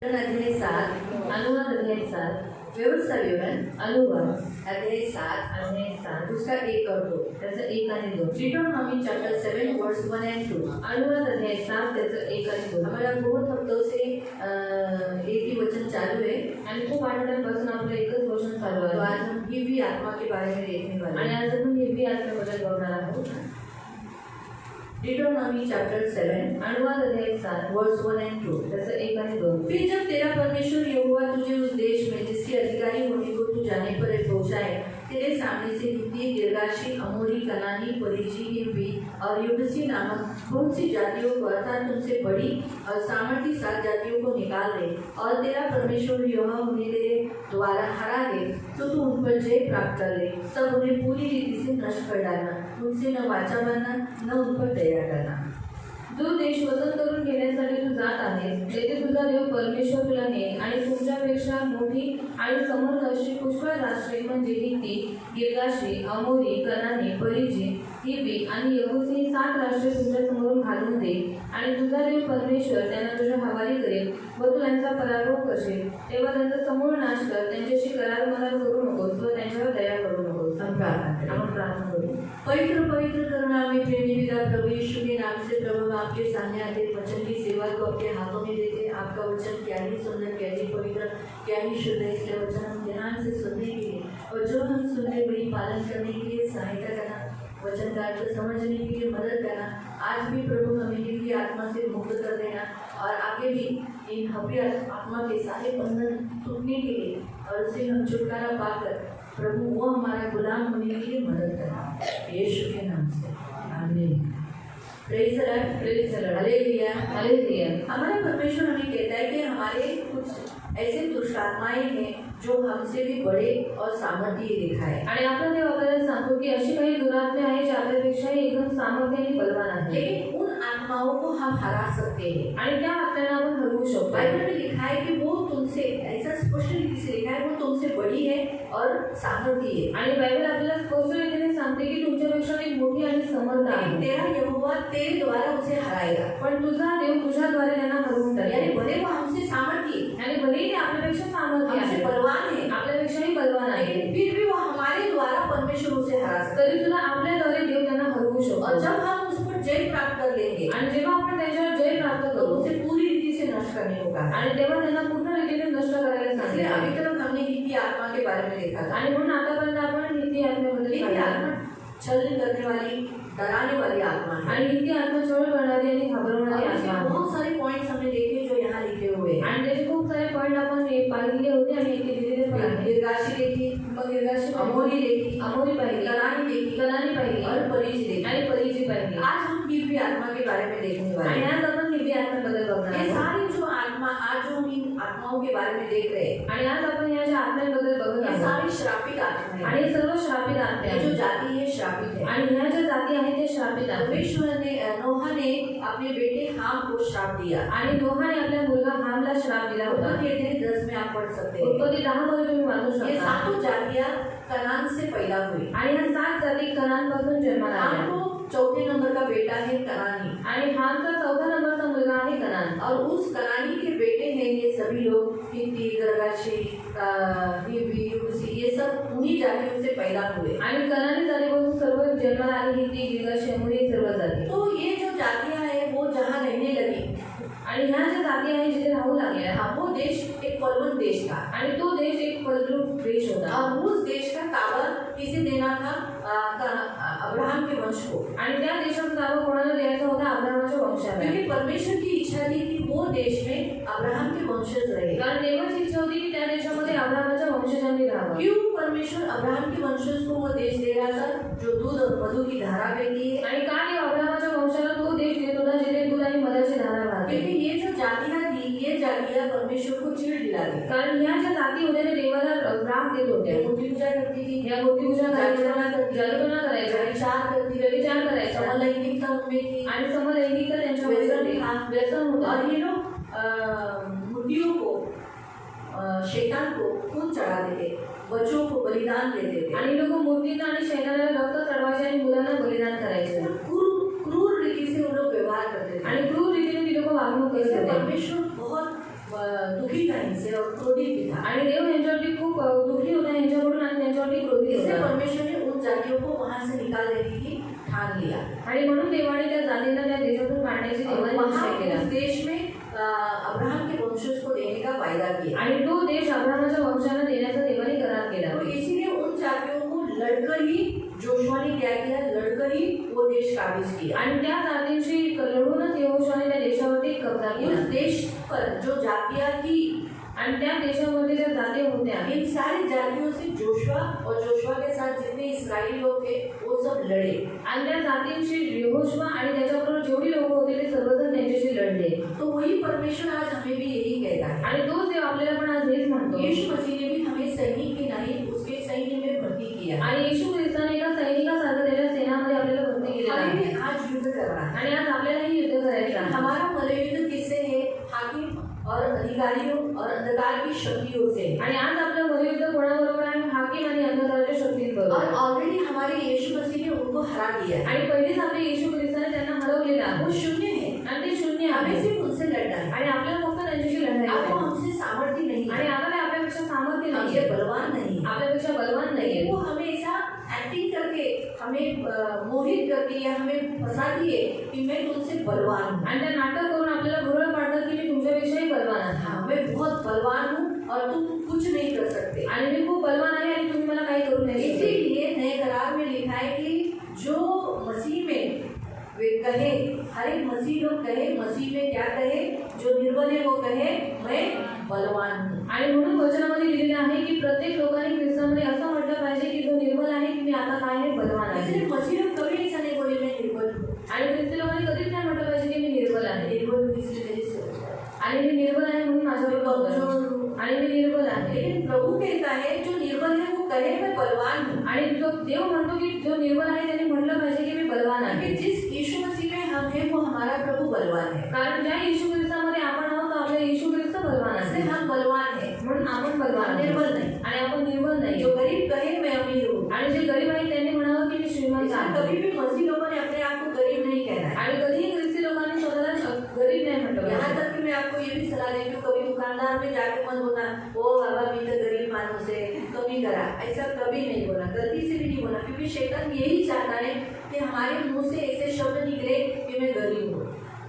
अध्याय 7 अनुवाद अध्याय 7 व्यवस्था विवरण अनुवाद अध्याय 7 उसका 1 और 2 त्याचा 1 आणि 2 डिटोनॉमी चैप्टर 7 वर्स 1 and 2 अनुवाद अध्याय 7 त्याचा 1 आणि 2 हमारा बहुत हफ्तों से एक ही वचन चालू है आणि खूप आठवड्यांपासून आपलं एकच वचन चालू आहे. तो आज हम हिब्री आत्मा के बारे में देखने वाले हैं आणि आज आपण हिब्री आत्म्याबद्दल बघणार आहोत. डिटोनॉमी चैप्टर 7 अनुवाद अध्याय 7 वर्स 1 and 2 जैसे 1 आणि 2. फिर जब तेरा परमेश्वर यहोवा तुझे उस देश में जिसके अधिकारी होने को तू जाने पर पहुंचाए, तेरे सामने से हित्ती, गिर्गाशी, अमोरी, कनानी, परिजी, हिब्बी और यबूसी नामक बहुत सी जातियों को अर्थात तुमसे बड़ी और सामर्थी 7 जातियों को निकाल दे और तेरा परमेश्वर यहोवा उन्हें तेरे द्वारा हरा दे, तो तू उन पर जय प्राप्त कर ले. तब उन्हें पूरी रीति से नष्ट कर डालना, उनसे न वाचा बनना, न उन पर दया करना. जो देश वतन करून घेण्यासाठी तू जात आहेस, तेथे तुझा देव परमेश्वर तुला नेईल आणि तुमच्यापेक्षा मोठी आणि समर्थ अशी पुष्कळ राष्ट्रे म्हणजे हित्ती, गिर्गाशी, अमोरी, कनानी, परिजी, हिब्बी आणि यबूसी 7 राष्ट्रे तुझ्या समोर घालून देईल आणि तुझा देव परमेश्वर त्यांना तुझ्या हवाली करेल व तू त्यांचा पराभव करशील. तेव्हा त्यांचा समूळ नाश कर, त्यांच्याशी करार करू नकोस व त्यांच्यावर दया करू नकोस. हम प्रार्थना करू. पवित्र पवित्र करुणा में प्रेमी पिता प्रभु यीशु के नाम से प्रभु आपके सामने आते वचन की सेवा को अपने हाथों में देते. आपका वचन क्या ही सुंदर, क्या ही पवित्र, क्या ही शुद्ध है. इसलिए वचन हम ध्यान से सुनने के लिए और जो हम सुनने वही पालन करने के लिए सहायता करना, वचन का अर्थ समझने के लिए मदद करना. आज भी प्रभु हमें हिब्री आत्मा से मुक्त कर देना और आगे भी इन हिब्री आत्मा के सारे बंधन टूटने के लिए और उससे हम छुटकारा पाकर प्रभु वो हमारा गुलाम होने के लिए मदद करना. यीशु के नाम से आमीन. Praise the Lord, praise the Lord, hallelujah, hallelujah. हमारा परमेश्वर हमें कहता है कि हमारे कुछ ऐसे दुष्ट आत्माएं हैं जो हमसे भी बड़े और सामर्थ्य दिखाए. आणि आपला देव आपल्याला सांगतो की अशी काही दुरात्मे आहेत जे आपल्यापेक्षाही एकदम सामर्थ्याने बलवान आहेत. लेकिन उन आत्माओं को हम हरा सकते हैं आणि त्या आत्म्यांना आपण हरवू शकतो. बाइबल में लिखा है कि वो तुमसे, ऐसा स्पष्ट रीति से लिखा है, वो तुमसे बड़ी है और सामर्थ्य है. आणि बाइबल आपल्याला स्पष्ट रीतीने सांगते की तुमच्यापेक्षा एक मोठी आणि समर्थ आहे. तेरा यहोवा तेरे द्वारा उसे हराएगा. पण तुझा देव तुझ्याद्वारे त्यांना हरवून टाकेल. यानी भले वो हमसे सामर्थ्य है, यानी भले ही आपल्यापेक्षा सामर्थ्य आहे, बलवान है, आपल्यापेक्षाही बलवान आहे, फिर भी वो हमारे द्वारा परमेश्वर उसे हरा सकता है. तरी सुद्धा आपल्याद्वारे देव त्यांना हरवू शकतो. और जब हम उस पर जय प्राप्त कर लेंगे आणि जेव्हा आपण त्याच्यावर जय प्राप्त करू, उसे पूरी रीति से नष्ट करने को कहा आणि तेव्हा त्यांना पूर्ण रीतीने नष्ट करायला सांगितले. अभी तक हमने हिब्री आत्मा के बारे में देखा था आणि म्हणून आतापर्यंत आपण हिब्री आत्म्याबद्दल आत्मा छल करने वाली, डराने वाली आत्मा है आणि हिब्री आत्मा छळ करणारी आणि घाबरवणारी आत्मा. बहुत सारे पॉइंट्स हमने देखे जो यहाँ लिखे हुए हैं आणि त्याचे खूप सारे पॉइंट आपण पाहिले होते आणि एक लिहिलेले पण आहेत. गिर्गाशी देखी, मग गिर्गाशी, अमोरी देखी, अमोरी पाहिली, कनानी पाहिली और परिजी देखी आणि परिजी पाहिली. आज हम हिब्री आत्मा के बारे में देखने वाले हैं. आज आपण हिब्री आत्म्याबद्दल बघणार आहोत. ये सारी जो आत्मा, आज जो हम इन आत्माओं के बारे में देख रहे हैं आणि आज आपण या ज्या आत्म्यांबद्दल बघत आहोत, सारी श्रापित आत्मा है आणि सर्व श्रापित आत्मा है. जो जाती है श्रापित है आणि ह्या ज्या जाती आहेत ते श्रापित आहेत. परमेश्वर ने, नोहा ने अपने बेटे हाम को श्राप दिया आणि नोहाने आपल्या मुलगा हामला श्राप दिला होता. उत्पत्ति 10 में आप पढ़ सकते हैं. उत्पत्ति 10 मध्ये तुम्ही वाचू शकता. ये सातों जातियां कनान से पैदा हुई आणि ह्या 7 जाती कनान पासून जन्माला आल्या. हाम को चौथे नंबर का बेटा है कनानी आणि हामचा 4था नंबरचा मुलगा आहे कनान. और उस कनानी के बेटे हैं ये सभी लोग, हित्ती, गिर्गाशी, हिब्बी, यबूसी, ये सब उन्हीं जातियों से पैदा हुए आणि कनानी जातीपासून सर्व जन्माला आले. हित्ती, गिर्गाशी, अमोरी सर्व जाती. तो ये जो जातियां हैं वो जहाँ रहने लगी आणि ह्या ज्या जाती आहेत जिथे राहू लागल्या, हा वो देश एक फलवंत देश था आणि तो देश एक फलद्रूप देश होता. और उस देश का ताबा किसे देना था? अब्राहम के वंश को. आणि त्या देशाचा ताबा कोणाला द्यायचा होता? अब्राहमाच्या वंशाला. क्योंकि परमेश्वर की इच्छा थी कि वो देश में अब्राहम के वंशज रहे. कारण देवाची इच्छा होती की त्या देशामध्ये अब्राहमाच्या वंशजांनी राहावं. क्यों परमेश्वर अब्राहम के वंशज को वो देश दे रहा था जो दूध और मधु की धारा बहती है? आणि का देव अब्राहमाच्या वंशाला तो देश देत होता जिथे दूध आणि मधाची धारा वाहते? क्योंकि ये जो जातियां थी, ये जातियां परमेश्वर को चिढ़ दिलाती. कारण ह्या ज्या जाती होत्या ते देवाला राग देत होत्या. मूर्ति पूजा करती थी, ह्या मूर्ति पूजा करायच्या, जादूटोणा करायचा, व्यभिचार करायचा, समलैंगिकता उनमें थी आणि समलैंगिकता त्यांच्यामध्ये व्यसन होता. और ये लोग मूर्तियों को, शैतान को खून चढ़ाते थे, बच्चों को बलिदान देते थे आणि लोग मूर्तींना आणि शैतानाला रक्त चढवायचे आणि मुलांना बलिदान करायचे. क्रूर रीति से वो लोग व्यवहार करते थे आणि क्रूर रीतीने ती लोक वागणूक करत होते. परमेश्वर बहुत दुखी भी था इनसे और क्रोधित भी था। आणि देव यांच्यावरती खूप दुःखी होता यांच्याकडून आणि त्यांच्यावरती क्रोधित इसलिए होता। परमेश्वर ने उन जातियों को वहां से निकाल देने की ठान लिया आणि म्हणून देवाने त्या जातींना त्या देशातून काढण्याची देवाने निश्चय केला। उस देश में अब्राहम के वंशज को देने का वायदा किया आणि तो देश अब्राहमाच्या वंशाला देण्याचा देवाने करार केला। तो इसीलिए उन जातियों को लड़कर ही जोशुआ ने क्या किया, लड़कर ही वो देश काबिज किया। आणि त्या जातींशी लढूनच यहोशुआने त्या देशावरती कब्जा उस केला। देश पर जो जातियां थी आणि त्या देशामध्ये ज्या जाती होत्या इन सारी जातियों से जोशुआ और जोशुआ के साथ जितने इस्राएली लोग थे वो सब लड़े। आणि त्या जातींशी यहोशुआ आणि त्याच्याबरोबर जेवढी लोक होते ते सर्वजण त्यांच्याशी लढले। तो वही परमेश्वर आज हमें भी यही कहता है। आणि तोच देव आपल्याला पण आज हेच म्हणतो। यीशु मसीह ने भी हमें सैनिक के नहीं उसके सैन्य में भर्ती किया आणि येशू ख्रिस्ताने एका सैनिकासारखं त्याच्या सेनामध्ये आपल्याला भरती केलेलं आहे। हमें आज युद्ध करना है आणि आज आपल्यालाही युद्ध करायचं आहे। हमारा मल्लयुद्ध किससे है, हाकिम और अधिकारियों और अंधकार की शक्तियों से। आणि आज आपलं मल्लयुद्ध कोणाबरोबर आहे, हाकीम आणि अंधकाराच्या और शक्तींबरोबर। ऑलरेडी हमारे यीशु मसीह ने उनको हरा दिया है। आणि पहिलेच आपले येशू ख्रिस्ताने त्यांना हरवलेलं आहे। वो शून्य है, आणि ते शून्य हमें आहे सिर्फ उनसे लड़ना है। आणि आपल्याला फक्त त्यांच्याशी लढायचं अब वो आहे। हमसे सामर्थ्य नहीं आणि है, आता ते आपल्यापेक्षा सामर्थ्य हमसे नाहीये, बलवान नहीं है, आपल्यापेक्षा बलवान नाहीये। वो हमें ऐसा एक्टिंग करके हमें मोहित करके या हमें फंसा दिए कि मैं तुमसे बलवान हूँ। आणि त्या नाटक करून आपल्याला भुरळ पाडतात की मी तुमच्यापेक्षाही बलवान आहे। हाँ, मैं बहुत बलवान हूँ और तुम कुछ नहीं कर सकते। आणि मी खूप बलवान आहे आणि तुम्ही मला काही करू नाही शकत। इसीलिए नए करार में लिखा है कि जो मसीह में वे कहे, हर एक मसीह लोग कहे, मसीह में क्या कहे, जो निर्बल है वो कहे मैं बलवान हूँ। आणि म्हणून वचनामध्ये लिहिलेलं आहे की प्रत्येक लोकांनी ख्रिस्तामध्ये असं म्हटलं पाहिजे की जो निर्बल आहे की मी आता काय आहे, बलवान आहे। इसलिए मसीह लोग कभी ऐसा नहीं बोले मैं निर्बल हूँ। आणि ख्रिस्ती लोकांनी कधीच नाही म्हटलं पाहिजे की मी निर्बल आहे। निर्बल हूँ इसलिए मेरे से होता है। आणि मी निर्बल आहे म्हणून माझ्यावर कमजोर हूँ। आणि मी निर्बल आहे। लेकिन प्रभु कहता है जो निर्बल है वो कहे मैं बलवान हूँ। आणि जो देव म्हणतो की जो निर्बल आहे त्याने म्हटलं पाहिजे की मी बलवान आहे। क्योंकि जिस यीशु मसीह में हम हैं वो हमारा प्रभु बलवान है। कारण ज्या येशू ख्रिस्तामध्ये आपण आहोत तो आपला येशू ख्रिस्त बलवान इसलिए आहे हम बलवान है, म्हणून आपण बलवान हम आहे। निर्बल नहीं। आणि आपण निर्बल नाही। जो गरीब कहे मैं अमीर हूँ। आणि जे गरीब आहेत त्यांनी म्हणावं की मी श्रीमंत इसलिए आहे। कभी भी मसीह लोगों ने अपने आप को गरीब नहीं कहना है। आणि कधीही ख्रिस्ती लोकांनी स्वतःला गरीब नाही म्हटलं यहाँ पाहिजे। तक कि मैं आपको ये भी सलाह देती हूँ, कभी दुकानदार में जाके मत बोलना ओ बाबा मी तो गरीब मानुस है कमी करा, ऐसा कभी नहीं बोलना, गलती से भी नहीं बोलना। क्योंकि शैतान यही चाहता है कि हमारे मुंह से ऐसे शब्द निकले कि मैं गरीब हूँ।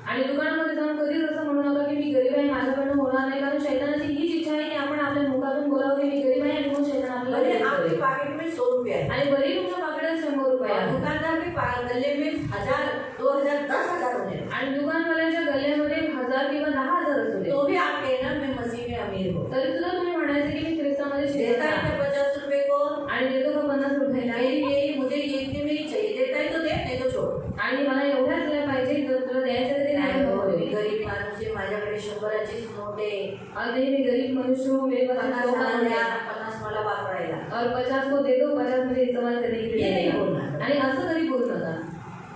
आणि दुकानामध्ये जाऊन कधीच असं म्हणू नका की मी गरीब आहे, माझ्याकडनं होणार नाही। कारण शैतानाची हीच इच्छा आहे की आपण आपल्या मुखातून बोलावं की मी गरीब आहे आणि मग शैतान आपल्याला भले गरीब आपके करेल। पॉकेट में 100 रुपया है आणि भले तुमच्या पाकड्यात 100 रुपये और आहे दुकानदार के गले में 1000, 2000, 10,000 होने हैं, आणि दुकानवाल्याच्या गल्ल्यामध्ये 1000 किंवा 10,000 असू दे, तो भी आप कहना मैं मसीह में अमीर हूँ। तरी सुद्धा तुम्ही म्हणायचं की मी ख्रिस्तामध्ये श्रीमंत देता है आहे। क्या 50 रुपए को? आणि देतो का 50 रुपयाला? यही मुझे ये इतने में ही चाहिए, देता है तो दे, नहीं तो छोड़। आणि मला एवढ्याच दिल्या पाहिजे, जर तुला द्यायचं तर ते नाही नाही हो, मी बोलले। गरीब माणूस आहे, माझ्याकडे 100ची नोट आहे, आणि मी गरीब मनुष्य हूँ, मेरे पास 50 50 मला नोट द्या, है 50 मला वापरायला। और 50 को दे दो, 50 मुझे इस्तेमाल करने के लिए ये नहीं देना। बोलना। आणि असं कधी बोलू नका।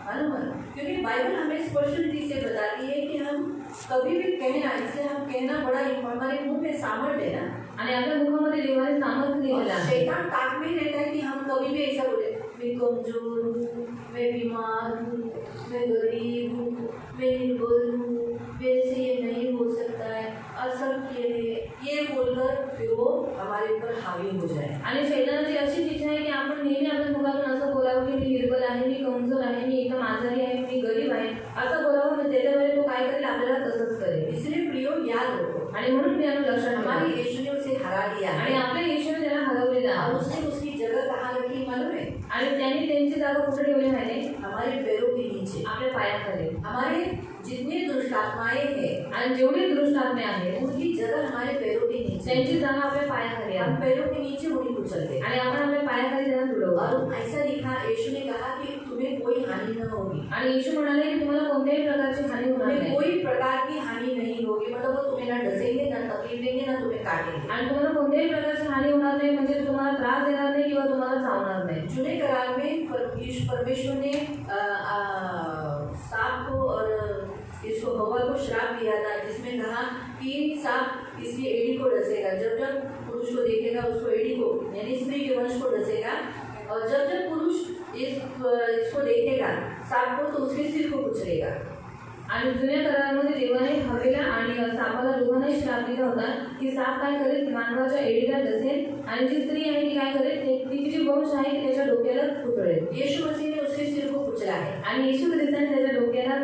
मालूम है? क्योंकि बाइबल हमें स्पष्ट रीति से बताती है कि हम कभी भी कहना, इससे हम कहना बड़ा हमारे मुंह में सामर्थ्य है ना, आणि आपल्या मुखामध्ये देवाने सामर्थ्य दिलेलं और आहे। शैतान ताक में रहता है कि हम कभी भी ऐसा बोले मैं कमजोर हूँ, मैं बीमार हूँ, मैं गरीब हूँ, मैं निर्बल हूँ, मेरे से ये नहीं हो सकता है, असत्य है, ये बोलकर फिर वो हमारे ऊपर हावी हो जाए। आणि शैतानाची अशीच इच्छा आहे की आपण नेहमी आपल्या मुखातून असं बोलावं की मी निर्बल आहे, मी कमजोर आहे, मी एकदम आजारी आहे, मी गरीब आहे, असं बोलावं। म्हणजे त्याच्याद्वारे तो काय करेल, आपल्याला तसंच करेल। इसलिए प्रियो याद रखो, आणि म्हणून मी लक्षात ठेवा, हमारे यीशु ने उसे हरा दिया आणि है आपल्या येशूने त्याला हरवलेलं और आहे। उसने उसकी जगह कहाँ रखी मालूम है? आणि त्यांनी त्यांची जागा कुठे ठेवली माहिती? हमारे पैरों के नीचे। आपल्या पायाखाली। हमारे जितनी दुष्ट आत्माएं हैं आणि जेवढी दुष्ट आत्मे आहेत उनकी जगह हमारे पैरों के नीचे। त्यांची जागा आपल्या पायाखाली हम आहे पैरों के नीचे उन्हें कुचलते आणि आपण आपल्या पायाखाली त्यांना तुडवतो। और ऐसा लिखा, यीशु ने कहा कि तुम्हें कोई हानि न होगी, आणि येशू म्हणाले की तुम्हाला कोणत्याही प्रकारची हानी होणार तुम्हें नाही कोई प्रकार की हानि नहीं होगी। मतलब वो तुम्हें ना डसेंगे, ना तकलीफ देंगे, ना तुम्हें काटेंगे। आणि तुम्हाला कोणत्याही प्रकारची हानी होणार नाही, म्हणजे तुम्हाला त्रास देणार नाही किंवा तुम्हाला चावणार नाही। जुने करार में परमेश्वर ने सांप को और इसको हवा को श्राप दिया था, जिसमें कहा कि सांप इसकी एड़ी को डसेगा, जब जब पुरुष को देखेगा उसको एड़ी को यानी स्त्री के वंश को डसेगा, और जब जब पुरुष इसको देखेगा सांप को तो उसके सिर को कुचलेगा। आणि जुन्या करारामध्ये देवाने हवेला आणि सापाला दोघांनाही श्राप दिला होता की साप काय करेल, मानवाच्या एडीला डसेल आणि जी स्त्री आहे ती काय करेल, तिची जी वंश आहे ती त्याच्या डोक्याला कुचळेल. यीशु मसीह ने उसके सिर को कुचला है आणि येशू ख्रिस्ताने त्याच्या डोक्याला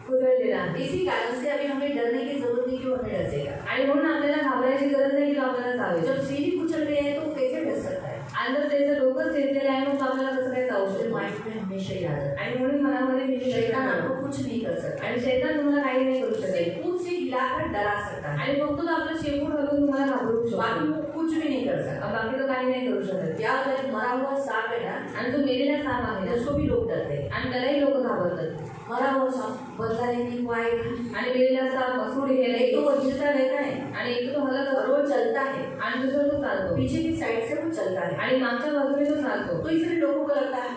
कुचळलेला आहे. इसी कारण से अभी हमें डरने की जरूरत नहीं कि वो हमें डसेगा. आणि म्हणून आपल्याला घाबरायची गरज नाही की तो आपल्याला चावेल. जब सिर ही कुचल गया है तो वो कैसे डस सकता है? आणि जर त्याचं डोकं चेतलेलं आहे मग तो आपल्याला कसं काय चावू उसके शकतो. माइंड में हमेशा याद रखना. आणि म्हणून मनामध्ये मी शैतान आपको कुछ नहीं कर सकता. आणि शैतान तुम्हाला काही नाही करू उसे शकेल. खुद से हिलाकर डरा सकता है. आणि फक्त तो आपलं शेपूट हलवून तुम्हाला घाबरू बाकी शकतो. वो कुछ भी नहीं कर सकता. बाकी तो काही नाही करू शकत. क्या होता है, मरा हुआ सांप है ना, आणि तो मेलेला साप आहे ना, उसको भी लोग डरते हैं. आणि त्यालाही लोक घाबरतात. मरा हुआ सांप बदला लेने को आएगा. आणि मेलेला साप सूड घ्यायला एक तो येतो. वो जिंदा रहता है आणि एक तो हलत और असतो वो चलता है. आणि दुसरा तो चालतो. पीछे की साइड से वो चलता है. आणि मागच्या बाजूने तो चालतो. तो इसलिए लोगों को लगता है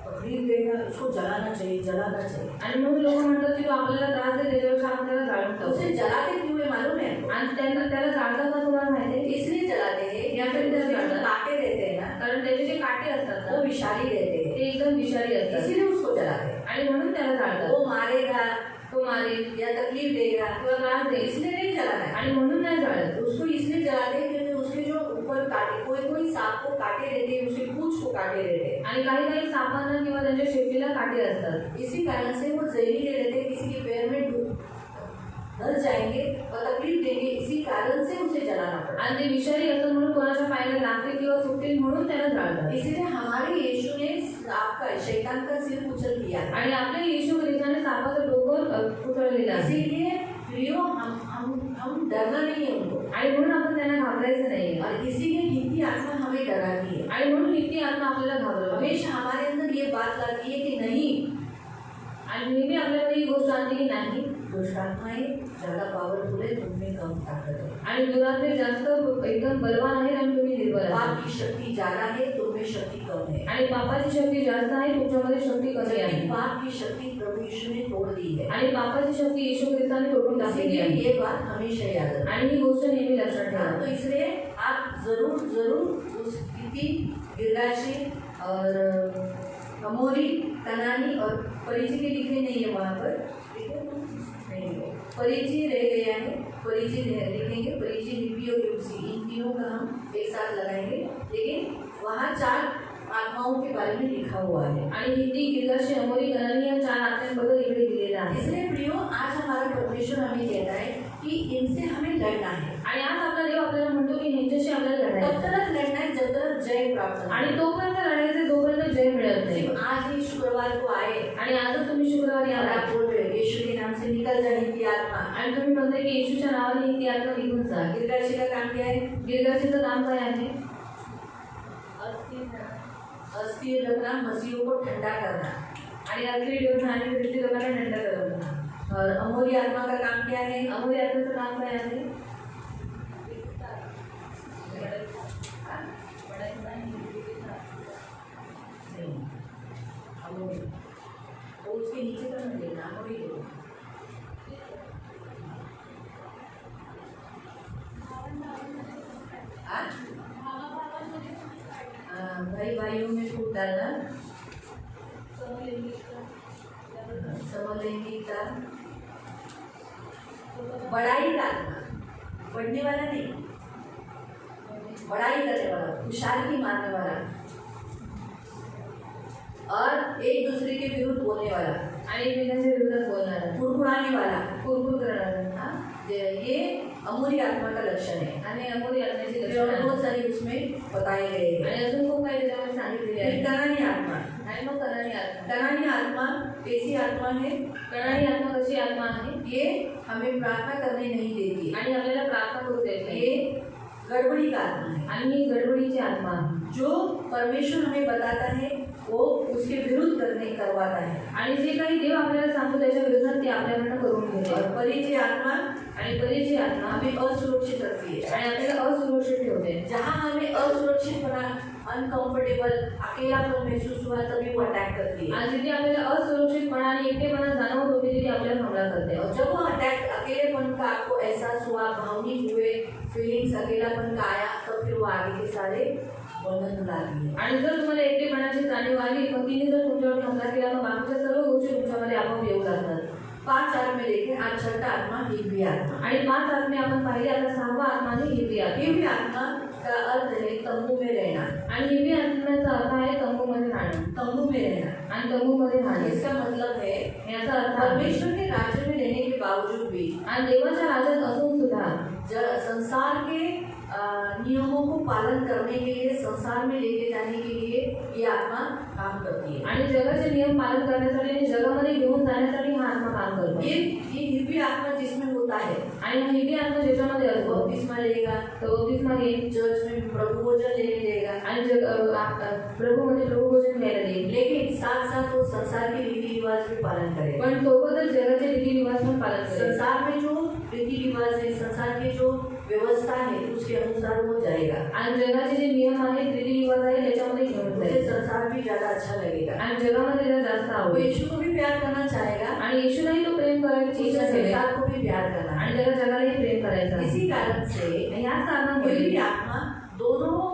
तकलीफ देगा, उसको जलाना चाहिए, जलाना चाहिए. आणि म्हणून लोक म्हणतात की तो आपल्याला त्रास देते, त्याच्यापेक्षा आपण त्याला जाळून टाकू. उसे जलाते क्यों है मालूम है? आणि त्याला जाळता का तुम्हाला माहिती आहे? इसलिए जलाते हैं या फिर उसके जो जलाते. कांटे रहते हैं ना, कारण त्याचे जे काटे असतात वो ना विषारी रहते हैं. ते एकदम विषारी असतात. इसीलिए उसको जलाते हैं. आणि म्हणून त्याला जाळतात. वो मारेगा तो मारेल या तकलीफ देगा किंवा त्रास देईल इसलिए नहीं जलाना है. आणि म्हणून नाही जाळत. उसको इसलिए जलाते हैं क्योंकि उसके जो ऊपर काटे, कोई कोई सांप को काटे रहते हैं, उसकी पूंछ को काटे रहते हैं. आणि काही काही सापांना किंवा त्यांच्या शेपटीला काटे असतात. इसी कारण से वो जहरीले रहते हैं, किसी के पैर में डर जाएंगे और तकलीफ देंगे. इसी कारण से उसे जलाना पड़ता है. आणि ते विषारी असतात म्हणून कोणाच्या पायाला लागतील किंवा सुटतील म्हणून त्याला जाळतात. इसीलिए हमारे यीशु ने आपका शैतान का सिर कुचल दिया है. आणि आपल्या येशू ख्रिस्ताने सापाचं डोकं कुचळलेलं आहे. इसीलिए प्रियो हम डरना नहीं है उनको. आणि म्हणून आपण त्यांना घाबरायचं नाही. और इसीलिए हिंदी आत्मा हमें डराती है. आणि म्हणून इतकी आत्मा आपल्याला घाबरवते. हमेशा हमारे अंदर ये बात लाती है कि नहीं, आणि नेहमी आपल्याला ही गोष्ट आणते की नाही, दुष्ट आत्माएं ज्यादा पावरफुल है, तुममें कम ताकत है. आणि दुरात्मे जास्त एकदम बलवान आहेत आणि तुम्ही निर्बल पाप आहात. की शक्ति ज्यादा है, तुममें शक्ति कम है. आणि पापाची शक्ती जास्त आहे, तुमच्यामध्ये शक्ती कमी आहे. जबकि पाप की शक्ति प्रभु यीशु ने तोड़ दी है. आणि पापाची शक्ती येशू ख्रिस्ताने तोडून टाकलेली इसीलिए आहे. ये बात हमेशा याद रखना. आणि ही गोष्ट नेहमी लक्षात ठेवा. तो इसलिए आप जरूर जरूर उस स्थिति, गिरगाशी और अमोरी, कनानी और परिची के लिखे नहीं है वहाँ पर, ठीक है, नहीं है. परिची रह गया है, परिची लिखेंगे, परिची, हिब्बी और यूसी, इन तीनों का हम एक साथ लगाएंगे. लेकिन वहाँ 4 आत्माओं के बारे में लिखा हुआ है. आणि हिंदी, गिरगाशी, अमोरी, कनानी या 4 आत्म्यांबद्दल इकडे दिलेलं आहे. इसलिए प्रियो, आज हमारा परमेश्वर हमें कहता है कि इनसे हमें लड़ना है. आणि आज आपला देव आपल्याला म्हणतो की ह्यांच्याशी आपल्याला तब लढायचं. तक लड़ना है जब तक जय प्राप्त नहीं. आणि तोपर्यंत लढायचं जोपर्यंत जय मिळत नाही. सिर्फ आज ही शुक्रवार को आए आणि आजच तुम्ही शुक्रवारी और आला आप बोल रहे हो यीशु के नाम से निकल जाए हिंदी आत्मा. आणि तुम्ही म्हणताय की येशूच्या नावाने ही ती आत्मा निघून जा. गिरगाशी का काम क्या है? गिरगाशीचं काम काय आहे? अस्थिर रखना, मसीहों को ठंडा करना. आणि असली ठेवून आणि ख्रिस्ती लोकांना थंड करवणं. और अमोरी आत्मा का काम क्या है? अमोरी आत्म्याचं काम काय आहे? नहीं, अमोरी. वो उसके नीचे का नहीं लेना, अमोरी लेना. भाई भाइयों में फूट डालना, समलैंगिकता, बड़ाई का आत्मा, बढ़ने वाला नहीं, बड़ाई करने वाला, खुशहाली मारने वाला और एक दूसरे के विरुद्ध बोलने वाला आणि एकमेकांच्या विरोधात बोलणारा, कुड़कुड़ाने वाला. कुरकुर करणारा. हाँ, ये अमूरी आत्मा का लक्षण है. आणि अमोरी आत्म्याची और लक्षणं बहुत सारे उसमें बताए गए हैं. आणि अजून खूप काही त्याच्यामध्ये सांगितलेले आहे. फिर कनानी आत्मा. आणि मग कणानी आत्मा. कनानी आत्मा कैसी आत्मा है? कणानी आत्मा कशी आत्मा आहे? ये हमें प्रार्थना करने नहीं देती. आणि आपल्याला प्रार्थना करू देत नाही. ये गड़बड़ी का आत्मा है. आणि ही गडबडीची आत्मा आहे. जो परमेश्वर हमें बताता है वो उसके विरुद्ध करवाता है. आणि जे काही देव आपल्याला सांगतो त्याच्या विरोधात ते आपल्याकडनं करून घेते. और परिचय आत्मा आणि परीची आत्मा हमें असुरक्षित रखती है. आणि आपल्याला असुरक्षित ठेवते. जहाँ हमें असुरक्षित बना, अनकंफर्टेबल, अकेलापन महसूस हुआ तभी वो अटैक करती है. आणि जिथे आपल्याला असुरक्षितपणा आणि एकटेपणा जाणवत होते तिथे आपल्याला हमला करते. और जब वो अटैक, अकेलेपन का आपको एहसास हुआ, भावनिक हुए, फीलिंग्स अकेलापन का आया, तो फिर वो आगे के सारे बंधन बुलाती है. आणि जर तुम्हाला एकटेपणाची जाणीव आली मग तिने जर तुमच्यावर हमला केला तर बाकीच्या सर्व गोष्टी तुमच्यामध्ये आपोआप येऊ लागतात. 5 आत्मे देखे, आज छठा आत्मा हिब्बी आत्मा। आणि 5 आत्मे आपण पाहिले, आता 6वा आत्मा आहे हिब्बी आत्मा। हिब्बी आत्मा का अर्थ है तंबू में रहना, आणि हिब्बी आत्म्याचा अर्थ आहे तंबूमध्ये राहणं, तंबू में रहना। आणि तंबूमध्ये राहणे। इसका मतलब है याचा अर्थ आहे परमेश्वर के राज्य में रहने के बावजूद भी, आणि देवाच्या राज्यात असून सुद्धा संसार के नियमों को पालन करने के लिए, संसार में लेके जाने के लिए ये आत्मा काम करती है। आणि जगाचे नियम पालन करण्यासाठी आणि जगामध्ये घेऊन जाण्यासाठी हा आत्मा काम करतो। ये हिब्बी आत्मा जिसमें होता है, आणि हा हिब्बी आत्मा ज्याच्यामध्ये असतो, बपतिस्मा लेगा, तो बपतिस्मा घेईल, चर्च में प्रभु भोजन लेने देगा, आणि प्रभूमध्ये प्रभू भोजन घ्यायला देईल। लेकिन साथ साथ वो संसार के रीति रिवाज भी पालन करेगा। पण सोबतच जगाचे रीती रिवाज पण पालन करेल। संसार में जो रीति रिवाज है, संसार की जो व्यवस्था है, उसके अनुसार वो जाएगा। आणि जगाचे जे नियम आहेत, रीती रिवाज आहेत, त्याच्यामध्ये घेऊन उसे जाईल। संसार भी ज्यादा अच्छा लगेगा। आणि जगामध्ये त्याला जास्त वो आवडेल। यीशु को भी प्यार करना चाहेगा, आणि येशूलाही तो प्रेम करायची उसे इच्छा ठेवेल, संसार को भी प्यार करना आणि है। त्याला जगालाही प्रेम करायचं आहे। इसी कारण से याच कारणामुळे हिब्बी आत्मा दोनों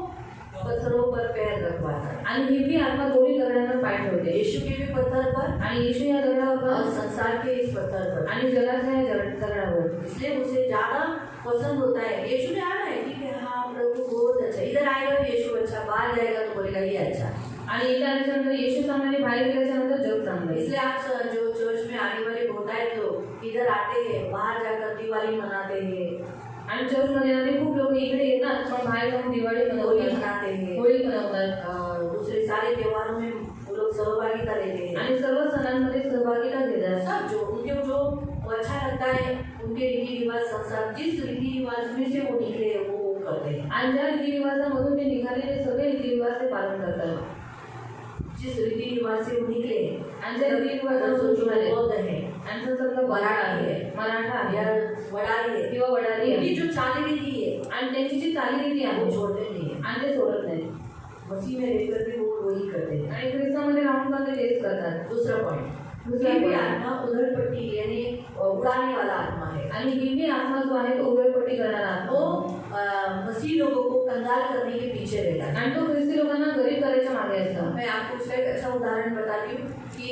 पत्थरों पर पैर रखवाता है, आणि हिब्बी आत्मा दोन्ही दगडांवर पाय ठेवते। यीशु के भी पत्थर पर आणि येशू या दगडावर और संसार के इस पत्थर पर। आणि जगाच्या या दगडावर, इसलिए उसे ज्यादा पसंद होता है। यीशु ने आना है, ठीक है, हाँ प्रभु बहुत अच्छा, इधर आएगा तो यीशु अच्छा, बाहर जाएगा तो बोलेगा ये अच्छा। आणि इथे आल्याच्यानंतर येशू चांगला आणि बाहेर गेल्याच्यानंतर जग चांगलं। इसलिए आप जो चर्च में आने वाले बहुतायत लोग इधर आते हैं, बाहर जाकर दिवाली मनाते हैं, आणि चर्चमध्ये येणारे खूप लोक इकडे येतात, पण बाहेर जाऊन दिवाळी होली मनवतात, मनाते हैं, होळी मनवतात, दूसरे सारे त्योहारों में वो लोग सहभागिता लेते हैं। आणि सर्व सणांमध्ये सहभागिता घेतात। सब जो उनके जो अच्छा लगता है, उनके रीति रिवाज, संसार जिस रीति रिवाज में से वो निकले वो करते हैं। आणि ज्या रीती रिवाजामधून ते निघाले, ते सगळे रीती रिवाज ते पालन करतात। जिस रीति रिवाज से वो निकले, आणि ज्या रीती रिवाजामधून जो निघाले, बौद्ध है, आणि समजा मराठी आहे, मराठा या आहे, वडारी है, किंवा वडारी उनकी आहे, जो चाली रीति है आणि त्यांची जी चालीरीती वो आहे छोड़ते नहीं है। आणि ते सोडत नाही, मसीह में रहकर भी वो वही करते हैं। आणि ख्रिस्तामध्ये राहून पण ते तेच करतात। दूसरा पॉइंट, दूसरा हिब्बी point, आत्मा उधड़पट्टी यानी उड़ाने वाला आत्मा है। आणि हिब्बी आत्मा जो आहे तो उघडपट्टी करणारा आत्मा, वो मसीह लोगों को कंगाल करने के पीछे रहता है। आणि तो ख्रिस्ती लोकांना गरीब करायच्या मागे असतो। मैं आपको उसका एक अच्छा उदाहरण बताती हूँ कि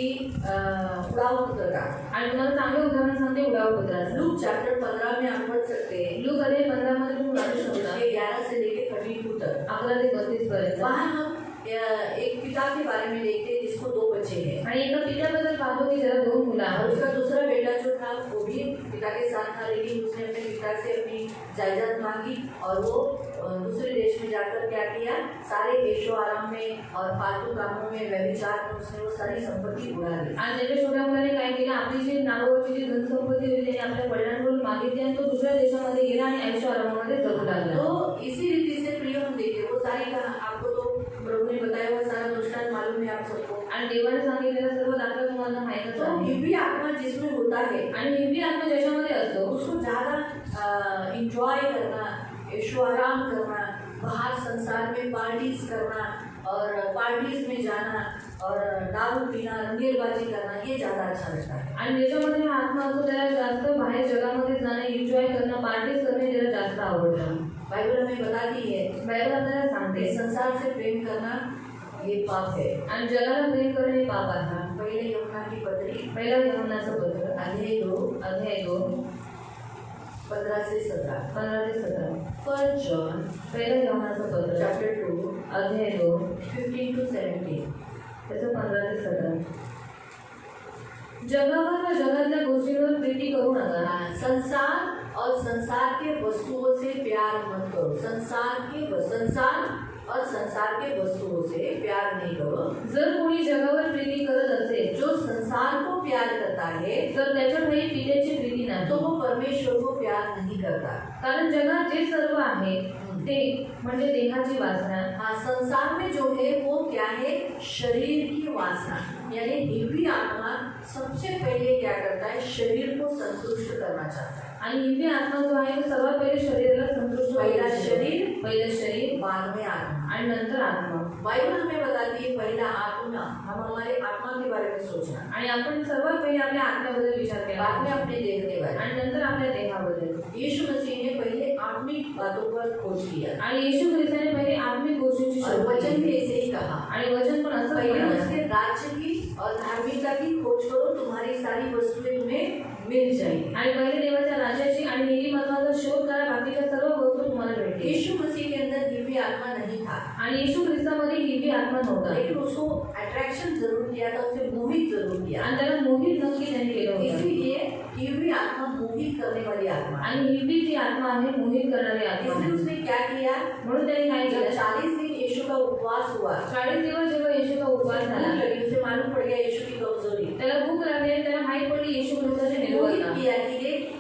उड़ाऊ पुत्र का। आणि तुम्हाला चांगले उदाहरण सांगते उडाऊ पुत्राचं। लूक चैप्टर 15 में आप पढ़ सकते हैं, लूक अध्याय 15 मध्ये तुम्ही वाचू शकता, उसके 11 से लेकर 32 तक। 11 ते 32 पर्यंत। वहाँ हम एक पिता के बारे में देखते हैं जिसको 2 बच्चे हैं, आणि एका पित्याबद्दल पाहतो की जरा 2 मुलं और आहेत, उसका दूसरा बेटा जो था वो भी पिता के साथ था, लेकिन उसने अपने पिता से अपनी जायदाद मांगी और वो दूसरे देश में जाकर क्या किया, सारे ऐशो आराम में और फालतू कामों में, व्यभिचार में उसने वो सारी संपत्ती उड़ा दी। आणि त्याच्या छोट्या मुलाने काय केलं, आपली जी नावावरची जी धनसंपत्ती होती त्याने आपल्या वडिलांकडून मागितली आणि तो दुसऱ्या देशामध्ये गेला आणि ऐशो आरामामध्ये जगू लागला। तो इसी रीति से प्रिय हम देखते, वो सारी आपको तो प्रभु ने बताया हुआ सारा दृष्टांत मालूम है आप सबको, आणि देवाने सांगितलेला सर्व दाखला तुम्हाला माहीतच तो आहे। हिब्बी आत्मा जिसमें होता है, आणि हिब्बी आत्मा ज्याच्यामध्ये असतो उसको ज़्यादा इंजॉय करना, ऐशो आराम करना, बाहर संसार में पार्टीज करना और पार्टीज में जाना और दारू पीना, रंगेलबाजी करना, ये ज़्यादा अच्छा लगता है। आणि ज्याच्यामध्ये हा आत्मा असतो त्याला जास्त बाहेर जगामध्ये जाणे, एन्जॉय करणं, पार्टीज करणे त्याला जास्त आवडतं। बाइबल हमें बताती है बायबल आपल्याला कि सांगते संसार से प्रेम करना ये पाप है। आणि जगाला प्रेम करणे हे पाप आहे। पहले यूहन्ना की पत्री पहिला यूहन्नाचं पत्र अध्याय 2 अध्याय 2 15 से 17, 15 ते 17, फर्स्ट जॉन पहिला यूहन्नाचं पत्र चैप्टर 2 अध्याय 2 15 to 17। त्याचं 15 ते 17। जगावर व जगातल्या गोष्टींवर प्रीती करू नका। संसार और संसार के वस्तुओं से प्यार मत करो। संसार और संसार के वस्तुओं से प्यार नहीं करो। जर कोणी जगावर प्रीती करत असेल, जो संसार को प्यार करता है तर त्याच्याकडे पित्याची प्रीती नाही, तो वो परमेश्वर को प्यार नहीं करता। कारण जगात जे सर्व आहे ते म्हणजे देहाची वासना। हाँ, संसार में जो है वो क्या है, शरीर की वासना, यानी हिब्बी आत्मा सबसे पहले क्या करता है, शरीर को संतुष्ट करना चाहता है। आणि हिब्बी आत्मा जो आहे तो सर्वात पहिले शरीराला संतुष्ट पहिला करतो। शरीर, पहिलं शरीर बाद में आत्मा। आणि नंतर आत्मा। बाइबल हमें बताती है पहला आत्मा, हम हमारे आत्मा के बारे में सोचना, आणि आपण सर्वात पहिले आपल्या आत्म्याबद्दल विचार केला बाद में अपने देह के बारे में। आणि नंतर आपल्या देहाबद्दल। यीशु मसीह ने पहले आत्मिक बातों पर खोज किया आणि येशू ख्रिस्ताने पहिले आत्मिक गोष्टींची और शोध वचन केली। भी ऐसे ही कहा, आणि वचन पण असं पहले म्हणाले, उसके राज्य की और धार्मिकता की खोज करो, तुम्हारी सारी वस्तुएं तुम्हें मिल जाएंगी। आणि पहिले देवाच्या राज्याची आणि नीतिमत्वाचा शोध करा, बाकीच्या सर्व वस्तू तुम्हाला भेटतील. यीशु मसीह के अंदर दिव्य आत्मा नहीं था, आणि येशू ख्रिस्तामध्ये हिरवी आत्मा नव्हता, लेकिन उसको अट्रैक्शन जरूर किया था, उसे मोहित जरूर किया. आणि त्याला मोहित नक्की त्यांनी केलं होतं. इसीलिए दिव्य आत्मा मोहित करने वाली आत्मा. आणि हिरवी जी आत्मा आहे मोहित करणारी आत्मा इसलिए आहे. उसने क्या किया, म्हणून त्यांनी काय जब केलं, 40 दिन यीशु का उपवास हुआ, 40 दिवस जेव्हा येशूचा उपवास झाला, भूख लगी, उसे मालूम पड़ गया यीशु की कमजोरी. त्याला भूक लागली आणि त्याला माहित पडली येशू ख्रिस्ताची मोहित निर्बलता. किया कि देख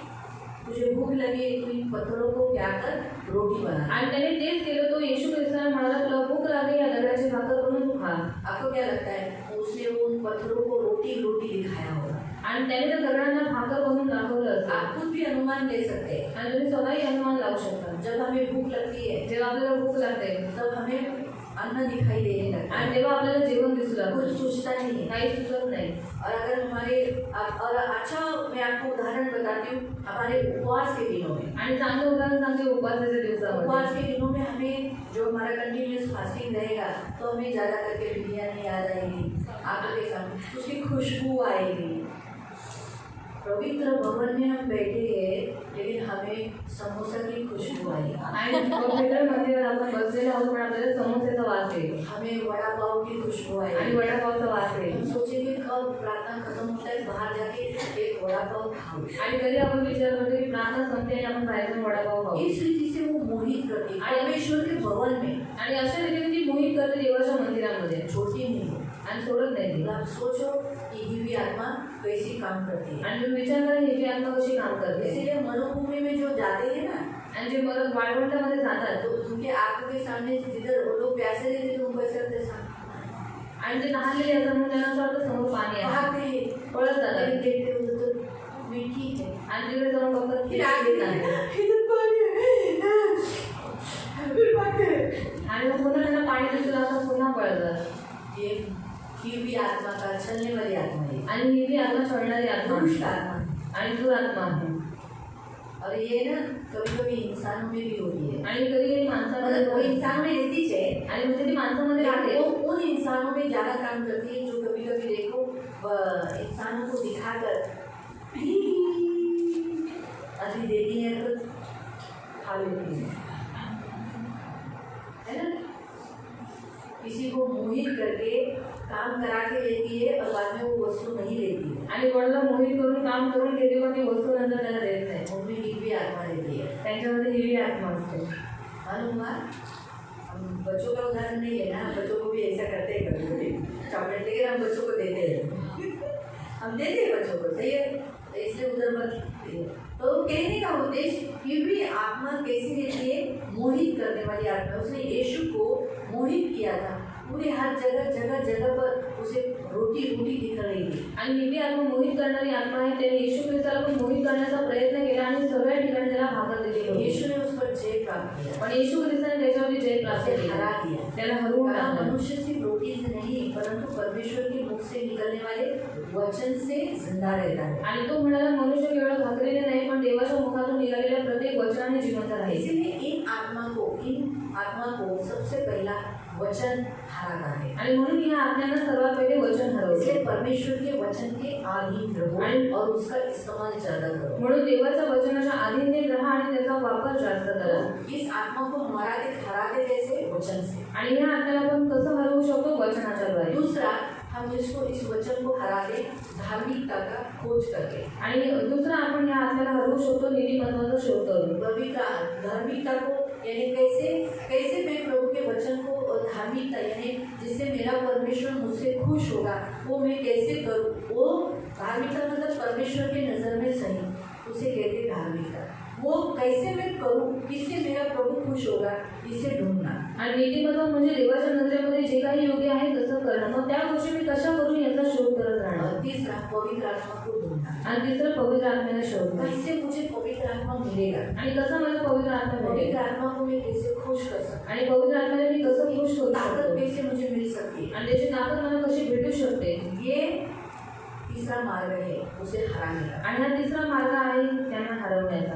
तुझे भूक लगी है, तू इन पत्थरों को क्या कर, रोटी बना. आणि त्याने तेच केलं. तो येशू ख्रिस्ताला म्हणाला, तुला भूक लागली, या दगडाची भाकर बनवून तू खा. आपको क्या लगता है, उसने उन पत्थरों को रोटी दिखाया होगा. आणि त्याने त्या दगडांना भाकर बनवून दाखवलं असेल. आप खुद भी अनुमान ले सकते हैं. आणि तुम्ही स्वतःही अनुमान लावू शकता. जब हमें भूख लगती है जेव्हा आपल्याला भूक लागते तब हमें अन्न दिखाई देने लगता आणि है, तेव्हा आपल्याला जेवण दिसू कुछ लागतं, सोचता नहीं है. काही सुचत नाही. और अगर और अच्छा मैं आपको उदाहरण बताती हूँ, हमारे उपवास के दिनों में, आणि चांगलं उदाहरण सांगते उपवासाच्या दिवसामध्ये. उपवास के दिनों में हमें जो हमारा कंटिन्यूस फास्टिंग रहेगा तो हमें ज़्यादा करके बिरयानी याद आएगी, आंखों के सामने उसकी खुशबू आएगी. पवित्र भवन में हम बैठे हैं लेकिन हमें समोसा की खुशबू आई, आणि पवित्र मंदिरात आपण बसलेलो आहोत पण आपल्याला समोसेचा वास येतो हमें वड़ा पाव की खुशबू आई. आणि वडापावचा वास हम येतो. सोचेंगे कब प्रार्थना खत्म होता है बाहर जाके एक वड़ा पाव खाओ. आणि कधी आपण विचार करतो की प्रार्थना संपते आणि आपण बाहेर जाऊन वडापाव खाऊ. इस रीति से वो मोहित करती है परमेश्वर के भवन में, आणि अशा रीतीने ती मोहित करते देवाच्या मंदिरामध्ये छोटी नहीं. आणि सोडत नाही ती. आप सोचो कि दिव्य आत्मा कैसी काम करती है. आणि तुम्ही विचार करा ही आत्मा कशी काम करते. इसीलिए मरुभूमि में जो जाते हैं ना, आणि जे परत वाळवंटामध्ये जातात तो उनके आंखों के सामने जिधर वो लोग प्यासे रहते थे उनको ऐसा लगता है आणि ते लहानलेले असतात म्हणून त्यांना असं वाटतं समोर पाणी आहे, भागते हैं, पळत जातात. लेकिन देखते हुए तो मीठी है. आणि तिकडे जाऊन बघतात की फिर आगे येत आहे. इधर पानी है, फिर भागते हैं. आणि मग पुन्हा त्यांना पाणी दिसू लागतं, पुन्हा पळतात. ये दिव्य आत्मा का चलने वाली आत्मा है, आणि ही जी आत्मा चढणारी आत्मा दुष्ट आत्मा. आणि दुरात्मा आहे. और ये ना कभी कभी इंसानों में भी होती है. आणि कधी कधी माणसामध्ये मतलब वो इंसान में रहती है, आणि म्हणजे ती माणसामध्ये राहते. वो उन इंसानों में ज़्यादा काम करती है जो कभी कभी देखो इंसानों को दिखाकर अभी देती है तो खा लेती है ना. किसी को मोहित करके काम करा के लेती है और बाद में वो वस्तू नहीं लेती है. आणि कोणाला मोहित करून काम करून घेते पण ती वस्तू नंतर त्याला देत नाही. उनमें दिव्य आत्मा रहती है. त्यांच्यामध्ये हिरवी आत्मा असते. मालूम हुआ, हम बच्चों का उदाहरण नहीं लेना, हम बच्चों को भी ऐसा करते हैं कभी कभी. चॉकलेट लेकर हम बच्चों को देते हैं, हम देते हैं बच्चों को, सही है, तो इसलिए उधर मत. तो कहने का उद्देश्य दिव्य आत्मा कैसी रहती है, मोहित करने वाली आत्मा. उसने यीशु को मोहित किया था, पूरे हर जगह पर उसे रोटी दिख रही थी. आणि हिरवी आत्मा मोहित करणारी आत्मा आहे. त्याने येशू ख्रिस्ताला पण मोहित करण्याचा प्रयत्न केला आणि सगळ्या ठिकाणी त्याला भाकर दिली होती. यीशु ने उस पर जय प्राप्त किया, पण येशू ख्रिस्ताने त्याच्यावरती जय प्राप्त उसे केली, हरा दिया. त्याला हरवून कहा, टाकलं. मनुष्य सिर्फ रोटी से नहीं परंतु परमेश्वर के मुख से निकलने वाले वचन से जिंदा रहता है. आणि तो म्हणाला मनुष्य केवळ भाकरीने नाही पण देवाच्या मुखातून निघालेल्या प्रत्येक वचनाने जिवंत राहील. इसीलिए इन आत्मा को सबसे पहला वचन हराना है. आणि म्हणून या आत्म्यानं सर्वात पहिले वचन हरवले. इसलिए परमेश्वर के वचन के अधीन रहो और उसका इस्तेमाल ज्यादा करो. म्हणून देवाच्या वचनाच्या अधीन राहा आणि त्याचा वापर जास्त करा. इस आत्मा को हराते कैसे, वचन से. आणि या आत्म्याला आपण कसं हरवू शकतो, वचनाच्या द्वारे. दूसरा, हम इसको इस वचन को हरा दे धार्मिकता का खोज करके. आणि दुसरा आपण या आत्म्याला हरवू शकतो नीतिमत्वाचा शोध करून. धार्मिकता को यानी कैसे मैं प्रभु के वचन को धार्मिकता यानी जिससे मेरा परमेश्वर मुझसे खुश होगा वो मैं कैसे करूँ. वो धार्मिकता मतलब परमेश्वर की नज़र में सही, उसे कहते धार्मिकता. वो कैसे मैं करूँ, किससे मेरा प्रभु खुश होगा, इसे ढूंढना. आणि नीतिमत्व म्हणजे देवाच्या नजरेमध्ये जे काही योग्य आहे तसं करणं. मग त्या गोष्टी मी कशा करू याचा शोध करत राहणार. और तीसरा, पवित्र आत्मा को ढूंढना. आणि तिसरं पवित्र आत्म्याला शोधणं. कैसे मुझे पवित्र आत्मा मिलेगा, आणि कसं मला पवित्र आत्मा पवित्र मिळेल, आत्मा को मैं कैसे खुश कर सकता आणि पवित्र आत्म्याला मी कसं खुश करू ताकत शकतो, कैसे मुझे मिल सकती है. आणि त्याची ताकद मला कशी भेटू शकते. ये तीसरा मार्ग है उसे हराने का. आणि हा तिसरा मार्ग आहे त्यांना हरवण्याचा.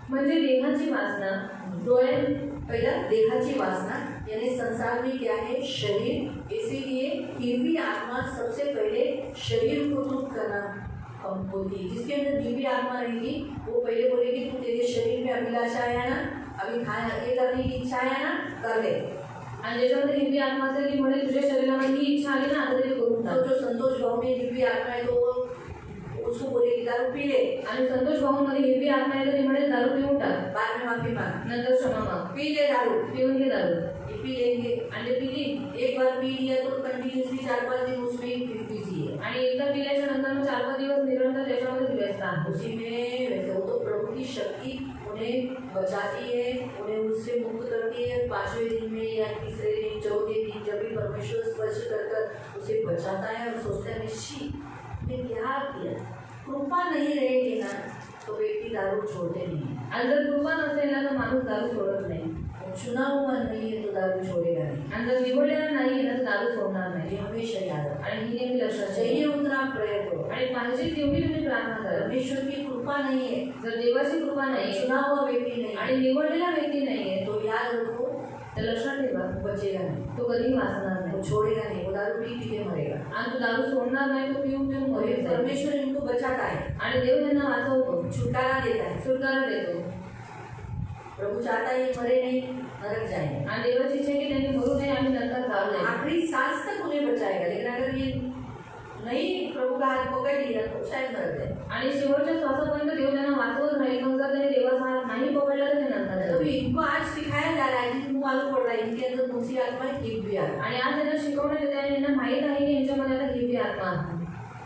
म्हणजे देहाची वासना, डोळे पहिला देहाची वासना यानी संसार में क्या है, शरीर। इसीलिए दिव्य आत्मा सबसे पहले शरीर को दूर करना होती है। जिसके अंदर दिव्य आत्मा रहेगी वो पहले बोलेगी तू तेरे शरीर में अभिलाषा आया ना, अभी खाना ये करने की इच्छा आया ना, कर ले। आणि ज्याच्यामध्ये दिव्य आत्मा असेल की म्हणे तुझ्या शरीरामध्ये ही इच्छा आली ना आता ते करून टाक. जो संतोष भाव में दिव्य आत्मा है तो उसको बोलेगी दारू पी ले, आणि संतोष भाऊमध्ये दिव्य आत्मा आहे तर ती म्हणे दारू पिऊन टाक, बाद में माफी मांग, नंतर क्षमा माग, पी ले दारू, पिऊन घे दारू. ये पी लेंगे। आणि ते पिली एक बार पी लिया तो कंटिन्यूसली 4-5 दिन उसमें ही बिजी है। आणि एकदा पिल्याच्या नंतर मग 4-5 दिवस निरंतर त्याच्यामध्ये व्यस्त आहे. उसी में वैसे वो तो प्रभु की शक्ति उन्हें बचाती है, उन्हें उससे मुक्त करती है। 5वें दिन में या तीसरे दिन, चौथे दिन जब भी परमेश्वर स्पर्श कर उसे बचाता है और सोचता है शी ने क्या किया। कृपा नहीं रहेगी ना तो व्यक्ति दारू छोड़ते नहीं, आणि जर कृपा नसेल ना तर माणूस दारू सोडत नाही. चुना हुआ नहीं है तो दारू छोड़ेगा नहीं। आणि जर निवडलेला नाही आहे ना तर दारू सोडणार नाही. ये हमेशा याद रखना आणि ही नेहमी लक्षात चाहिए। ठेवा. उतना प्रयोग करो। आणि पाहिजे तेवढी तुम्ही प्रार्थना करा. परमेश्वर की कृपा नहीं है, जर देवाची कृपा नाही चुना हुआ व्यक्ति नहीं आणि है निवडलेला व्यक्ती नाहीये तो याद रखो तर लक्षात ठेवा बचेगा नहीं, तो कधीही वाचणार वो नाही. छोड़ेगा नहीं, वो दारू पी के मरेगा। आणि तो दारू सोडणार नाही, तो पिऊन पिऊन और ये मरेल. परमेश्वर इनको बचाता है, आणि देव त्यांना वाचवतो, छुटकारा देता है। सुटकारा देतो. प्रभु चाहता है ये मरे नहीं, नरक जाए। आणि देवाची इच्छा आहे की त्यांनी मरू नये आणि नंतर जाऊ नये. आखिरी सांस तक उन्हें बचाएगा, लेकिन अगर ये नहीं प्रभु का हाथ पकड़ लिया तो शायद मर जाए। आणि शेवटच्या श्वासापर्यंत देव त्यांना वाचवत राहील. पण जर त्यांनी देवाचा हात नाही पकडला तर ते नंतर तो जाईल. इनको आज सिखाया जा रहा है, जिनको मालूम पड़ रहा है इनके अंदर दूसरी आत्मा है, दिव्य आत्मा, आणि आज त्यांना शिकवण्यात येते आणि यांना माहीत आहे की यांच्यामध्ये आता दिव्य आत्मा आहे.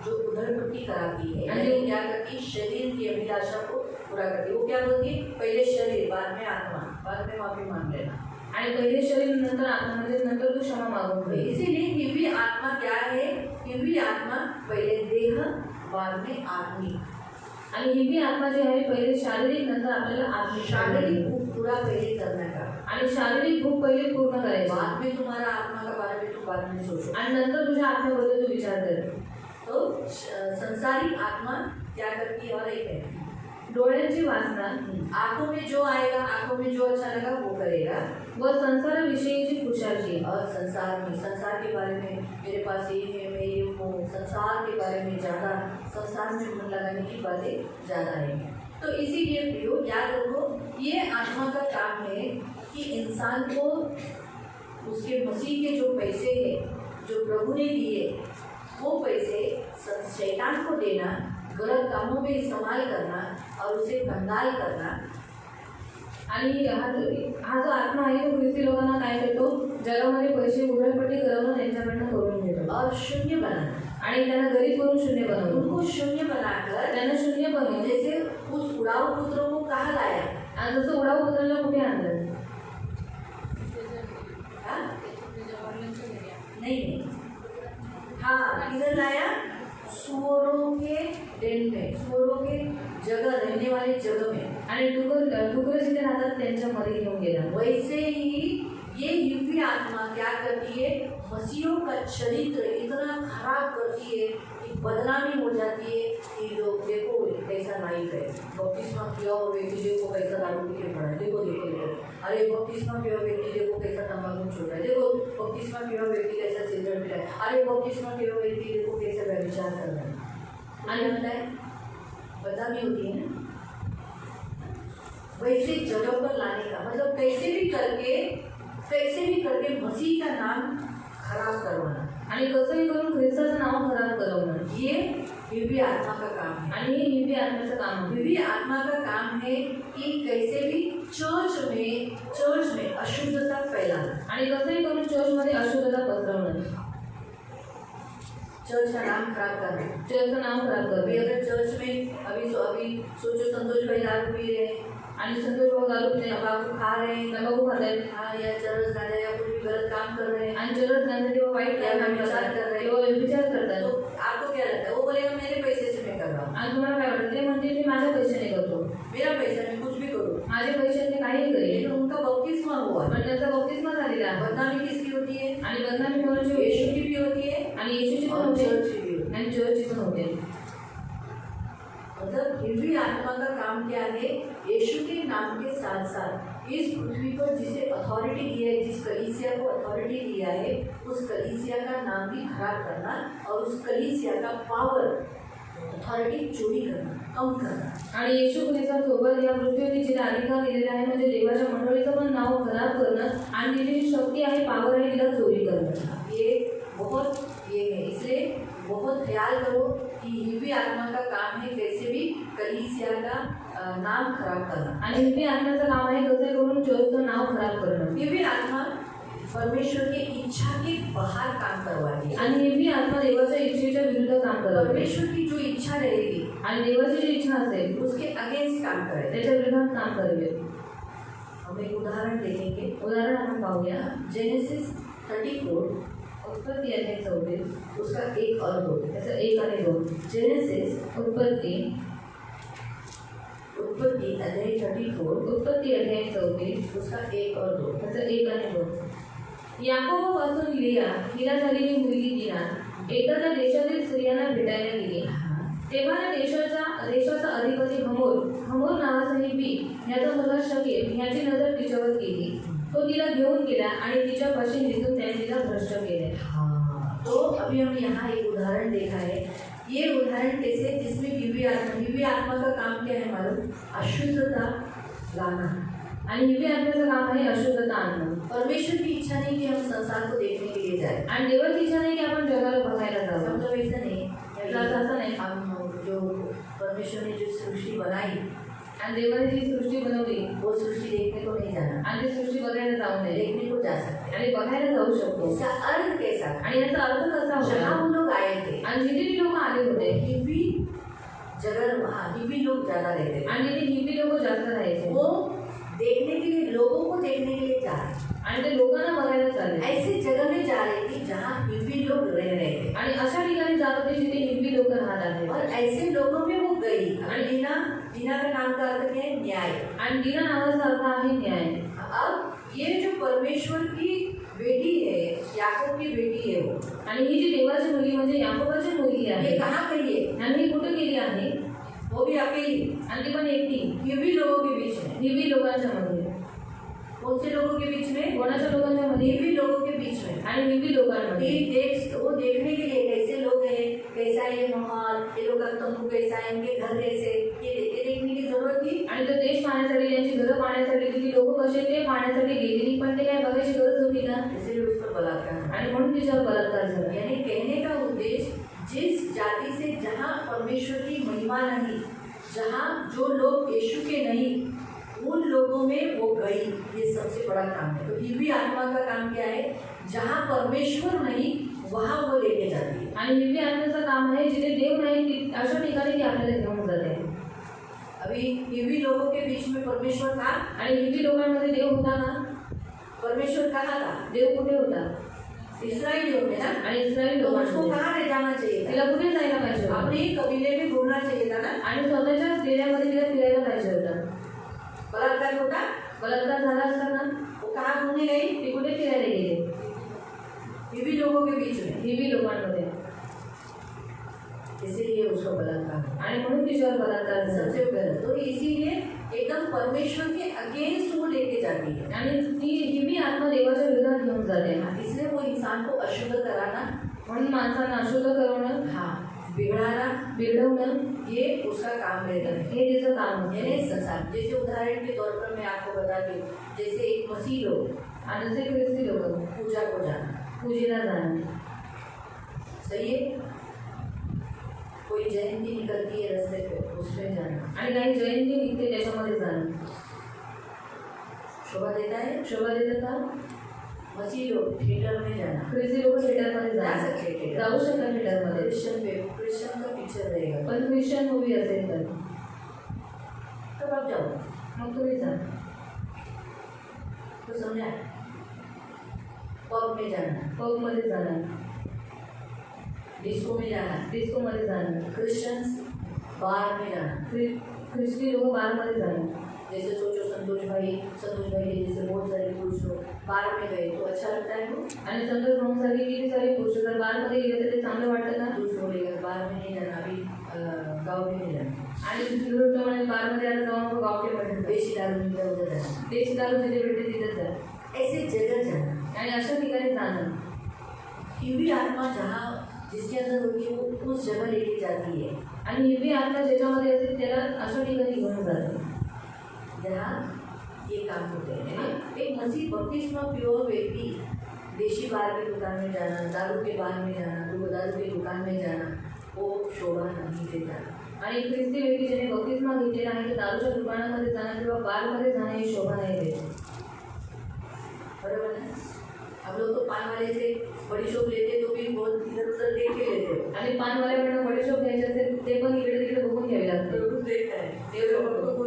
जो उधरपट्टी कराती है। हाँ जी। यानी क्या करती है, शरीर की अभिलाषा को पूरा करती है। वो क्या बोलती है, पहले शरीर बाद में आत्मा, बाद में माफी मांग लेना। आणि पहिले शरीर नंतर आत्मा, म्हणजे नंतर तू क्षमा मागून तो घे. इसीलिए दिव्य आत्मा क्या है, दिव्य आत्मा पहले देह बाद में आत्मिक। आणि दिव्य आत्मा जी आहे पहिले शारीरिक, नंतर आपल्याला आत्मिक. शारीरिक भूख पूरा पहले करने का, आणि शारीरिक भूक पहिले पूर्ण करायची बाद में तुम्हारा आत्मा का बारे में तो बाद में सोचो। आणि नंतर तुझ्या आत्म्याबद्दल तू विचार कर. तो संसारिक आत्मा क्या करती है, और एक है डोळ्यांची वासना आंखों में जो आएगा, आंखों में जो अच्छा लगा वो करेगा। व संसाराविषयीची खुशाली. और संसार के बारे में मेरे पास ये है, मैं ये हूँ, संसार के बारे में ज़्यादा, संसार में मन लगाने की बातें ज़्यादा है। तो इसीलिए प्रियो याद रखो, ये आत्मा का काम है कि इंसान को उसके मसीह के जो पैसे हैं, जो प्रभु ने दिए, वो पैसे शैतान को देना, गलत कामों में इस्तेमाल करना और उसे कंगाल करना। आणि हा जो आत्मा आहे तो ख्रिस्ती लोकांना काय करतो, जगामध्ये पैसे उधळपट्टी करणं त्यांच्याकडनं करून घेतो और शून्य बनाना, आणि त्यांना गरीब करून शून्य बनवतो. उनको शून्य बनाकर, त्यांना शून्य बनवून जैसे उस उड़ाऊ पुत्रों को कहाँ लाया, आणि जसं उडाऊ पुत्राला कुठे आणलं, हाँ? नहीं, हाँ किधर लाया, सुअरों के डेन में, सुअरों के जगह, रहने वाले जगह में। आणि डुकर जिथे राहतात त्यांच्यामध्ये घेऊन गेला. वैसे ही ये दिव्य आत्मा क्या करती है, मसीहों का चरित्र इतना खराब करती है कि बदनामी हो जाती है कि लोग देखो कैसा लाइफ है, बपतिस्मा किया हुआ व्यक्ति देखो कैसा दारू पी के पड़ा है, देखो देखो देखो, अरे बपतिस्मा किया हुआ व्यक्ति देखो कैसा तंबाकू छोड़ रहा है, देखो बपतिस्मा किया हुआ व्यक्ति कैसा सिगरेट पी रहा है, अरे बपतिस्मा किया हुआ व्यक्ति देखो कैसा व्यभिचार कर रहा है। आने होता है, बदनामी होती है ना। वैसे जगह पर लाने का मतलब कैसे भी करके मसीह का नाम खराब करवाना, आणि कसंही करून ख्रिस्ताचं नाव खराब करवणं, ये दिव्य आत्मा का काम है। आणि हे दिव्य आत्म्याचं काम आहे. दिव्य आत्मा का काम है कि कैसे भी चर्च में अशुद्धता फैलाना, आणि कसंही करून चर्चमध्ये अशुद्धता पसरवणं, चर्च का नाम खराब करना। चर्चचं नाव खराब अभी करणं. अगर चर्च में अभी सोचो संतोष भाई दारू पी रहे हैं, आणि संतोष भाऊ दारू पिते, तंबाकू खा रहे हैं, तंबाखू खात आहेत, हाँ या चरस गांजा या कुछ भी गलत काम कर रहे हैं, आणि चरस गांजा तेव्हा वाईट काम करतात, तेव्हा व्यभिचार करतात. तो आपको क्या लगता है, वो बोलेगा मेरे पैसे से मैं कर रहा हूँ, आणि तुम्हाला काय वाटतं, ते म्हणते मी माझ्या पैशाने करतो, मेरा पैसा मैं कुछ भी करूँ, माझे पैशाने काही करेल. लेकिन उनका बपतिस्मा हुआ, पण त्याचा बपतिस्मा झालेला आहे. बदनामी किसकी होती है, आणि बदनामी कोणाची होते, यीशु की भी होती है आणि येशूची पण और होते चर्च की भी होती है। आणि चर्चची पण होते. मतलब हिब्री आत्मा का काम क्या है? यीशु के नाम के साथ साथ इस पृथ्वी पर जिसे अथॉरिटी दिया है, जिस कलीसिया को अथॉरिटी दिया है, उस कलीसिया का नाम भी खराब करना और उस कलीसिया का पावर अथॉरिटी चोरी करना, कम करना. आणि येशू ख्रिस्तासोबत या पृथ्वीवरती जिला अधिकार दिलेला आहे म्हणजे देवाच्या मंडळीचं पण नाव खराब करणं आणि तिची जी शक्ती आहे, पावर आहे, तिला चोरी करणं. ये बहुत ये है. इसलिए बहुत ख्याल करो कि हिब्री आत्मा का काम है कैसे भी कलीसिया का नाम खराब करना. आणि हिब्री आत्म्याचं काम आहे कसं करून चर्चचं नाव खराब करणं. हिब्री आत्मा परमेश्वर की इच्छा के बाहर काम करवाती है. आणि हिब्री आत्मा देवाच्या इच्छेच्या विरुद्ध काम करते. परमेश्वर की जो इच्छा रहेगी आणि देवाची जी इच्छा असेल उसके अगेंस्ट काम करेगा, त्याच्या विरोधात काम करेल. हम एक उदाहरण देखेंगे. उदाहरण आपण पाहूया. जेनेसिस 34 उत्पत्ती अध्याय 34 उसका 1 और 2. त्याचं 1 आणि 2. जेनेसिस उत्पत्ती अध्याय 34 उत्पत्ती अध्याय 34 उसका 1 और 2. त्याचं 1 आणि 2. याकोबापासून लिया हिला झालेली मुलगी दिना एकदा त्या देशातील स्त्रियांना भेटायला गेली. तेव्हा त्या देशाचा अधिपती हमोर नावाचा हिब्री ह्याचा मुलगा शकेम ह्याची नजर तिच्यावर गेली. तो तिला घेऊन गेला आणि तिच्यापाशी निघून त्याने तिला भ्रष्ट केले. तो अभी हम यहाँ एक उदाहरण देखा है. ये उदाहरण कैसे, जिसमें हिब्री आत्मा का काम क्या है मालूम? अशुद्धता लाना. आणि हिब्री आत्म्याचं काम आहे अशुद्धता आणणं. परमेश्वर की इच्छा नहीं कि हम संसार को देखने के लिए जाए. आणि देवाची इच्छा नाही की आपण जगाला बघायला जावं. मतलब ऐसा नहीं, याचा अर्थ असा नाही हम जो परमेश्वर ने जो सृष्टि बनाई आणि देवाने जी सृष्टी बनवली वो सृष्टि देखने को नहीं जाना, आणि ती सृष्टी बघायला जाऊ नये. देखने को जा सकते. आणि बघायला जाऊ शकतो. इसका अर्थ कैसा? आणि याचा अर्थ कसा जहाँ होता? वो लोग आए थे आणि जिथे ती लोक आले होते हिब्री जगह, वहाँ हिब्री लोग ज्यादा रहते थे. आणि तिथे हिब्री लोक जास्त राहायचे. वो देखने के लिए, लोगों को देखने के लिए जा रहे. आणि ते लोकांना बघायला चालले. ऐसी जगह में जा रही थी जहाँ हिब्री लोग रह रहे थे. आणि अशा ठिकाणी जात होते जिथे हिब्री लोक राहत आहेत. और ऐसे लोगों में वो गई. और दीना का नाम का अर्थ क्या है? न्याय. आणि दीना नावाचा अर्थ आहे न्याय. अब ये जो परमेश्वर की बेटी है, याकूब की बेटी है वो, आणि ही जी देवाची मुलगी म्हणजे याकोबाची मुलगी आहे, ये कहाँ गई है? आणि ही कुठे गेली आहे? वो भी अकेली, आणि ती पण एकटी हिब्री लोगों के बीच में. हिब्री लोकांच्या मध्ये. कौन से लोगों के बीच में? कोणाच्या लोकांच्या मध्ये? हिब्री लोगों के बीच में. आणि हिब्री लोकांमध्ये. वो देखने के लिए कैसे लोग हैं, कैसा है ये माहौल, ये लोग का तंबू कैसा है, इनके घर कैसे, ये देखने की जरूरत थी. आणि तो देश पाहण्यासाठी, त्यांची घरं पाहण्यासाठी, तिथे लोक कसे ते पाहण्यासाठी गेलेली, पण ते काय बघायची गरज होती ना. इसलिए उस पर बलात्कार. आणि म्हणून तिच्यावर बलात्कार झाला. यानी कहने का उद्देश्य, जिस जाति से जहाँ परमेश्वर की महिमा नहीं, जहाँ जो लोग यीशु के नहीं, उन लोगों में वो गई. ये सबसे बड़ा काम है. तो हिब्री आत्मा का काम क्या है? जहाँ परमेश्वर नहीं वहाँ वो लेके जाती है. आणि हिब्री आत्म्याचं काम आहे जिथे देव नाही अशा ठिकाणी ती आपल्याला घेऊन जाते. अभी हिब्री लोगों के बीच में परमेश्वर था. आणि हिब्री लोकांमध्ये देव होता ना. परमेश्वर कहाँ था? देव कुठे होता? इस्राएलियों में ना. आणि इस्राएली तो उसको लोकांमध्ये. कहाँ ले जाना चाहिए था? तिला कुठे जायला पाहिजे होतं? अपने ही कबीले में घूमना चाहिए था ना. आणि स्वतःच्या डेऱ्यामध्ये तिला फिरायला पाहिजे होतं. बलात्कार होता. बलात्कार झाला असता ना. वो कहाँ घूमने गई? ती कुठे फिरायला गेली? हिब्री लोगों के बीच में. हिब्री लोकांमध्ये. इसीलिए उसको बलात्कार. आणि म्हणून तिच्यावर बलात्कार झाला. सबसे पहले तो इसीलिए एकदम परमेश्वर के अगेंस्ट वो लेके जाती है. आणि ती हिब्री आत्मा देवाच्या विरोधात घेऊन जाते. इसलिए वो इंसान को अशुद्ध कराना, म्हणून माणसांना अशुद्ध करवणं, बिगड़ाना, बिघडवणं, ये उसका काम रहता है. हे तिचं काम असतं. यानी संसार, जैसे उदाहरण के तौर पर मैं आपको बताती हूँ, जैसे एक मसीह लोग आणि जसे ख्रिस्ती लोक पूजा को जाना, पूजेला जाणं. सही है. कोई जयंती निकलती है रास्ते पे, उसमें जाना. आणि काही जयंती निघते त्याच्यामध्ये जाणं. शोभा देता है. शोभा देतं का? मसीह लोग थिएटर में जाना. ख्रिस्ती लोक थिएटरमध्ये जा जाऊ सकते हैं. जाऊ शकतात थिएटरमध्ये. क्रिश्चियन का पिक्चर रहेगा. पण ख्रिश्चन मूवी असेल तर तब आप जाओ. मग तुम्ही जा. तो समझा. पब में जाना, पबमध्ये जाणार, डिस्को में जाना, डिस्कोमध्ये जाणार, क्रिश्चियंस बार में जाना. ख्रिस्ती लोक बारमध्ये झाले. जैसे सोचो संतोष भाई के जैसे बहुत सारे पुरुष लोग बार में गए तो अच्छा लगता है वो. आणि संतोष भाऊंसारखे किती सारे पुरुष जर बारमध्ये गेले तर ते चांगलं वाटतं का? दूसरों बोलेगा बार में नहीं जाना, अभी गाँव में नहीं जाना. आणि दुसरी गोष्ट म्हणजे बारमध्ये आता जाऊन नको गावठी मध्ये जा. देशी दारू इधर उधर जाना, देशी दारू जिथे भेटते तिथेच जा. ऐसे जगह जाना. आणि अशा ठिकाणी जाणं. हिवी आत्मा जहाँ जिसके अंदर होती है वो उस जगह लेके जाती है आणि हिरवी आत्मा ज्याच्यामध्ये असते त्याला अशा ठिकाणी घेऊन जाते जहाँ ये काम होते हैं. एक मसीह बपतिस्मा प्योर व्यक्ति देशी बार की दुकान में जाना, दारू के बार में जाना, दारू की दुकान में जाना वो शोभा नहीं देता. आणि ख्रिस्ती व्यक्ती ज्याने बपतिस्मा घेतलेला आहे ते दारूच्या दुकानामध्ये जाणं किंवा बारमध्ये जाणं ही शोभा नाही देत. बराबर है. हम लोग तो पान वाले से बड़ी शॉप लेते तो भी बहुत इधर उधर देख के लेते. आणि पानवाल्याकडनं बडीशोप घ्यायचे असेल ते पण इकडे तिकडे बघून घ्यावे लागते. तो कुछ देखता है देव लोगों को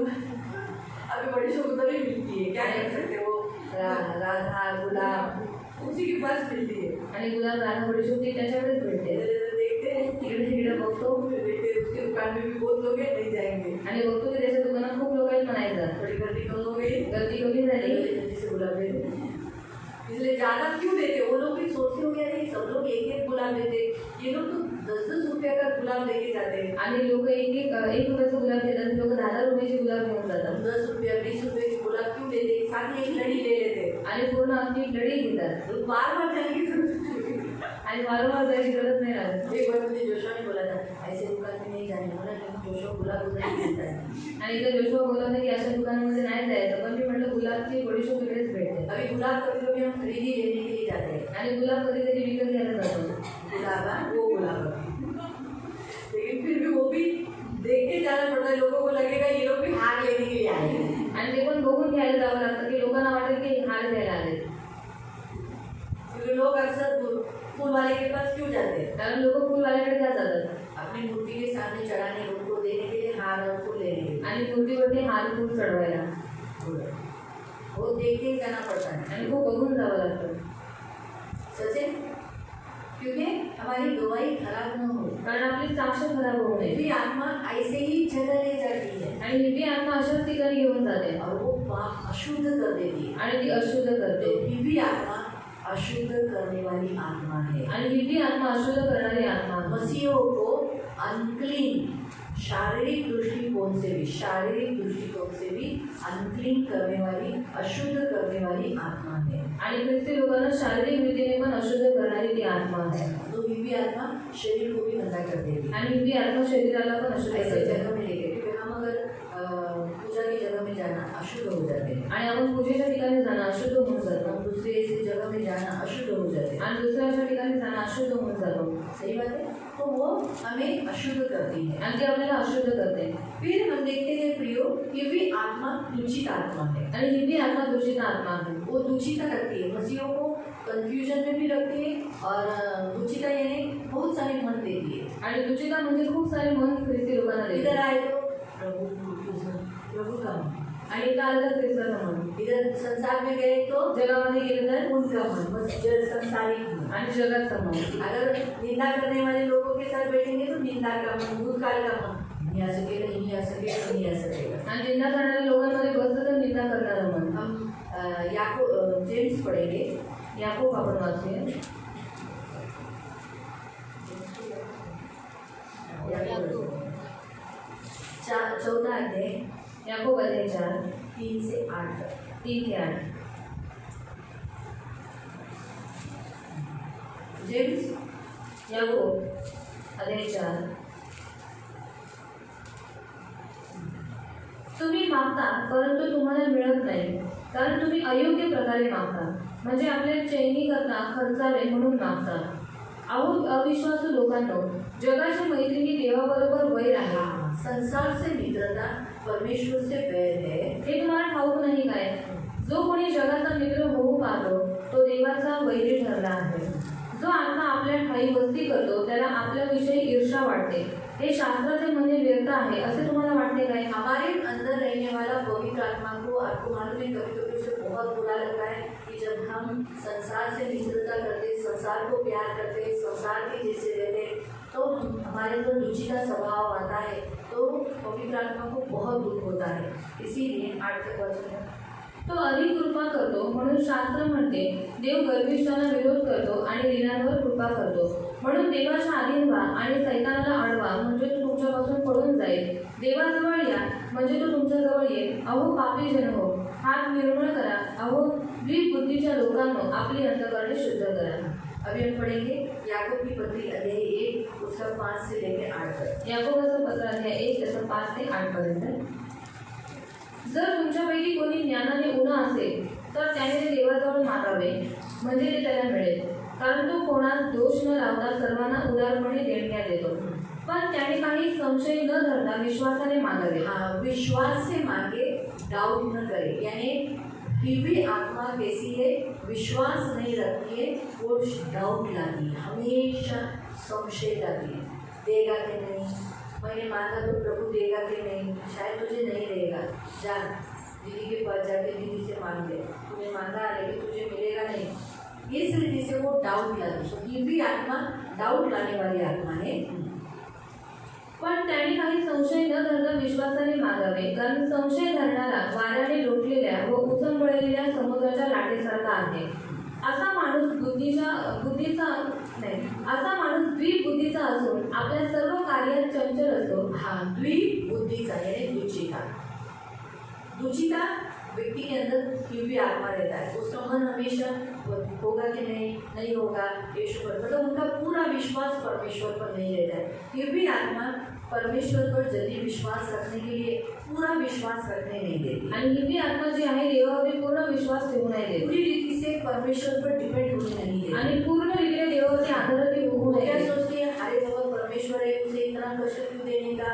अभी बड़ी शॉप उधर ही मिलती है, क्या कर सकते हो. राधा गुलाब उसी के पास मिलती है. आणि गुलाब राधा बडीशोप ती त्याच्याकडेच भेटते. देखते हैं इकडे तिकडे बघतो देखते उसकी दुकान में भी बहुत लोग हैं, नहीं जाएंगे. आणि बघतो की त्याच्या दुकानात खूप लोक आहेत म्हणायचं. थोड़ी गर्दी कम हो गई, गर्दी कमी झाली जल्दी से गुलाब दे देते. इसलिए ज़्यादा क्यों देते. वो लोग भी सोचते हो गया नहीं सब लोग एक एक गुलाब देते, ये लोग तो 10-10 रुपये का गुलाब लेके जाते हैं. आणि लोक एक रुपयाचं गुलाब घेतात, लोक 10 रुपयाचे गुलाब घेऊन जातात. 10 रुपया 20 रुपये के गुलाब क्यों देते. साथ में एक लड़ी ले लेते आणि पूर्ण आपली लढी घेतात. तो बार बार जाने की जरूरत नहीं. आणि वारंवार जायची गरज नाही लागत. एक बार मुझे जोशा ने बोला था ऐसे दुकान में नहीं जाने, बोला जोशा गुलाब उधर ही मिलता है. आणि इथं जोशुआ बोलत होता की अशा दुकानामध्ये नाही जायचं, पण मी म्हटलं गुलाबची बडीशोप इकडेच भेटते. अभी गुलाब कभी कभी हम खरीदी लेने के लिए जाते हैं. आणि गुलाब कधी कधी विकत घ्यायला जातो. गुलाब वो गुलाब लेकिन फिर भी वो भी देख के जाना पड़ता है. लोगों को लगेगा ये लोग भी हार लेने के लिए आए हैं. आणि ते पण बघून घ्यायला जावं लागतं की लोकांना वाटेल की हार घ्यायला आले. क्योंकि लोग अक्सर फूल वाले के पास क्यों जाते हैं. कारण लोक फुलवाल्याकडे का जातात. अपनी मूर्ति के सामने चढ़ाने उनको देने के लिए हार और फूल लेने के लिए. आणि मूर्तीवरती हार फूल चढवायला वो देख के जाना पड़ता है. आणि खूप बघून जावं लागतं. सच है. क्योंकि हमारी गवाही खराब न हो. कारण आपली साक्ष खराब होऊ नये. हिरवी आत्मा ऐसे ही जगह ले जाती है आणि हिरवी आत्मा अशाच ठिकाणी घेऊन जाते और वो पाप अशुद्ध कर देती है. आणि ती अशुद्ध करते. तो हिरवी आत्मा अशुद्ध करने वाली आत्मा है. आणि हिरवी आत्मा अशुद्ध करणारी आत्मा आहे. मसीहों को अनक्लीन शारीरिक दृष्टिकोण से भी अनक्लीन करने वाली अशुद्ध करने वाली आत्मा है. आणि ख्रिस्ती लोकांना शारीरिक रीतीने पण अशुद्ध करणारी ती आत्मा आहे. तो हिरवी आत्मा शरीर को भी गंदा कर देती है. आणि हिरवी आत्मा शरीराला पण अशुद्ध ऐसे करते. जगह में लेके क्योंकि हम अगर पूजा की जगह में जाना अशुद्ध हो जाते हैं. आणि आपण पूजेच्या ठिकाणी जाणं अशुद्ध होऊन जातो. हम दूसरे ऐसी जगह में जाना अशुद्ध हो जाते हैं. आणि दुसऱ्याच्या ठिकाणी जाणं अशुद्ध होऊन जातो. सही बात है. तो वो हमें अशुद्ध करती है. आणि ती आपल्याला अशुद्ध करते. फिर हम देखते हैं प्रियो हिरवी आत्मा दूषित आत्मा है. आणि हिरवी आत्मा दूषित आत्मा आहे. वो दूषिता रखती है. मसीहों को कंफ्यूजन में भी रखती है और दूषिता यानी बहुत सारे मन देती है. आणि दूषिता म्हणजे खूप सारे मन ख्रिस्ती लोकांना इधर देते. आए तो प्रभु का मन. आणि इथं आलं तर ख्रिस्ताचं मन. इधर संसार में गए तो जगामध्ये गेलं तर उनका मन, बस जल संसारिक मन. आणि जगाचं मन. अगर निंदा करने वाले लोगों के साथ बैठेंगे तो निंदा का मन, भूतकाल का मन. नहीं आ सकेगा, नहीं आ सकेगा, नहीं आ सकेगा. आणि निंदा करणाऱ्या लोकांमध्ये बसलं तर निंदा करणारं मन. हम जेम्स पढ़ेंगे. याकोब आपण वाचूया. चौथा अध्याय याकोब अध्याय 4 3 से 8 तक. 3 ते 8. जेम्स याकोब अध्याय 4. तुम्ही मागता परंतु तुम्हाला मिळत नाही, कारण तुम्ही अयोग्य प्रकारे मागता, म्हणजे आपल्या चैनीकरता खर्चावे म्हणून मागता. अहो अविश्वासू लोकांनो, जगाची मैत्री देवाबरोबर वैर आहे. संसार से मित्रता परमेश्वर से बैर है. हे तुम्हाला ठाऊक नाही काय? जो कोणी जगाचा मित्र होऊ पाहतो तो देवाचा वैरी ठरला आहे. जो आत्मा आपल्या ठाई वस्ती करतो त्याला आपल्याविषयी ईर्षा वाटते. हे शास्त्राचे म्हणणे व्यर्थ आहे असे तुम्हाला वाटते काय? हमारे अंदर रहने वाला पवित्र आत्मा को आपको मालूम है कभी कभी उसे बहुत बुरा लगता है कि जब हम संसार से मित्रता करते, संसार को प्यार करते, संसार के जैसे रहते तो हमारे अंदर रुचि का स्वभाव आता है. तो तो पवित्र आत्मा को बहुत दुख होता है, इसीलिए 8 तक वाचन। तो अधिक कृपा करतो म्हणून शास्त्र म्हणते, देव गर्विष्ठांना विरोध करतो आणि लीनांवर कृपा करतो. म्हणून देवाच्या अधीन व्हा आणि सैतानाला अडवा, म्हणजे तो तुमच्यापासून पळून जाईल. देवाजवळ या, म्हणजे तो तुमच्याजवळ येईल. अहो पापी जन हो, हात निर्मळ करा. अहो द्वीप बुद्धीच्या लोकांनो, आपली अंतःकरणे शुद्ध करा. अभी हम पढ़ेंगे याकूब की पत्री अध्याय 1 उसका 5 से लेकर 8 तक। याकोबाचं पत्र अध्याय 1 त्याचं 5 ते 8 पर्यंत. जर तुमच्यापैकी कोणी ज्ञानाने उणा असेल तर त्याने ते देवाजवळ मागावे, म्हणजे ते त्याला मिळेल. कारण तो कोणास दोष न लावता सर्वांना उदारपणे देणग्या देतो. पण त्याने काही संशय न धरता विश्वासाने मागावे. हाँ, विश्वास से मांगे, डाउट न करे। यानी दिव्य आत्मा कैसी है, विश्वास नहीं रखती है, वो डाउट लाती है, हमेशा संशय लाती है। देगा कि नहीं, मैंने मांगा तो प्रभु देगा कि नहीं, शायद तुझे नहीं देगा, जा दीदी के पास जाके दीदी से मांग ले, तूने मांगा लेकिन तुझे मिलेगा नहीं। इस रीति से वो डाउट लाती है। दिव्य आत्मा डाउट लाने वाली आत्मा है। पण त्याने काही संशय न धरता विश्वासाने मागावे, कारण संशय धरणारा वाऱ्याने लोटलेल्या व उचंबळलेल्या समुद्राच्या लाटेसारखा आहे. असा माणूस द्विबुद्धीचा असून आपल्या सर्व कार्यात चंचल असतो. हाँ, द्विबुद्धीचा यानी दुचिता व्यक्ति के अंदर दिव्य आत्मा रहता है। उसका मन हमेशा होगा कि नहीं होगा, यीशु पर, मतलब उनका पूरा विश्वास परमेश्वर पर नहीं रहता है। दिव्य आत्मा परमेश्वर पर जल्दी विश्वास रखने के लिए पूरा विश्वास रखने नहीं देती, आणि ही आत्मा जी आहे देवावरती पूर्ण विश्वास ठेवू नाही देत, पूरी रीति से परमेश्वर पर डिपेंड होने नहीं देती। आणि पूर्णरित्या देवावरती आधारती होऊ वो क्या नये. सोचती है, अरे बाबा परमेश्वर है, उसे इतना कष्ट क्यों देने का,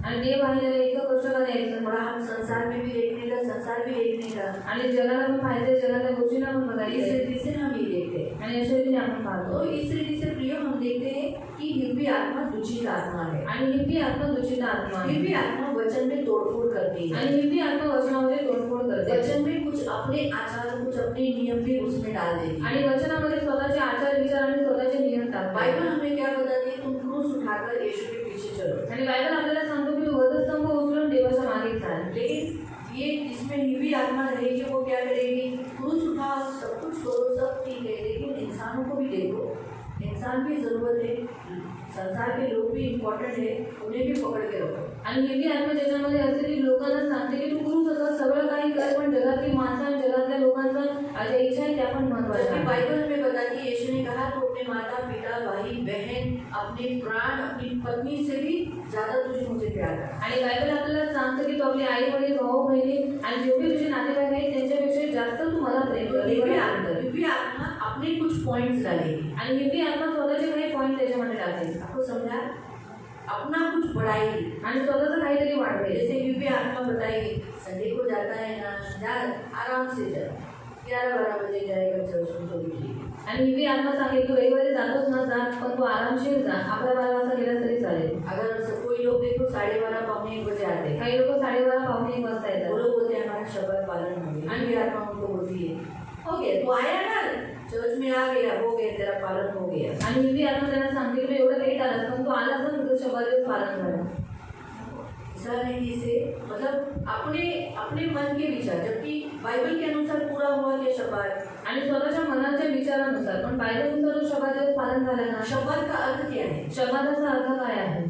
आणि देव आहे त्याला इतकं कष्ट का द्यायचं, थोड़ा हम संसार में भी देखने का, संसार भी देखने का, आणि जगाला पण पाहिजे, जगातल्या गोष्टींना पण इस बघायचं, रीति से हम ये देखते हैं। आणि अशा रीतीने आपण पाहतो. तो इस रीति से प्रिय हम देखते हैं कि दिव्य आत्मा दूषित आत्मा है। आणि ही आत्मा दूषित आत्मा आहे. दिव्य आत्मा वचन में तोड़फोड़ करती है, आणि ही आत्मा वचनामध्ये तोडफोड करते. वचन में कुछ अपने आचार, कुछ अपने नियम भी उसमें डाल देती है। आणि वचनामध्ये स्वतःचे आचार विचार आणि स्वतःचे नियम टाकतात. बाइबल हमें क्या बताती है, तुम क्रूस उठाकर यीशु के पीछे चलो। आणि बायबल आपल्याला सांगतो की तू वधस्तंभ उचलून देवाच्या मागे चाल. लेकिन ये जिसमें दिव्य आत्मा रहेगी वो क्या करेगी, क्रूस उठाओ, सब कुछ करो, सब ठीक है, लेकिन इंसानों को भी देखो, इंसान भी जरूरत है, संसार के लोग भी इम्पोर्टेंट है, उन्हें भी पकड़ के रखो। आणि ही आत्मा ज्याच्यामध्ये असते ती लोकांना सांगते की तू करू शकत सगळं काही कर, पण जगातील माणसं आणि जगातल्या लोकांचं ज्या इच्छा आहे त्या पण महत्त्वाच्या जबकि आहेत. बाइबल में बताती है, यीशु ने कहा तो अपने माता पिता भाई बहन अपने प्राण अपनी पत्नी से भी ज्यादा तुझे मुझे प्यार कर। आणि बायबल आपल्याला सांगतं की तू आपले आई वडील भाऊ बहिणी आणि जेवढे तुझे नातेवाईक आहेत त्यांच्यापेक्षा जास्त तू मला प्रेम कर. दिव्य आत्मा अपने कुछ पॉइंट्स डालेगी, आणि ही आत्मा स्वतःचे काही पॉईंट त्याच्यामध्ये टाकेल. आपको समझा, अपना कुछ बढ़ाएगी आणि स्वतःचं काहीतरी वाढवेल. जैसे दिव्य आत्मा बताएगी, संडे को जाता है ना, जा आराम से जा, 11-12 बजे जाएगा चर्च में, तो भी ठीक है। आणि ही आत्मा सांगेल तू रविवारी जातोच ना जा, पण तू आरामशीर जा, 11-12 वाजता गेला तरी चालेल. अगर कोई लोग देखो 12:30-1 बजे आते हैं, काही लोक 12:30-1 वाजता वो येतात लोग बोलते हैं हमारा शब्द पालन हो गया, दिव्य आत्मा उनको बोलती है हो गया, तू आया ना चर्च में, आ गया, हो गया, तेरा पालन हो गया। आणि ही आत्मा त्यांना सांगते की एवढं लेट आलास पण तू आलास ना, तुझं शब्दाचे पालन झालं. रीति से मतलब अपने मन के विचार, जबकि बाइबल के अनुसार पूरा हुआ क्या शब्द, आणि स्वतःच्या मनाच्या विचारानुसार, पण बायबलनुसार जो शब्दाचे पालन झालं ना. शब्द का अर्थ क्या है, शब्दाचा अर्थ काय आहे,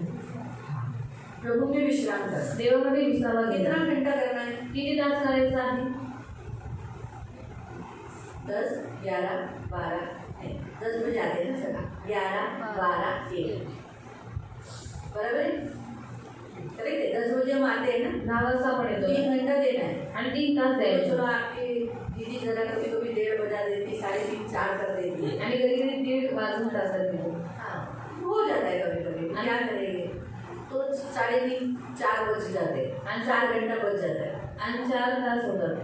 प्रभु में विश्राम कर, देवामध्ये विसावा कितना घेणं. घंटा करना है, किती तास करायचं आहे, 10, 11, 12, 10 बजे आते हैं ना सर, 11, 12, 1 बराबर है, करेक्ट है। 10 बजे हम आते हैं ना, 10 वाजता आपण येतो 3 घंटा देना है। आणि 3 तास तो द्यायचे. चलो आपकी दीदी जरा कभी कभी 1:30 बजा देती, 3:30, 4 कर देती है, आणि कधी कधी 1:30 वाजून जातात तिथे. हाँ हो जाता है कभी कभी, क्या करेंगे, तो 3:30, 4 बज जाते हैं, आणि 4 घंटा बज जाता है, आणि 4 तास होतात.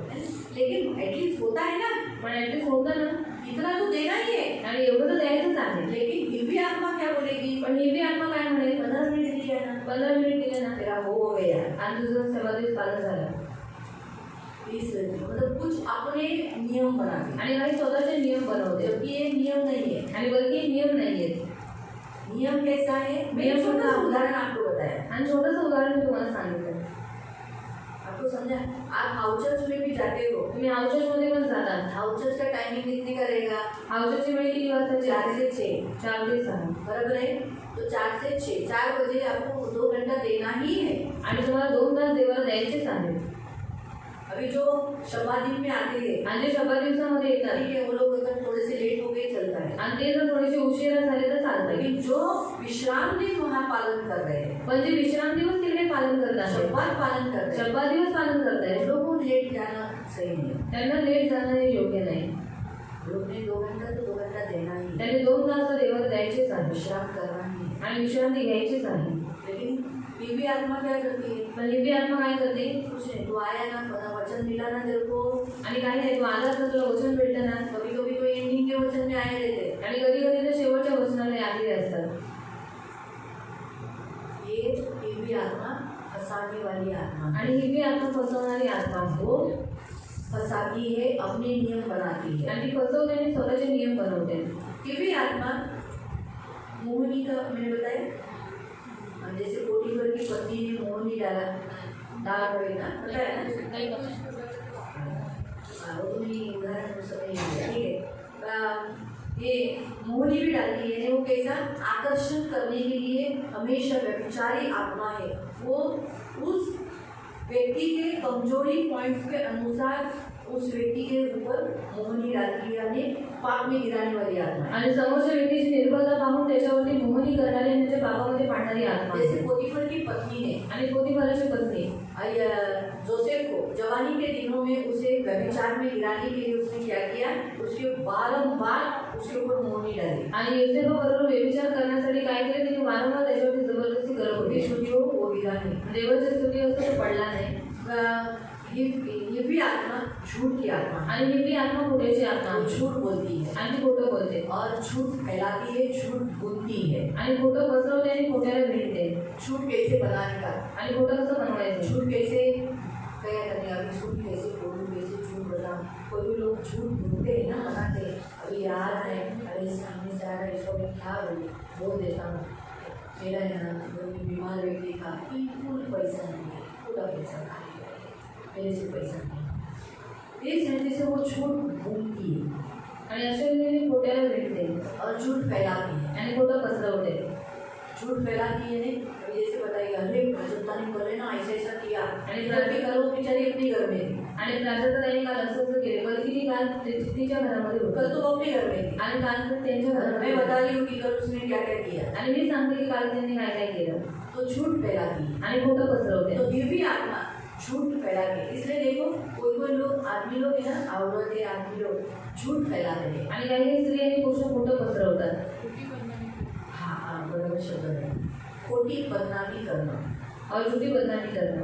लेकिन एटलीस्ट होता है ना, पण ऍटलीस्ट होतं ना, इतना तो देना ही है। आणि एवढं तर द्यायचंच आहे. लेकिन दिव्य आत्मा क्या बोलेगी, पण ही आत्मा काय म्हणेल, 15 मिनट दिया ना, 15 मिनिट दिले ना, तेरा हो गया। आणि तुझं सेवादेश पालन झालं. इस मतलब कुछ अपने नियम बनाते, आणि काही स्वतःचे नियम बनवते, जबकि ये नियम नहीं है। आणि बल्कि नियम नाहीये. नियम कैसा है? नियम मैं छोटा सा कोणता? उदाहरण आपको बताया, आणि छोटंसं उदाहरण मी तुम्हाला सांगितलं. आपको समझा? आप हाउस चर्च में भी जाते हो, तुम्ही हाऊस चर्चमध्ये पण जातात. हाउस चर्च का टाइमिंग कितने का रहेगा? हाऊस चर्चची वेळ किती वाजताची 4 असते? से 6, 4 ते 6. बराबर है? तो 4 से 6, 4 बजे आपको 2 घंटा देना ही है. आणि तुम्हाला 2 तास देवाला द्यायचेच आहेत. अभी जो शबादी में आते हैं, आणि जे शब्द दिवसामध्ये येतात ठीक है, वो लोग अगर थोड़े से लेट हो गए चलता है, आणि ते जर थोडेसे उशिरा झाले तर चालतं. लेकिन जो विश्राम दिन वहाँ पालन कर रहे हैं, पण जे विश्राम दिवस तिकडे पालन करत आहेत, शब्बात पालन कर रहे हैं, शब्द दिवस पालन करत उन आहेत, लोगों को लेट जाना सही नहीं है. त्यांना लेट जाणं हे योग्य नाही. लोग ने 2 घंटा तो 2 घंटा देना ही है, त्यांनी 2 तास तर देवाला द्यायचेच आहे विश्राम करना ही है. आणि विश्रांती घ्यायचीच आहे. लेकिन बीवी आत्मा क्या करती है? पण हिरवी आत्मा काय करते? कुछ नहीं, तू आया ना, पता वचन मिला ना तेरे को, आणि काही नाही, तू आलास ना, तुला वचन भेटलं ना. कभी कभी तो एंडिंग के वचन में आए रहते हैं. आणि कधी कधी ते शेवटच्या वचनाला आलेले असतात. ये बीवी आत्मा फंसाने वाली आत्मा है. आणि हिरवी आत्मा फसवणारी आत्मा असतो. वो फंसाती है, अपने नियम बनाती है. आणि ती फसवते आणि स्वतःचे नियम बनवते. बीवी आत्मा मोहनी का मैंने बताया, जैसे पोटीफर की पत्नी ने मोहनी डाला, दाल पड़े ना, बताया ना, वो तो नहीं उदाहरण तो सब नहीं है, ठीक है. ये मोहनी भी डालती है, वो कैसा आकर्षण करने के लिए हमेशा व्यभिचारी आत्मा है. वो उस व्यक्ति के कमजोरी पॉइंट्स के अनुसार उस व्यक्ति के ऊपर मोहनी डालती है, यानी पाप में गिराने वाली आत्मा है. आणि समोरच्या व्यक्तीची निर्बलता पाहून त्याच्यावरती मोहनी करणारी आणि त्याच्या पापामध्ये पाडणारी आत्मा आहे. जैसे पोटीफर की पत्नी ने आणि पोतीफराची पत्नी जोसेफ को जवानी के दिनों में उसे व्यभिचार में गिराने के लिए उसने क्या किया? उसके बारंबार उसके ऊपर मोहनी डाली. आणि योसेफाबरोबर व्यभिचार करण्यासाठी काय केलं? तिने वारंवार त्याच्यावरती जबरदस्ती करत कोई होती. छुट्टी हो वो गिरा नहीं. देवाची स्तुती असतो तो पडला नाही. ये भी आत्मा झूठ की आत्मा है. आणि हिरवी आत्मा खोट्याची आत्मा वो आहे. झूठ बोलती है आणि ती खोटं बोलते और झूठ फैलाती है, झूठ बुनती है. आणि खोटं पसरवते आणि खोट्याला भेटते. झूठ कैसे बनाने का, आणि खोटं कसं बनवायचं? झूठ कैसे तैयार करने का, अभी झूठ कैसे बोलूँ, कैसे झूठ बताऊँ. कोई भी लोग झूठ बोलते हैं ना, बनाते हैं. अभी याद है, अरे सामने से आ रहा है, इसको मैं क्या बोल देता हूँ. मेरा है ना, कोई बीमार व्यक्ति का बिल्कुल पैसा नहीं है, पूरा पैसा खा लिया, मेरे से पैसा नहीं. इस रीति से वो झूठ बोलती है आणि अशा रीतीने खोट्याला भेटते और झूठ फैलाती है. आणि खोटं पसरवते. झूठ फैलाती है ने, अभी जैसे बताइए, अरे प्राजक्ता ने बोले ना ऐसा ऐसा किया, आणि जब भी करो बेचारी अपने घर में थी, आणि प्राजक्ता त्यांनी काल असं असं केलं. बरं किती काल तिच्या घरामध्ये कल होतं तो अपने घर में थी. आणि काल तर त्यांच्या घरामध्ये मैं होतं. बता रही हूँ कि कल उसने क्या क्या किया. आणि मी सांगते की काल त्यांनी काय काय केलं. तो झूठ फैलाती है. आणि खोटं पसरवते. तो ये भी आत्मा झूठ फैलाती है. इसलिए देखो कोई कोई लोग, आदमी लोग है ना, औरतें आदमी लोग झूठ फैलाते हैं. आणि काही काही स्त्री आणि पुरुष खोटं पसरवतात. हाँ हाँ, बराबर शब्द है. खोटी बदनामी करना, और झूठी बदनामी करना.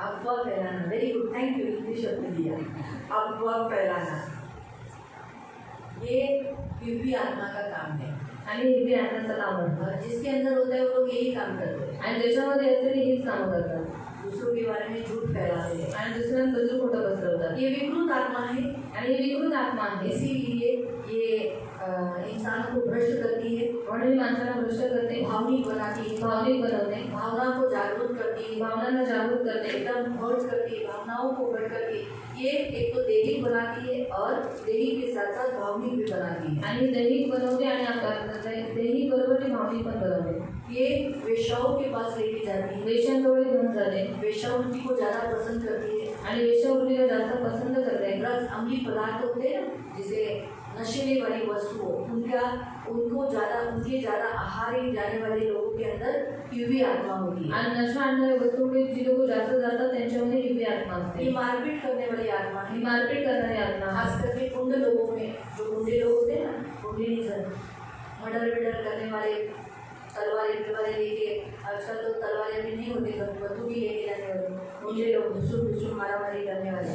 अफवाह फैलाना. Very good, thank you, English शब्द दिया. अफवाह फैलाना, ये भी आत्मा का काम है. आणि हिरवी आत्म्याचं काम होतं. और जिसके अंदर होता है वो लोग यही काम करते हैं. आणि त्याच्यामध्ये असलेली हीच कामं करतात. दूसरों के बारे में झूठ फैलाते हैं. आणि दुसऱ्यांबद्दल खोटं पसरवतात. ये विकृत आत्मा है. आणि ही विकृत आत्मा आहे. इसीलिए ये इंसान को भ्रष्ट करती है, म्हणून माणसाला भ्रष्ट करते, भावनिक बनाती है, भावनिक बनवते, भावना को जागरूक करती है, भावनांना जागृत करते, एकदम हर्ट करती है, भावनाओं को हर्ट करती है. ये एक तो दैहिक बनाती है और दैहिक के साथ साथ भावनिक भी बनाती है. आणि दैहिक बनवते आणि दैहिक बरोबर ती भावनिक पण बनवते. ये वेश्याओं के पास लेके जाती है. वेश्यांजवळ घेऊन जाते वेश्यावृत्ति को ज़्यादा पसंद करती है. आणि वेश्यावृत्तीला जास्त पसंत करते. ड्रग्स, अम्लीय पदार्थ होते हैं ना, जिसे नशीले वाली वस्तु हो, उनके ज़्यादा आहारी जाने वाले लोगों के अंदर युवी आत्मा होती है. आणि नशा आणणाऱ्या वस्तूंकडे जी लोक जास्त जातात त्यांच्यामध्ये हिरवी आत्मा ये असते. मारपीट करने वाली आत्मा है. ही मारपीट करणारी आत्मा खास करके गुंडे लोगों में, जो गुंडे लोग होते हैं ना, गुंडे नहीं सर, मर्डर करने वाले, तलवारें लेके, आजकल तो तलवारें भी नहीं होती, बंदूक भी लेके जाने वाले गुंडे लोग, दूसरों मारामारी करने वाले,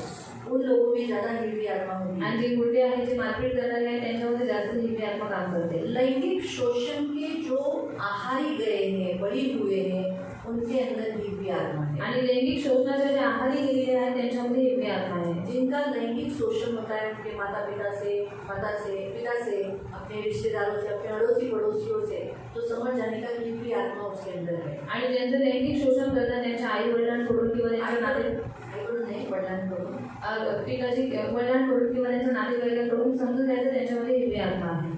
उन लोगों में ज़्यादा हिरवी आत्मा होती है. आणि जे गुंडे आहेत, जे मारपीट करणारे आहेत, त्यांच्यामध्ये जास्त हिरवी आत्मा काम करते. लैंगिक शोषण के जो आहारी गए हैं, बली हुए हैं, उनके अंदर दिव्य आत्मा है। आणि लैंगिक शोषणाच्या ज्या आहारी गेलेले आहेत त्यांच्यामध्ये दिव्य आत्मा आहे. जिनका लैंगिक शोषण होता है उनके माता पिता से, पिता से, अपने रिश्तेदारों से, अपने अड़ोसी पड़ोसियों से, तो समझ जाने का दिव्य आत्मा उसके अंदर है। आणि ज्यांचं लैंगिक शोषण करतात त्यांच्या आई वडिलांकडून किंवा त्यांच्या आईकडून नाही, वडिलांकडून, पिताची वडिलांकडून किंवा त्यांच्या नातेवाईकांकडून समजून जायचं त्यांच्यामध्ये दिव्य आत्मा आहे.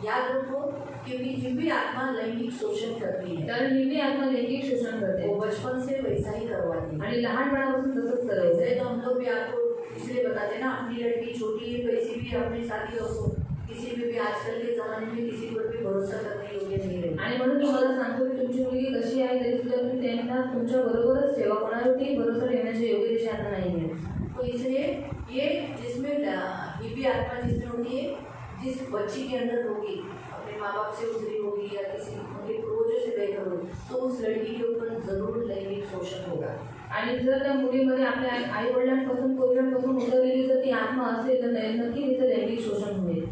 याद रखो क्योंकि दिव्य आत्मा लैंगिक शोषण करती है, कारण दिव्य आत्मा लैंगिक शोषण करते वो बचपन से वैसा ही करवाती है। आणि लहानपणापासून तसंच करायचं. इसलिए तो हम लोग भी आपको इसलिए बताते ना, अपनी लड़की छोटी है वैसी भी अपनी शादी रखो, किसी पे भी आजकल के ज़माने में किसी पर भी भरोसा करने योग्य नहीं रहे। आणि म्हणून तुम्हाला सांगतो की तुमची मुलगी कशी आहे तरी सुद्धा तुम्ही त्यांना तुमच्या बरोबरच ठेवा, कोणावरती भरोसा ठेवण्याची योग्य दिशा आता नाही आहे. तो इसलिए ये जिसमें दिव्य आत्मा जिसमें होती है, जिस बच्ची के अंदर होगी, अपने माँ बाप से उतरी होगी या किसी उनके पूर्वजों से बेहतर होगी, तो उस लड़की के ऊपर जरूर लैंगिक शोषण होगा. आणि जर त्या मुलीमध्ये आपल्या आई वडिलांपासून पूर्वजांपासून उतरलेली जर ती आत्मा असेल तर नक्की तिचं लैंगिक शोषण होईल.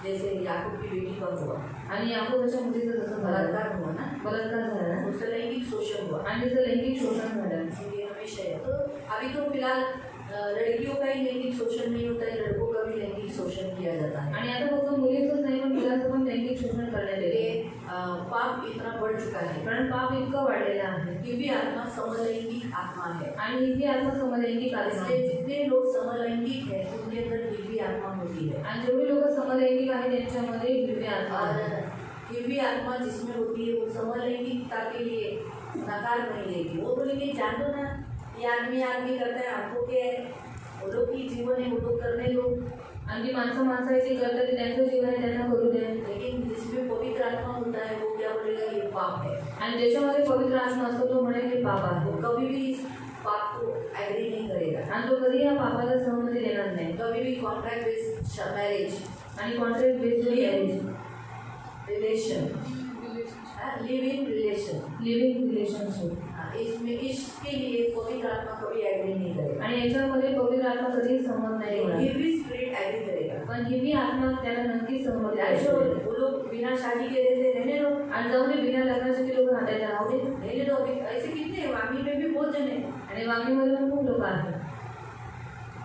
जैसे याकूब की बेटी का हुआ, आणि याकोबाच्या मुलीचं जसं बलात्कार हुआ ना, बलात्कार झाला ना, उसका लैंगिक शोषण हुआ आणि तिचं लैंगिक शोषण झालं. ये हमेशा है. तो अभी तो फिलहाल लड़कियों का ही लैंगिक शोषण नहीं होता है, लड़कों का भी लैंगिक शोषण किया जाता है. आणि आता फक्त मुलीचंच नाही पण मुलाचं पण लैंगिक शोषण करण्यात येते. ये पाप इतना बढ़ चुका है. कारण पाप इतकं वाढलेलं आहे. दिव्य आत्मा समलैंगिक आत्मा है, आणि दिव्य आत्मा समलैंगिक आत्मा इसलिए आहे. जितने लोग समलैंगिक है उनके अंदर दिव्य आत्मा होती है. आणि जेवढे लोक समलैंगिक आहेत त्यांच्यामध्ये दिव्य आत्मा और आहे. दिव्य आत्मा जिसमें होती है वो समलैंगिकता के लिए नकार नहीं देगी. वो बोलेंगे जान दो ना, ये आदमी करता है, हमको क्या है, वो लोग की जीवन है, वो लोग करने लो. आणि जी माणसं आहे ते करतात ते त्यांचं जीवन आहे त्यांना करू दे. लेकिन जिसमें पवित्र आत्मा होता है वो क्या बोलेगा, ये पाप है. आणि ज्याच्यामध्ये पवित्र आत्मा असतो तो म्हणेल हे पाप आहे. वो कभी भी इस पाप को एग्री नहीं करेगा. आणि तो कधी या पापाला सहमती देणार नाही. कभी भी कॉन्ट्रैक्ट बेस्ड मैरिज आणि contract based marriage, relation, live in relation, living relationship, इसमें इसके लिए पवित्र आत्मा कभी एग्री नहीं करेगा. आणि याच्यामध्ये पवित्र आत्मा कधीही सहमत नाही होणार. दिव्य स्पिरिट एग्री करेगा. पण हिवी आत्मा त्याला नक्की सहमत ऐसे आहे. वो लोग बिना शादी के रहते, रहने दो. आणि जाऊन ते बिना लग्नाचे ते लोक राहतात राहू दे. रहने दो. अभी ऐसे कितने हैं, वामी में भी बहुत जन है. आणि वागणीमध्ये पण खूप लोक आहेत.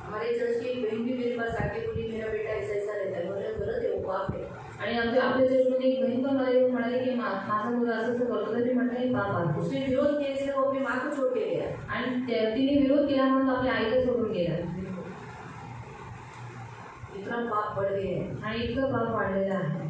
हमारे चर्च की एक बहन भी मेरे पास आके बोली मेरा बेटा ऐसा ऐसा रहता है. बोले गलत है, वो पाप है. आणि आपल्या चर्चमध्ये एक बहीण पण मला येऊन म्हणाली की माझा मुलगा असं असं करतो तर मी म्हटलं हे पाप आहे. उसने विरोध किया इसलिए वो अपनी माँ को छोड़ के गया. आणि तिने विरोध केला म्हणून आपल्या आईला सोडून गेला. इतना पाप बढ़ गए हैं. आणि इतकं पाप वाढलेलं आहे.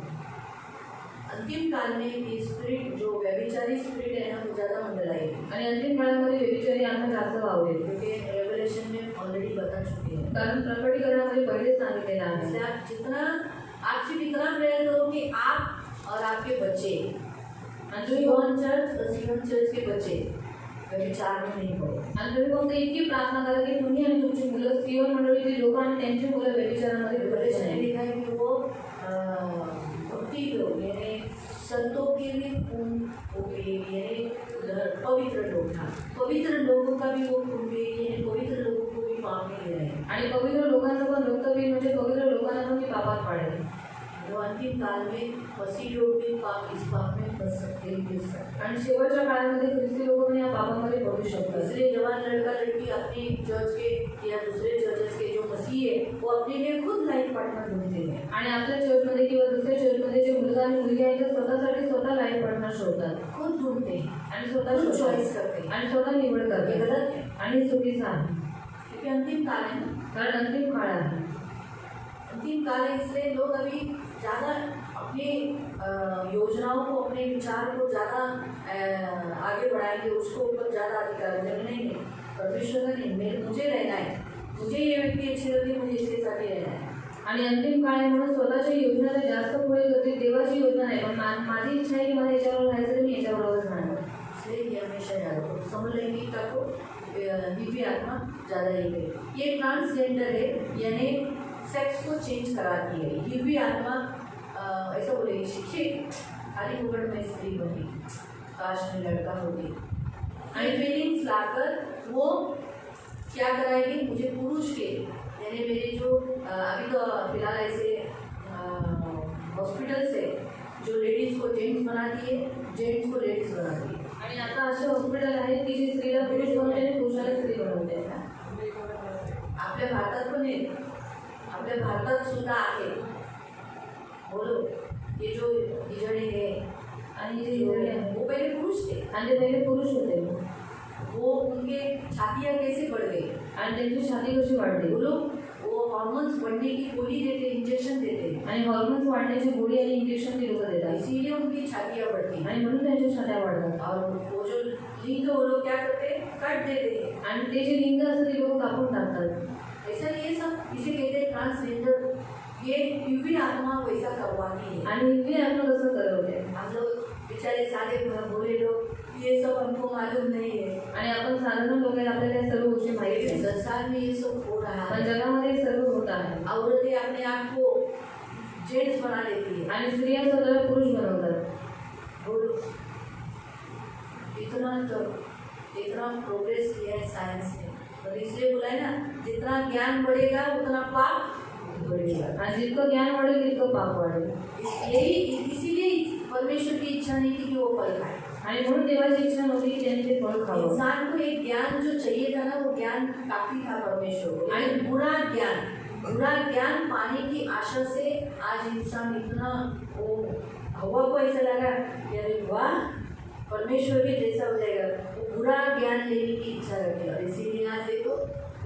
अंतिम काल में ये स्पिरिट जो व्यभिचारी स्पिरिट है ना वो ज़्यादा मंडलाएगी. आणि अंतिम काळामध्ये व्यभिचारी आत्मा जास्त वावरेल. क्योंकि रेवलेशन में ऑलरेडी बता चुके हैं. कारण प्रकटीकरणामध्ये पहिलेच सांगितलेलं आहे. इसलिए आप जितना आपसे इतना प्रेयर करो कि आप और आपके बच्चे, आणि सीवन चर्च के बच्चे व्यभिचार में नहीं पड़े. आणि तुम्ही फक्त इतकी प्रार्थना करा की तुम्ही आणि तुमची मुलं सियोन मंडळीतील लोक आणि त्यांची मुलं व्यभिचारामध्ये विपरीत मैंने नाही. लिखा है कि वो भक्ति लोग यानी संतों के भी खून को पिएगी, यानी पवित्र लोग था. पवित्र लोगों का भी वो खून पिएगी, यानी पवित्र लोगों को भी पाप में ले रहे हैं. आणि पवित्र लोकांचं पण रक्त पिईल म्हणजे पवित्र लोकांना पण ती पापात पाडेल. वो अंतिम काल में मसीह लोग भी पाप इस पाप में फंस सकते हैं, गिर सकते हैं. आणि शेवटच्या काळामध्ये ख्रिस्ती लोक पण या पापामध्ये पडू शकतात. इसलिए जवान लड़का लड़की अपनी चर्च के या दूसरे चर्चेस के जो मसीह है वो अपने लिए खुद लाइफ पार्टनर ढूंढते हैं. आणि आपल्या चर्चमध्ये किंवा दुसऱ्या चर्चमध्ये जे मुलगा आणि मुलगी आहेत ते स्वतःसाठी स्वतः लाईफ पार्टनर शोधतात. खुद ढूंढते हैं आणि स्वतः खुद शोधतात. चॉइस करते हैं. आणि स्वतः निवड ये करतात. गलत है आणि हे चुकीचं आहे. क्योंकि अंतिम काल है ना. कारण अंतिम काळ आहे. अंतिम काल है इसलिए लोग अभी ज़्यादा अपनी योजनाओं को, अपने विचार को ज़्यादा आगे बढ़ाएंगे, उसको ऊपर ज़्यादा अधिकार देंगे. नहीं, परमेश्वर का नहीं, मुझे रहना है, मुझे ये व्यक्ति अच्छी लगती है, मुझे इसके साथ ही रहना है. आणि अंतिम काळ आहे म्हणून स्वतःच्या योजना ते जास्त पुढे करतील. देवाची योजना नाही पण माझी इच्छा आहे की मला याच्यावर राहायचं तर मी याच्याबरोबर राहणार. इसलिए ये हमेशा याद रखो, समलैंगिकता को दिव्य आत्मा ज़्यादा ही करे. ये ट्रांसजेंडर है यानी सेक्स को चेंज कराती है. दिव्य आत्मा ऐसा बोलेगी शिक्षित अलीगढ़ में स्त्री बनी, काश में लड़का होती. आणि फीलिंग्स लाकर वो क्या कराएगी, मुझे पुरुष के यानी मेरे जो अभी तो फिलहाल ऐसे हॉस्पिटल से जो लेडीज़ को जेंट्स बनाती है, जेंट्स को लेडीज़ बनाती है. आणि आता असे हॉस्पिटल आहेत की जे स्त्रीला पुरुष बनवते आणि पुरुषाला स्त्री बनवते. आपल्या भारतात पण आहे, आपल्या भारतात सुद्धा आहे. बोलो ये जो हिजड़े है आणि जे हिजडे आहेत वो पहले पुरुष थे, आणि ते पहिले पुरुष होते वो उनके छातियाँ कैसे बढ़ गई. आणि त्यांची छाती कशी वाढली. वो लोग वो हॉर्मोन्स बढ़ने की गोली देते, इंजेक्शन देते, आणि हॉर्मोन्स वाढण्याची गोळी आणि इंजेक्शन ते लोक देतात इसीलिए उनकी छातियाँ बढ़ती हैं. आणि म्हणून त्यांच्या छात्या वाढतात. और वो जो लिंग वो लोग क्या करते, काट देते हैं. आणि ते जे लिंग असतं ते लोक कापून टाकतात. ऐसा ये सब इसे कहते हैं ट्रांसजेंडर. ये दिव्य आत्मा वैसा करवाती है. आणि हिंदी आत्मा कसं करवते. हम लोग बेचारे सारे भोले लोग, ये सब हमको मालूम नहीं है. आणि आपण साधारण लोक आहेत, आपल्याला या सर्व गोष्टी माहिती आहेत. संसार में ये सब हो रहा पण है. जगामध्ये हे सर्व होत आहे. औरतें अपने आप को जेंट्स बना लेती है. आणि स्त्रिया स्वतःला पुरुष बनवतात. बोलो इतना प्रोग्रेस किया है साइंस ने. और इसलिए बोला है ना, जितना ज्ञान बढ़ेगा उतना पाप बढ़ेगा. आणि जितकं ज्ञान वाढेल तितकं पाप वाढेल. इसीलिए परमेश्वर की इच्छा नहीं थी कि वो फल खाए. आणि म्हणून देवाची इच्छा नव्हती की त्यांनी ते फळ खावं. इंसान को एक ज्ञान जो चाहिए था ना, वो ज्ञान काफी था परमेश्वर को. आणि बुरा ज्ञान पाने की आशा से आज इंसान इतना, वो हवा को ऐसा लगा कि अरे वाह परमेश्वर के जैसा हो जाएगा. वो बुरा ज्ञान लेने की इच्छा रखी. और इसीलिए आज देखो,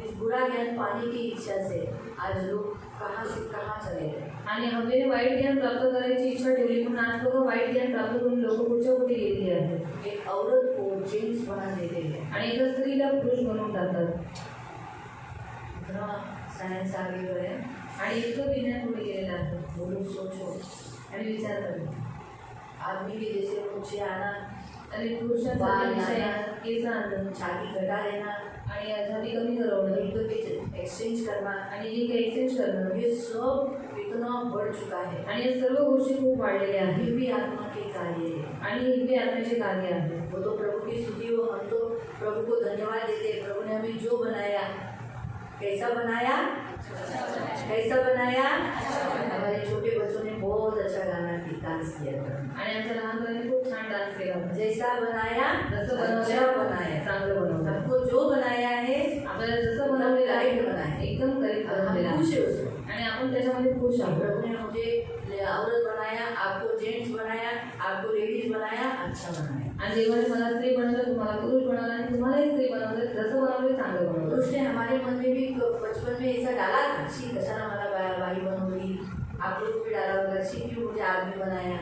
इस बुरा ज्ञान पाने की इच्छा से आज लोग कहाँ से कहाँ चले गए. आणि हवेने वाईट ज्ञान प्राप्त करायची इच्छा ठेवली म्हणून आज लोक वाईट ज्ञान प्राप्त करून लोक पुढच्या कुठे गेलेली आहेत. एक औरत को जेंट्स बना देते हैं. आणि एका स्त्रीला पुरुष बनवून टाकतात. इतना साइंस आगे बढ़े आणि इतकं विज्ञान पुढे गेलेलं आहे. वो लोग सोचो, आणि विचार करा, आदमी के जैसे ऊँचे आना, आणि पुरुषांचा बाल विषय लाना, केस आणणं छाती घटा लेना, आणि छाती कमी करवणं लिंग के एक्सचेंज करना, आणि लिंग एक्सचेंज करणं, ये सब इतना बढ़ चुका है. आणि या सर्व गोष्टी खूप वाढलेल्या आहेत. दिव्य आत्मा के कार्य है. आणि हिंदी आत्म्याचे कार्य आहे. वो तो प्रभु की स्तुति हो. हम तो प्रभु को धन्यवाद देते हैं. प्रभु ने हमें जो बनाया, कैसा बनाया, कैसा बनाया. हमारे छोटे बच्चों ने बहुत अच्छा गाना डांस किया था. आणि आमच्या लहानपणी खूप छान डान्स केला होता. जैसा बनाया जसं अच्छा बनवलं बनाया. चांगलं बनवलं. हमको जो बनाया है आपल्याला जसं बनवलेलं आहे करेक्ट बनाया. एकदम करेक्ट बनवलेलं हम आहे. खुश है उसमें. आणि आपण त्याच्यामध्ये खुश आहोत. प्रभु ने मुझे औरत बनाया, आपको जेंट्स बनाया, आपको लेडीज बनाया, अच्छा बनाया. आणि देवाने मला स्त्री बनवलं, तुम्हाला पुरुष बनवलं, आणि तुम्हालाही स्त्री बनवलं. जसं बनवलं चांगलं बनवलं. उसने हमारे मन में भी बचपन में ऐसा डाला था, शी कशाला मला बाई बनवली. आप लोग को भी डाला होगा, शी क्यों मुझे आदमी बनाया.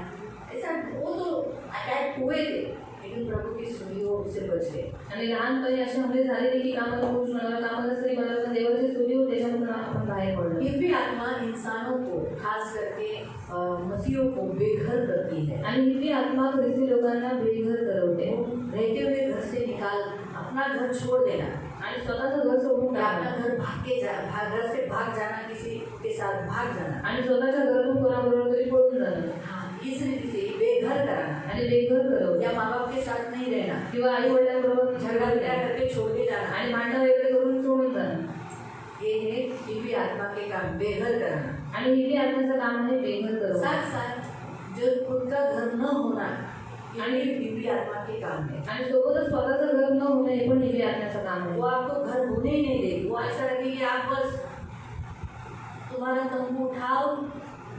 ऐसा वो तो अटैक हुए थे, लेकिन प्रभु की स्तुति हो, उससे बच गए. आणि लहानपणी असे हमले झालेले की कामाला पुरुष बनवलं, कामाला स्त्री बनवलं, देवाची स्तुती हो, त्याच्यामधून आपण बाहेर पडलो. दिव्य आत्मा इंसानों को, खास करके मसीहों को बेघर करती है. आणि हिंदी आत्मा ख्रिस्ती लोकांना बेघर करवते. रहते हुए घर से निकाल, अपना घर छोड़ देना, आणि स्वतःचं घर सोडून अपना टाकणं, घर घर से भाग जाना, किसी के साथ भाग जाना. आणि स्वतःच्या घरातून कोणाबरोबर तरी पळून जाणं, हाँ, इस रीति से बेघर कराना, आणि बेघर करवते. या माँ बाप के साथ नहीं रहना, किंवा आई वडिलांबरोबर झगड़ा करके छोड़ के जाना. आणि भांडण वगैरे करून सोडून जाणं. ये है दिव्य आत्मा के काम, बेघर कराना. आणि हिंदी आत्म्याचं काम आहे बेघर करवणं. साथ साथ जो खुद का घर न होना, ये दिव्य आत्मा के काम है. आणि सोबतच स्वतःचं घर न होणं हे पण हिंदी आत्म्याचं काम आहे. वो आपको घर होने ही नहीं देगी. वो ऐसा लगे कि आप बस तुम्हारा तंबू उठाओ,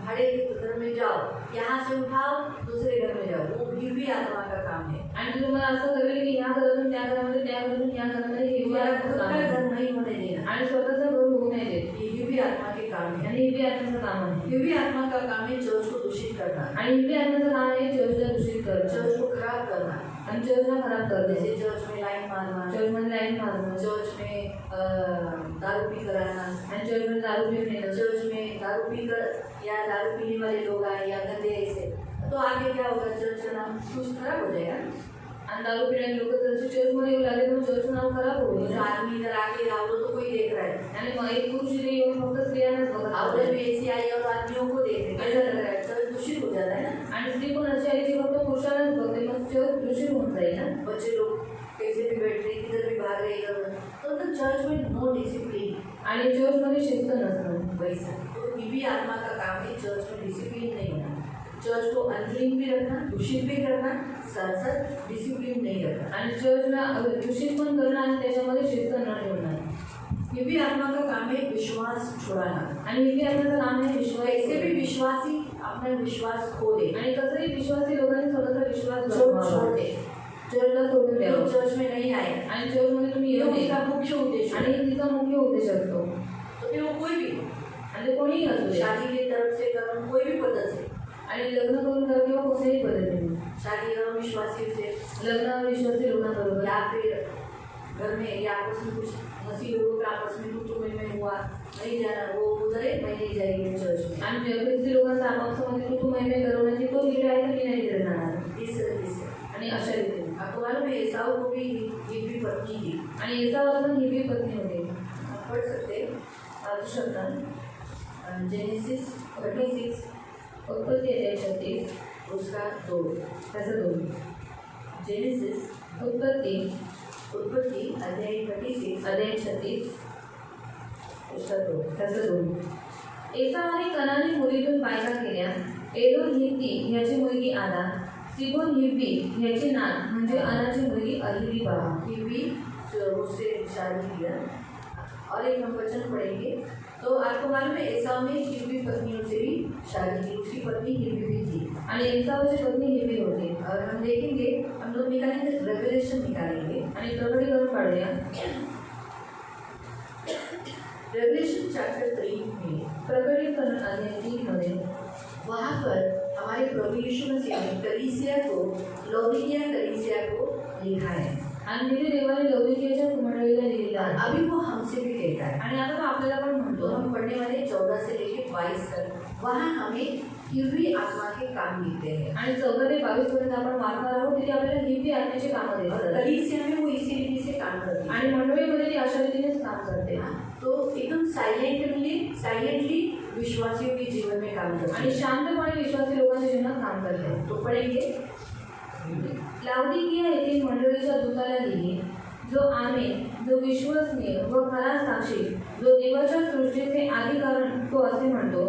भाड़े के घर में जाओ, यहाँ से उठाओ दूसरे घर में जाओ. वो दिव्य आत्मा का काम है. आणि ती तुम्हाला असं करेल की ह्या घरातून त्या घरामध्ये, त्या घरातून ह्या घरामध्ये, हे हिंदी तुम्हारा खुद आत्म्याचं का काम आहे. घर नहीं होने देना, आणि स्वतःचं घर होऊ नये देत. ये दिव्य आत्मा के काम है. आणि हिंदी आत्म्याचं काम आहे. दिव्य आत्मा का काम है चर्च को दूषित करना, आणि हिंदी आत्म्याचं काम आहे चर्चला दूषित करणं, चर्च को खराब करना. आणि चर्चला खराब करणं. जैसे चर्च में लाइन मारना, चर्चमध्ये लाईन मारणं, चर्च में दारू पी कर आना, आणि चर्चमध्ये दारू पिऊन येणं, चर्च में दारू पी कर या दारू पीने वाले लोग आए या गंदे ऐसे, तो आगे क्या होगा, चर्च का नाम कुछ खराब हो जाएगा. आणि दारू पिणारे लोक जर चर्चमध्ये येऊ लागले तर चर्चचं नाव खराब होईल. जो आदमी इधर आके औरतों तो कोई देख रहा है, आणि मग एक पुरुष इथे येऊन फक्त स्त्रियांनाच बघत औरत आहे. भी ऐसी आई और आदमियों को देख रही है, ऐसा लग रहा है चर्च दूषित हो जाता है ना. आणि स्त्री पण अशी आहे जी फक्त पुरुषांनाच बघते, मग चर्च दूषित होऊन जाईल ना. बच्चे लोग कैसे भी बैठ रहे, किधर भी भाग रहे, इधर तो चर्च में नो डिसिप्लिन. आणि चर्चमध्ये शिस्त नसतं. वैसा तो दिव्य आत्मा का काम है चर्च में डिसिप्लिन नहीं होना. चर्च को अनक्लीन भी रखना, दूषित भी करना, साथ साथ डिसिप्लिन नहीं रखना। आणि चर्चला दूषित पण करणं आणि त्याच्यामध्ये शिस्त न ठेवणं। ये भी आत्मा का काम है, विश्वास छुड़ाना। आणि हे बी आत्म्याचं काम आहे विश्वास। ऐसे भी विश्वासी अपना विश्वास खो दे आणि कसंही विश्वासी लोकांनी स्वतःचा विश्वास छोड़ दे, चर्चला सोडून द्यावं। लोग चर्च में नहीं आए आणि चर्चमध्ये तुम्ही ये येऊ नये उसका मुख्य उद्देश्य है। आणि तिचा मुख्य उद्देश असतो। तो फिर वो कोई भी आणि कोणीही असू दे, शादी की तरफ से करो, कोई भी पद्धत से, आणि लग्न करून करा किंवा कोणत्याही पद्धतीने शादी करो विश्वासी से लग्न विश्वासी लोकांबरोबर या फिर घर में या आपस में कुछ मसीह लोगों का आपस में कुछ में हुआ, नहीं जाना, वो उधर है, मैं नहीं जाएगी चर्च में। आणि ख्रिस्ती लोकांचा आपापसामध्ये कुटुंबमय करवण्याची तो लीड आहे तर मी नाही तिथे जाणार। इस तरह से आणि अशा रीतीने आपको मालूम है एसाऊ को भी हिब्री पत्नी थी। आणि एसावाला पण हिब्री पत्नी होती। आप पढ़ सकते वाचू शकता जेनेसिस 36 उत्पत्ती अध्याय 36 उसका 2 त्याचं 2। जेनेसिस उत्पत्ती अध्याय 36 अध्याय 36 उसका 2 त्याचं 2। एसावाने कनानी मुलीतून बायका केल्या। एलोन हिब्बी ह्याची मुलगी आदा, सिबोन हिब्बी ह्याची नात म्हणजे अनाची मुलगी अहिलिबा। हिब्री उससे शादी किया। और एक हम वचन पढ़ेंगे तो आपको मालूम है एसाव ने हिब्री पत्नियों से भी शादी की, उसकी पत्नी हिब्री भी थी। आणि एसावाची पत्नी हिब्री होती। और हम देखेंगे, हम लोग निकालेंगे रेवलेशन निकालेंगे आणि प्रकटीकरण काढूया। रेवलेशन चैप्टर 3 में प्रकटीकरण अध्याय 3 मध्ये वहाँ पर हमारे प्रभु यीशु मसीह ने कलीसिया को, लौदीकिया कलीसिया को लिखा है। आणि तिथे देवाने लौदीकियाच्या मंडळीला लिहिलेलं आहे। अभी वो हमसे भी कहता है आणि आता तो आपल्याला पण तो म्हणतो। हम पढ़ने वाले 14 से लेकर 22 तक वहाँ हमें हिब्री आत्मा के काम मिलते हैं। आणि 14 ते 22 पर्यंत आपण वाचणार आहोत। तिथे आपल्याला हिब्री आत्म्याचे कामं और दिसतात कलीसिया में वो इसी रीति से काम करती है। आणि मंडळीमध्ये ती अशा रीतीनेच काम करते। तो एकदम साइलेंटली विश्वासियों के जीवन में काम करती आणि है। शांतपणे विश्वासी लोकांच्या जीवनात काम करते। तो पढ़ेंगे लाउदिकिया येथील मंडळीच्या दूताला लिही, जो आमेन, जो विश्वसनीय व खरा साक्षी, जो देवाच्या सृष्टीचे आदिकारण तो असे म्हणतो,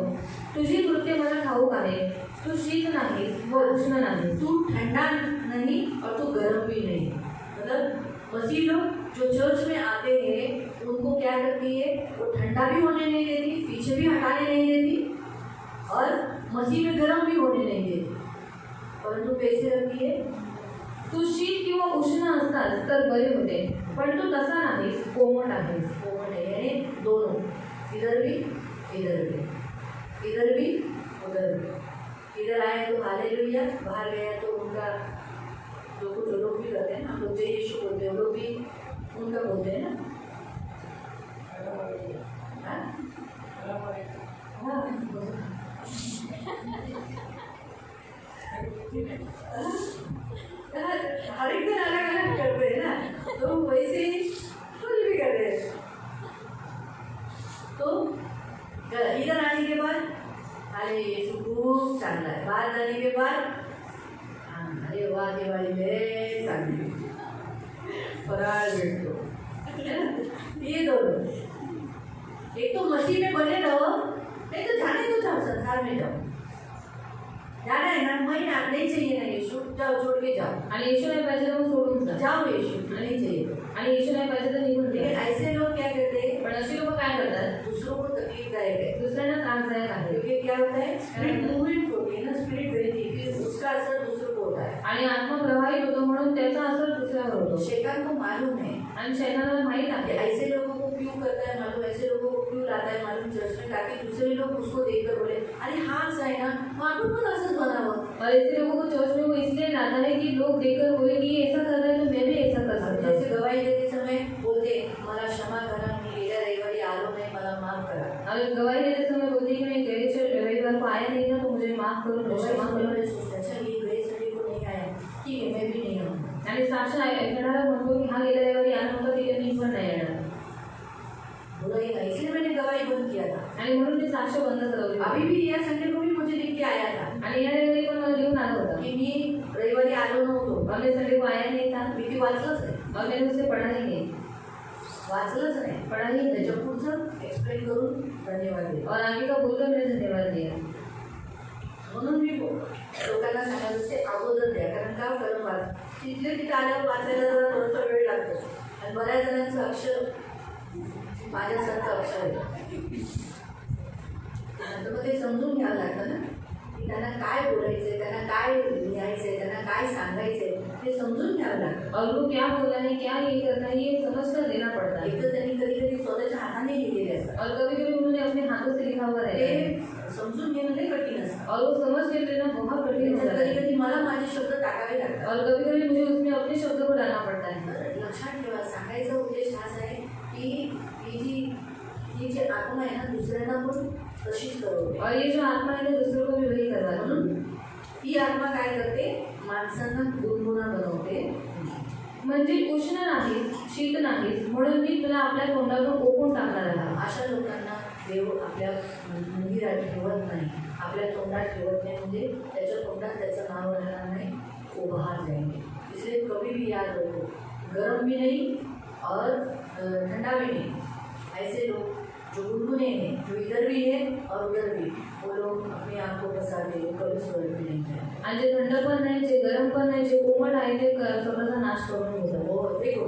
तुझी कृत्य मला ठाऊक आहे, तू शीत नाहीस व उष्ण नाहीस, तू ठंडा नहीं और तू गर्म भी नहीं। मतलब मसीह लोग जो चर्च में आते हैं उनको क्या करती है, वो ठंडा भी होने नहीं देती, पीछे भी हटाने नहीं देती और मसीह में गर्म भी होने नहीं देती, परंतु कैसे रखती है, तू शीत किंवा उष्ण असतास तर बरे होते, पण तू तसा नाहीस, कोमट आहेस। कोमल है, यानी दोनों, इधर भी इधर भी, इधर भी उधर भी। इधर आए तो हालेलुया, बाहर गया तो उनका जो कुछ लोग भी करते हैं ना, हम लोग जय यीशु बोलते हैं, वो लोग भी उनका बोलते हैं ना। हाँ? हाँ। हर एक दिन अलग अलग करते हैं ना, तो वैसे ही कुछ भी कर रहे हैं। तो इधर आने के बाद अरे यीशु खूब चांगला है, बाहर जाने के बाद अरे वाह दिवाळी लय चांगली, फराळ भेटतो, ये दोनों। एक तो मसीह में बने रहो, नहीं तो जाने दो, जाओ संसार में जाओ, जाना है ना, मैं आप नहीं चाहिए ना यीशु, जाओ छोड़ के जाओ। आणि येशू नाही पाहिजे तर मग सोडून जा। जाओ यीशु, नहीं चाहिए। आणि येशू नाही पाहिजे तर निघून लेकिन जा। ऐसे लोग क्या करते हैं, पण अशी लोक काय करतात, दूसरों को तकलीफदायक है, दुसऱ्यांना त्रासदायक आहे क्योंकि क्या होता है, स्पिरिट मूवमेंट होती है ना, स्पिरिट बहती है, फिर उसका असर दूसरों को होता है। आणि आत्मा प्रवाहित होतो म्हणून त्याचा असर दुसऱ्यावर होतो। शैतान को मालूम है आणि शैतानाला माहित कि आहे ऐसे लोगों को क्यों करता है मालूम, ऐसे लोगों को क्यों लाता है मालूम चर्च में, ताकि दूसरे लोग उसको देखकर बोले अरे हाँ सही ना, वहाँ पर तो असर बना हुआ। और ऐसे लोगों को चर्च में वो इसलिए लाता है कि लोग देखकर बोले कि ये ऐसा कर रहा है तो मैं भी ऐसा कर सकता हूँ। जैसे गवाही देते समय बोलते मला क्षमा करा, मी गेल्या रविवारी आलो नाही, मला माफ करा। और गवाही देते समय बोलती है कि मैं गए रविवार को आया नहीं था तो मुझे माफ करो, मुझे क्षमा करो। अच्छा ये गए संडे को नहीं आया, ठीक है मैं भी नहीं आऊँगा। आणि साक्ष ऐकणारा म्हणतो की हा गेल्या रविवारी आला नव्हता, ठीक आहे मी पण नाही येणार, बुराई का, इसलिए मैंने गवाही बंद किया था। आणि म्हणून मी साक्ष बंद करवली। अभी भी यह संडे को भी मुझे लिख के आया था आणि या रविवारी पण मला लिहून आला होता कि मी रविवारी आलो नव्हतो, और मैं संडे को आया नहीं था मी ती वाचलंच नाही, और मैंने उसे पढ़ा ही नहीं, वाचलंच नाही, पढ़ा ही नहीं। त्याच्या पुढचं एक्सप्लेन करून धन्यवाद दिले। और आगे का बोलकर मैंने धन्यवाद दिया। म्हणून मी लोकांना सांगत असते अगोदर द्या, कारण का करून वाच तिथले तिथे आल्यावर वाचायला जरा थोडासा वेळ लागतो आणि बऱ्याच जणांचं अक्षर माझ्यासारखं अक्षर आहे. तर मग ते समजून घ्यावं लागतं ना की त्यांना काय बोलायचंय, त्यांना काय लिहायचंय, त्यांना काय सांगायचंय ते समजून घ्यावं लागतं. और वो क्या बोलना है, क्या ये करना है, ये समझ कर देना पड़ता है. एक तर त्यांनी कधी कधी स्वतःच्या हाताने लिहिलेले असतात, और कभी कभी उन्होंने अपने हाथों से लिखा हुआ रहता है ते समजून घेणं लई कठीण असतं. और वो समझ के लेना बहुत कठिन हो जाता कधी है. कधी मला माझे शब्द टाकावे लागतात. और कभी कभी मुझे उसमें अपने शब्दों को डालना पड़ता है. तर लक्षात ठेवा, सांगायचा उद्देश हाच आहे की ही जी आत्मा आहे ना दुसऱ्यांना पण तशीच करवते. और ये जो आत्मा है ना दूसरों को भी वही करवाती है. म्हणून ही आत्मा काय करते, माणसांना गुणगुणा बनवते. म्हणजे उष्ण नाहीस, शीत नाहीस, म्हणून मी तुला आपल्या तोंडातून ओकून टाकणार आहे. अशा लोकांना देव आपल्या मंदिरात ठेवत नाही, आपल्या तोंडात ठेवत नाही, म्हणजे त्याच्या तोंडात त्याचं नाव राहणार नाही, वो बाहर जाएंगे. इसलिए कभी भी याद रखो, गर्म भी नहीं और ठंडा भी नहीं. ऐसे लोग जो गुनगुने हैं, जो इधर भी है और उधर भी, वो लोग अपने आप को फंसाते, वो कभी स्वर्ग में नहीं जाएंगे. आणि जे थंड पण नाही, जे गरम पण नाही, जे कोमट आहे ते स्वतःचा नाश करून घेतात. वो देखो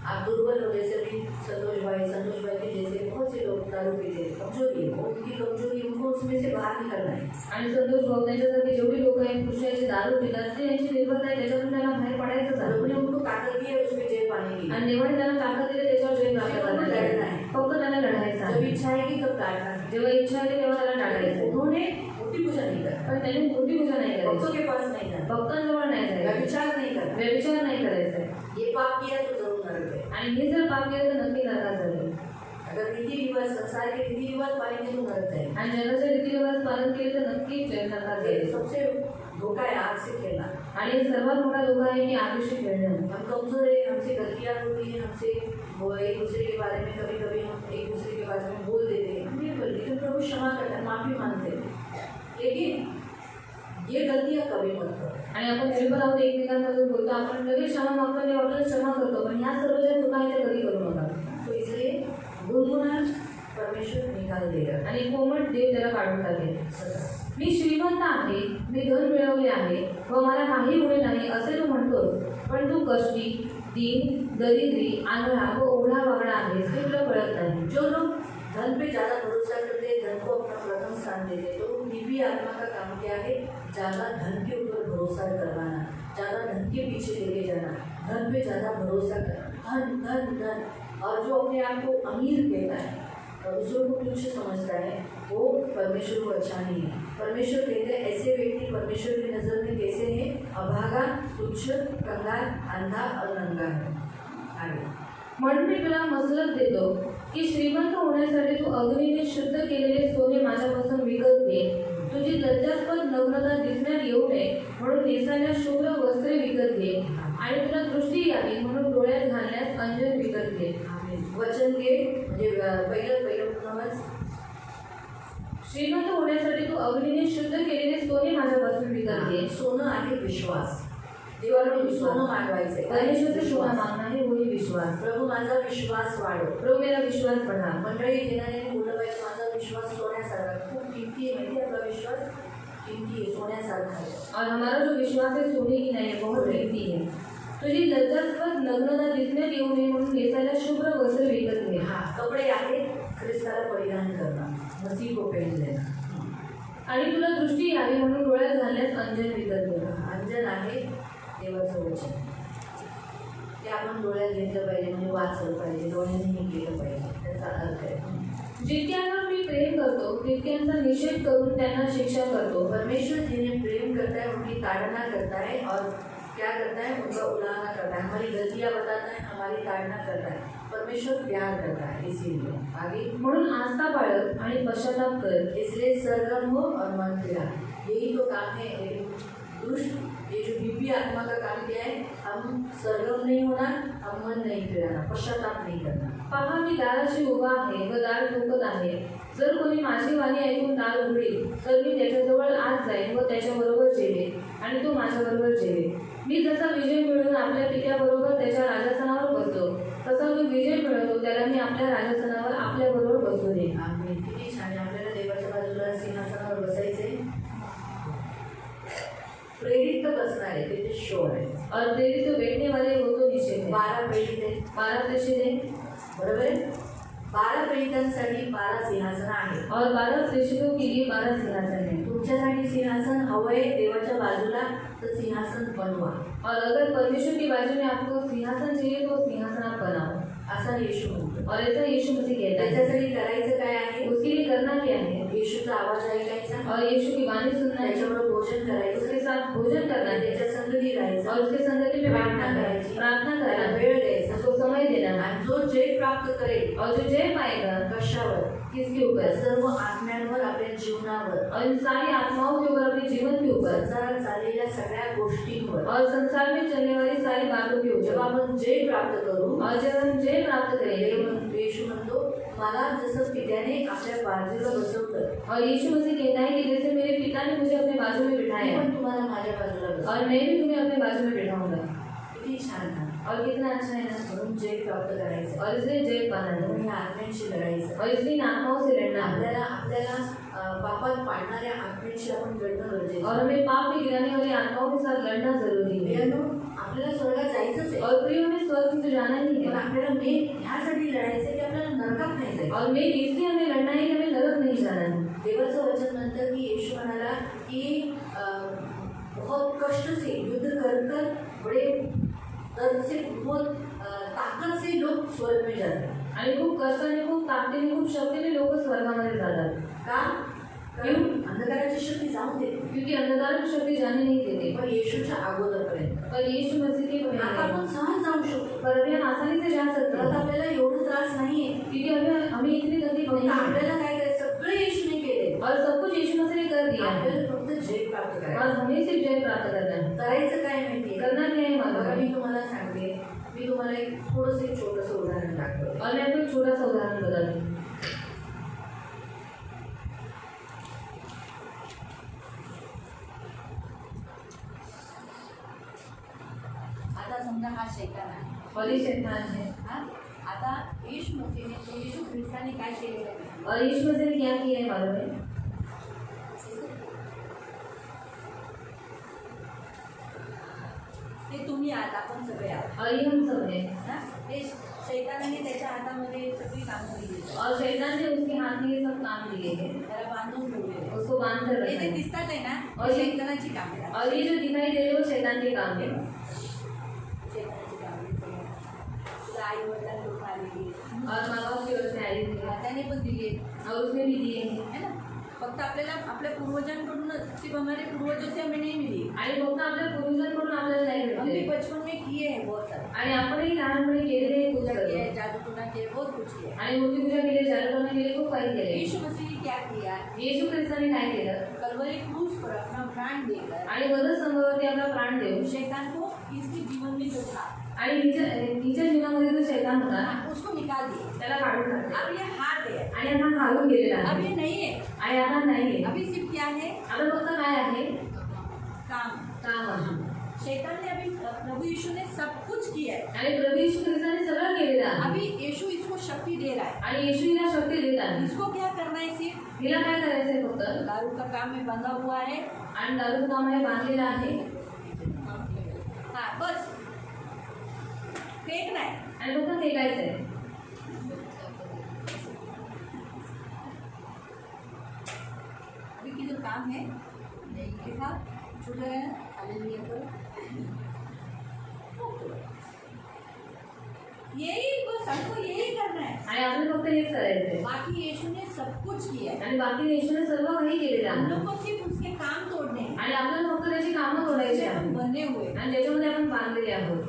आप दुर्बल हो, जैसे भी संतोष भाई के जैसे बहुत से लोग दारू पीते हैं, कमजोरी है, वो उनकी कमजोरी उनको उसमें से बाहर निकलना है. आणि संतोष भाऊ त्यांच्यासारखे जेवढी लोक आहेत पुरुष आहेत जे दारू पितात ते यांची निर्बलता आहे, त्याच्यातून त्यांना बाहेर पडायचं झालं. प्रभु ने उनको ताकत दी है उसमें जय पाने की. आणि देवाने त्यांना ताकद दिली त्याच्यावर जय प्राप्त करण्याची. फक्त त्यांना लढायचं जब आहे. इच्छा आएगी तब काटना है. जेव्हा इच्छा येते तेव्हा त्याला टाकायचं आहे. उन्होंने मूर्ति पूजा नहीं करना, पण त्यांनी मूर्ती पूजा नाही भक्तों करायची, के पास नहीं जाना, भक्तांजवळ नाही जायचं, व्यभिचार नहीं करना. व्यभिचार नाही करायचं आहे. ये पाप किया तो जरूर नरक है. आणि हे जर पाप केलं तर नक्की नरकात जाईल. अगर रीति रिवाज, संसार के रीति रिवाज पालेंगे तो नरक है. आणि जगाचे रीतिरिवाज पालन केले तर नक्की नरकात ये जाईल. सबसे धोखा है आग से खेलना. आणि सर्वात मोठा धोका आहे की आयुष्य खेळणं. हम कमजोर है, हमसे गलतियाँ होती हैं, हमसे वो एक दूसरे के बारे में कभी कभी हम एक दूसरे के बारे में बोल देते हैं, लेकिन प्रभु क्षमा करता है, माफी मांगते हैं. लेकिन ये गलतियाँ कभी मत करो. आणि आपण निर्भर आहोत, एकमेकांबद्दल बोलतो, आपण लगेच क्षमा मागतो आणि आपल्याला क्षमा करतो, पण ह्या सर्व ज्या चुका आहेत त्या कधी करू नका. तो इसलिए गुनगुना परमेश्वर निकाल देगा. आणि कोमट देव त्याला काढून टाकेल. मी श्रीमंत आहे, मी धन मिळवले आहे व मला काही उणे नाही असे तू म्हणतोस, पण तू कष्टी, दीन, दरिद्री, आंधळा व ओढा वागडा आहेस हे तुला कळत नाही. जो लोग धन पे ज़्यादा भरोसा करते हैं, धन को अपना प्रथम स्थान देते हैं, तो दिव्य आत्मा का काम क्या है, ज़्यादा धन के ऊपर भरोसा करवाना, ज़्यादा धन के पीछे लेके जाना, धन पे ज़्यादा भरोसा करना, धन धन धन. और जो अपने आप को अमीर कहता है और दूसरों को तुच्छ समझता है, वो परमेश्वर को अच्छा नहीं है. परमेश्वर कहते हैं ऐसे व्यक्ति परमेश्वर की नज़र में कैसे हैं, अभागा, तुच्छ, कंगाल, अंधा और नंगा है. आगे. म्हणून मी तुला मसलत देतो की श्रीमंत होण्यासाठी तू अग्नीने शुद्ध केलेले सोने माझ्यापासून विकत घे. तुझी लज्जास्पद नग्नता दिसण्यात येऊ नये म्हणून नेसायला शुभ्र वस्त्रे विकत घे. आणि तुला दृष्टी यावी म्हणून डोळ्यात घालण्यास अंजन विकत घे. वचन घे म्हणजे पहिलं पुन्हाच श्रीमंत होण्यासाठी तू अग्नीने शुद्ध केलेले सोने माझ्यापासून विकत घे. सोनं आहे विश्वास. देवाला सोनं मागवायचं आहे. परमेश्वर सोना मागणं आहे वही विश्वास. प्रभू माझा विश्वास वाढव. प्रभू मेरा विश्वास बढ़ा. मंडळी येणारे बोललं पाहिजे माझा विश्वास सोन्यासारखा खूप किमती आहे. माहिती आपला विश्वास किमती आहे, सोन्यासारखा आहे. और हमारा जो विश्वास है सोने की नहीं है, बहुत कीमती है. तुझी लज्जास्पद नग्नता दिसण्यात येऊ नये म्हणून नेसायला शुभ्र वस्त्र विकत घे. हा कपडे आहेत ख्रिस्ताला परिधान करणं, मसीह को पहन लेना. आणि तुला दृष्टी यावी म्हणून डोळ्यात घालण्यास अंजन विकत घे. अंजन आहे देवाचं वचन, ते आपण डोळ्यात घेतलं पाहिजे, म्हणजे वाचलं पाहिजे, डोळ्यानेही केलं पाहिजे. त्याचा अर्थ आहे जितक्यांवर मी प्रेम करतो तितक्यांचा निषेध करून त्यांना शिक्षा करतो. परमेश्वर जिन्हें प्रेम करता है उनकी ताड़ना करता है और क्या करता है, उनका उल्लांघन करता है, हमारी गलतियाँ बताता है, हमारी ताड़ना करता है. परमेश्वर प्यार करता है, इसीलिए आगे. म्हणून आस्था बाळग आणि पश्चाताप कर. इसलिए सरगम हो और मन फिरा. यही तो काम है. दुष्ट ये जो दिव्य आत्मा का काम क्या है, हम सरगम नहीं होना, हम मन नहीं फिराना, पश्चाताप नहीं करना. पहा मी दाराशी उभा आहे व दार ठोकत आहे. जर कोणी माझी वाणी ऐकून दार उघडेल तर मी त्याच्याजवळ आत जाईन व त्याच्याबरोबर जेवेन आणि तो माझ्याबरोबर जेवेन. मी जसा विजय मिळवून आपल्या पित्याबरोबर त्याच्या राजासनावर बसलो तसा जो विजय मिळवतो त्याला मी आपल्या राजासनावर आपल्याबरोबर बसू देईन. आम्ही किती छान आहे. आपल्याला देवाच्या बाजूला सिंहासनावर बसायचे श्योर है। और प्रेरित जो बैठने वाले वो तो निश्चित है। 12 प्रेरित आहेत, 12 प्रेषित है बरोबर आहे। 12 प्रेरितांसाठी 12 सिंहासन आहेत और 12 प्रेषितों के लिए 12 सिंहासन है। तुमच्यासाठी सिंहासन हवंय देवाच्या बाजूला तर सिंहासन बनवा और अगर परमेश्वर की बाजू में आपको सिंहासन चाहिए तो सिंहासन आप बनाओ, असा येशू म्हणतो। और ऐसा यीशु मसीह कहता है। त्याच्यासाठी करायचं काय आहे? उसके लिए करना क्या है? येशूचा आवाज ऐकायचा, और यीशु की वाणी सुनना है, त्याच्याबरोबर भोजन करायचं, उसके साथ भोजन करना है, त्याच्या संगती राहायचं, और उसके संगति में प्रार्थना बैठना है, करायची, प्रार्थना त्याला करना है, वेळ द्यायचा उसको समय देना है। आणि जो जय प्राप्त करेल और जो जय पाएगा कशावर? किसके ऊपर? सर्व आत्म्यांवर, आपल्या जीवनावर, और इन सारी आत्माओं के ऊपर, अपने जीवन के ऊपर, संसारात चाललेल्या सगळ्या गोष्टींवर। और संसार में चलने वाली सारी बातों के जेव्हा ऊपर। आपण जय प्राप्त करू, और जब हम जय प्राप्त करेंगे, येशू म्हणतो मला जसं पित्याने आपल्या बाजूला बसवलं, और यीशु मसीह कहता है कि जैसे मेरे पिता ने मुझे अपने बाजू में मी बिठाया पण तुम्हाला माझ्या बाजूला बसवलं। और मैं भी तुम्हें अपने बाजू में बिठाऊंगा। किती छान ना, और कितना अच्छा है ना। म्हणून जय प्राप्त करायचं, और इसलिए जय पाना म्हणून है, ह्या आत्म्यांशी लढायचं। और इसलिए इन आत्माओं से लड़ना है, आपल्याला पापात पाडणाऱ्या आत्म्यांशी आपण लढणं गरजेचं और आहे। हमें पाप में गिराने वाली आत्माओं के साथ लड़ना जरूरी है। प्रियांनो, आपल्याला स्वर्गात जायचंच आहे, और प्रियो में स्वर्ग में तो जाना ही पण है, आपल्याला मेन ह्यासाठी लढायचं आहे की आपल्याला नरकात नाही जायचं। और मेन इसलिए हमें लड़ना है कि हमें नरक नहीं जाना है। देवाचं वचन म्हणतं की येशू म्हणाला की बहुत कष्ट से युद्ध कर कर बड़े दर्द से बहुत ताकत से लोग स्वर्ग में जाते हैं। आणि खूप कष्टाने, खूप ताकदीने, खूप शक्तीने लोक स्वर्गामध्ये जातात। का? कारण अंधकाराची शक्ती जाऊ देते, क्योंकि अंधकार की शक्ति जाने नहीं देते, पण येशूच्या अगोदरपर्यंत पर यीशु मसीह के आता पहले। आपण सहज जाऊ शकतो। पर अभी हम आसानी से जा सकते तर हैं, आपल्याला एवढं त्रास नाहीये, क्योंकि हमें इतनी तकलीफ फक्त नहीं है, आपल्याला काय करायचं? सगळं येशूने केले, और सब कुछ यीशु मसीह ने कर दिया है, आपल्याला फक्त जय प्राप्त और करायचं। हमें सिर्फ जय प्राप्त करना है। करायचं काय माहितीये? करना क्या है बघा, मालूम मी है? तुम्हाला सांगते, मी तुम्हाला एक थोडंसं एक छोटंसं उदाहरण दाखवते। और मैं आपको एक छोटा सा उदाहरण बताती हूँ। आता समजा हा शैतान आहे, और ये शैतान है, हा? आता येशू मसीहने येशू ख्रिस्ताने काय केलेलं आहे? और यीशु मसीह ने क्या किया है मालूम है? ते तुम्ही आहात, आपण सगळे आहात, और ये हम सब हैं, हा? ते शैतानाने त्याच्या हातामध्ये सगळी कामं दिली, और शैतान ने उसके हाथ में ये सब काम दिए हैं, त्याला बांधून ठेवलेले आहे। उसको बांध कर हे रखा जे है। दिसतात आहे ना, और हे ये- शैतानाची कामे आहेत। और ये जो दिखाई दे रहे हैं वो शैतान के काम है। शैतानाची कामे आहेत। तुला आई वडिलांना लोक आलेली आहेत, और माँ बाप की ओर से आई हुई है, त्याने पण दिली आहेत, और उसने भी दिए हैं, है ना? फक्त आपल्याला आपल्या पूर्वजांकडूनच ती हमारे पूर्वजों से हमें नहीं मिली, आणि फक्त आपल्या पूर्वजांकडून आपल्याला नाही हमने भेटले, बचपन में किए हैं बहुत सारे, आणि आपणही लहानपणी केलेले हे खूप पूजा किया सर्व, है, जादू टोना किया है, बहुत कुछ किया है। आणि मूर्ती पूजा केली, जादू टोना केली, खूप काही केले। यीशु मसीह ने क्या किया? येशू ख्रिस्ताने काय केलं? कलवरी क्रूस पर अपना प्राण देकर आणि वधू स्तंभावरती आपला प्राण देऊन, शैतान को इसके जीवन में जो था आणि तिच्या जीवनामध्ये जो शैतान होता उसको निकाल दिया। त्याला काढून टाकले, अब ये हार है, आणि आता घालून गेलेला अब आहे, ये नहीं है, आणि आता नाही, अभी सिर्फ क्या है? आता फक्त काय आहे? काम। काम आहे। शैतान ने अभी प्रभु यीशु ने सब कुछ किया है, आणि प्रभू येशू ख्रिस्ताने सगळं केलेलं आहे, अभी यीशु इसको शक्ति दे रहा है। आणि येशू हिला शक्ती देत आहे। इसको क्या करना है? सिर्फ हिला काय करायचंय? फक्त दारू का काम में बंधा हुआ है, आणि दारूचं काम आहे, बांधलेलं आहे, हाँ बस फेंकना है। आणि फक्त फेकायचंय। अभी की जो काम है नहीं लिखा छूट गया, हालेलुया करो। यही बस हमको यही करना है, आणि आपण फक्त हेच करायचंय, बाकी यीशु ने सब कुछ किया है, आणि बाकी येशूने सर्व काही केलेलं हम आहे, लोग को सिर्फ उसके काम तोड़ने हैं, आणि आपल्याला फक्त त्याची कामं तोडायची जिससे हम आहेत, बने हुए हैं। आणि त्याच्यामध्ये आपण बांधलेले आहोत,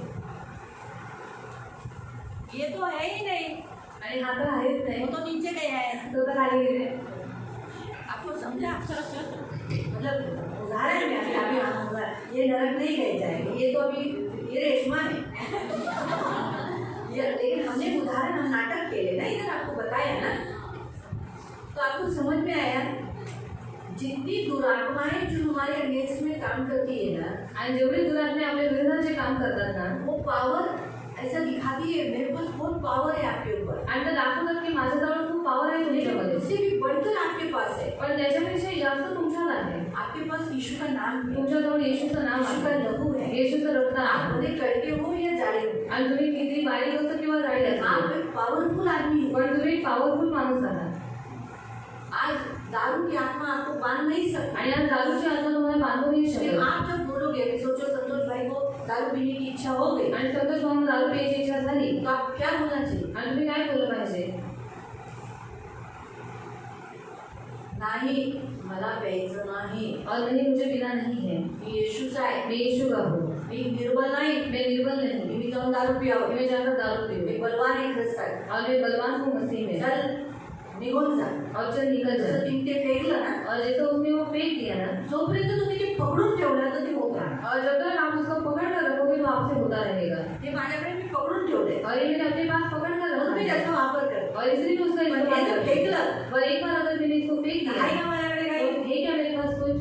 ये तो है ही नहीं, आणि हा तर आहेच वो नाही, तो नीचे गया है। तो तर खाली गेले। आपको समझा? मतलब उदाहरण में अभी हम ये नरक नहीं गए जाएंगे, ये तो अभी ये रेशमा है। ये लेकिन हमने उदाहरण, हम नाटक केले ना, इधर आपको बताया ना, तो आपको समझ में आया जितनी दुरात्माएं जो हमारे अगेंस्ट में काम करती है ना, आणि जेवढे दुरात्मे आपल्या विरोधात जे काम करतात ना, वो पावर ऐसा दिखाती है, मेरे पास बहुत पावर है आपके ऊपर, आणि ते दाखवतात की माझ्याजवळ खूप पॉवर आहे लेकिन तुमच्यामध्ये, उससे भी बढ़कर आपके पास है, पण त्याच्यापेक्षा जास्त तुमच्यात आहे। आपके पास यीशु का नाम है, तुमच्याजवळ येशूचं नाम यीशु का आहे, लहू है, येशूचं रक्त आहे आपमध्ये कड़के हो या जाडे हो, आणि तुम्ही किती बारीक असो किंवा जाडी असो आप एक पावरफुल आदमी हो। पण तुम्ही पॉवरफुल माणूस आहात आज दारू की आत्मा आपको बांध नहीं सकती। आणि आज दारूची आत्मा तुम्हाला बांधू नाही फिर शकत आप जब बोलोगे, अभी सोचो संतोष भाई को दारू पीने की इच्छा हो गई, आणि संतोष भाऊंना दारू प्यायची इच्छा झाली तो आप क्या होना चाहिए? आणि तुम्ही काय केलं पाहिजे नाही, मला प्यायचं नाही, और नहीं मुझे पीना नहीं है मी येशूचा आहे, मैं यीशु का हूँ मी निर्बल नाही, मैं निर्बल नहीं मी जाऊन दारू पियावं, मैं जाकर दारू मी पीऊँ बलवान आहे ख्रिस्तात, और मैं बलवान हूँ मसीह में चल निघून जा। और चल निकल जा जसं तुम्ही ते फेकलं ना, और जैसे उसने वो फेंक दिया ना जोपर्यंत तुम्ही ते पकडून ठेवलं तर ते होत राहणार। और जब तक आप उसको पकड़ कर रखोगे तो आपसे होता रहेगा ते माझ्याकडे मी पकडून ठेवले, और ये मैंने अपने पास पकड़ कर म्हणून रखा मी है त्याचा वापर करते। और इसलिए मैं उसका पण इस्तेमाल हे जर करती हूँ। फेकलं, और एक बार अगर मैंने इसको फेंक दिया आहे का माझ्याकडे काही? तो है क्या मेरे पास कुछ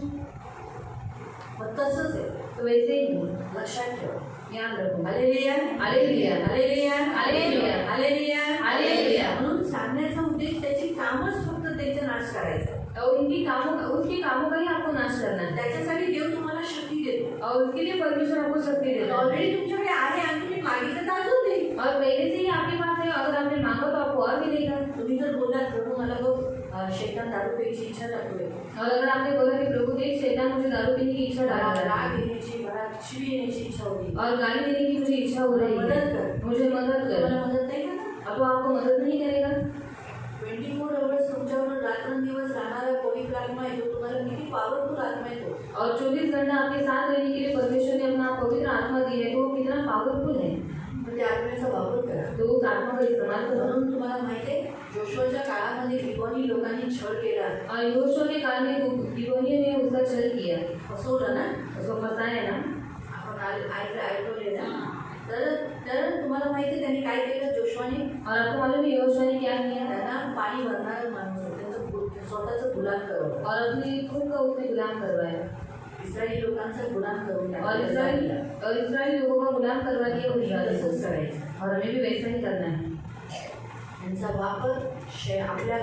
मग तसंच आहे, तो वैसे ही है लक्षात ठेवा। याद रखो hallelujah, hallelujah hallelujah, hallelujah, hallelujah, hallelujah. म्हणून सांगण्याचा उद्देश त्याची कामच फक्त त्याचा नाश करायचा। और उनकी कामों का उसके कामों का ही आपको नाश करना है त्याच्यासाठी देव तुम्हाला शक्ती देतो। और उसके लिए परमेश्वर आपको शक्ति देता है ऑलरेडी तुमच्याकडे आहे आणि तुम्ही मागितलं तर अजून देईल। और पहले से ही आपके पास है अगर आपने मांगा तो आपको और मिलेगा तुम्ही जर बोललात प्रभू मला बघ शैतान दारू प्यायची इच्छा दाखवते, और अगर आपने बोला कि प्रभु देख शैतान मुझे दारू पीने की इच्छा डाल मला रहा राग है येण्याची, मला शिवी येण्याची इच्छा होती, और गाली देने की मुझे इच्छा हो रही मदद है कर, मुझे मदद कर तुम्हाला मदत नाही करणार। अब वो आपको मदद नहीं करेगा 24 आवर्स तुमच्यावर रात्रंदिवस राहणारा पवित्र आत्मा आहे, तो तुम्हाला किती पॉवरफुल आत्मा आहे तो। और 24 घंटा आपके साथ रहने के लिए परमेश्वर ने अपना पवित्र आत्मा दी है तो वो कितना पावरफुल है पण त्या आत्म्याचा वापर करा। तो उस आत्मा का इस्तेमाल करो म्हणून तुम्हाला माहिती आहे जोशुआच्या काळामध्ये गिबोनी लोकांनी छळ केला, और यहोशू के काल में गिबोनियों ने उसका छल किया फसवलं ना, उसको फंसाया ना आपण ऐकले ना। तर तुम्हाला माहिती आहे त्यांनी काय केलं जोशुआने? और आपको मालूम है यहोशू ने क्या किया त्यांना पाणी भरणारं माणूस होतं, त्यांचं स्वतःचं गुलाम करवलं और अपनी खुद का उसने गुलाम करवाया इस्रायली लोकांचा गुलाम करून और इस्राएल लोगों का गुलाम करवा दिया उस जाति को। तसंच करायचं। और हमें भी वैसा ही करना है त्यांचा वापर आपल्या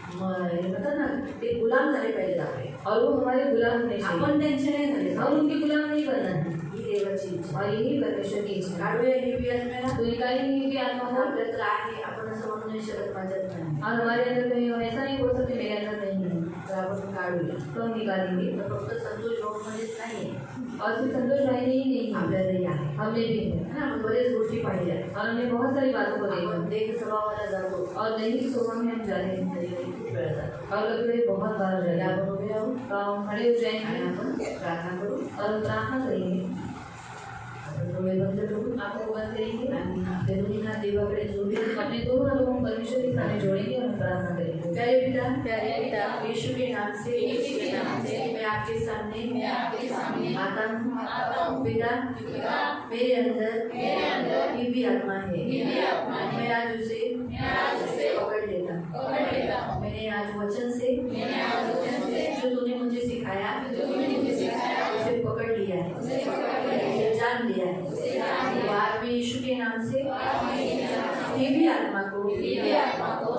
म्हणतात ना ते गुलाम झाले पाहिजे आपले, और वो हमारे गुलाम होने चाहिए आपण त्यांचे नाही झाले हम उनके गुलाम नहीं बनना है ही देवाची इच्छा। और यही परमेश्वर की इच्छा है काढूया ही बी आत्म्याला, तो निकालेंगे कि आत्मा को आपल्यात आहे, आपण असं म्हणू नाही शकत माझ्यात नाही, और हमारे अंदर कहीं हम ऐसा नहीं बोल सकते मेरे अंदर नहीं है तर आपण काढूया। तो हम निकालेंगे तर फक्त संतोष भाऊमध्येच नाही, और सिर्फ संतोष भाई ने ही नहीं है आपल्यालाही आहे हमने भी है है ना। आपण बरेच गोष्टी पाहिल्या, और हमने बहुत सारी बातों को देखा आपण देख स्वभावाला जातो, और दैनिक स्वभाव में हम जा रहे हैं तरी खूप वेळा जातो। और कभी बहुत बार तरी जाएगा आपण उभे राहू तो हम खड़े हो आणि जाएंगे आपण प्रार्थना करू। और हम प्रार्थना करेंगे आपण डोळे बंद करू आपको बंद करेंगे आणि आपले दोन्ही हात देवाकडे जोडून अपने दोनों हाथों को परमेश्वर के सामने जोड़ेंगे और हम प्रार्थना करेंगे प्यारे पिता यीशु के नाम से मैं आपके सामने आता हूँ। पिता मेरे अंदर ये भी आत्मा है, मैं आज उसे पकड़ लेता हूँ। मैंने आज वचन से जो तूने मुझे सिखाया उसे पकड़ लिया है, उसे जान लिया है। बाद में यीशु के नाम से ये भी आत्मा को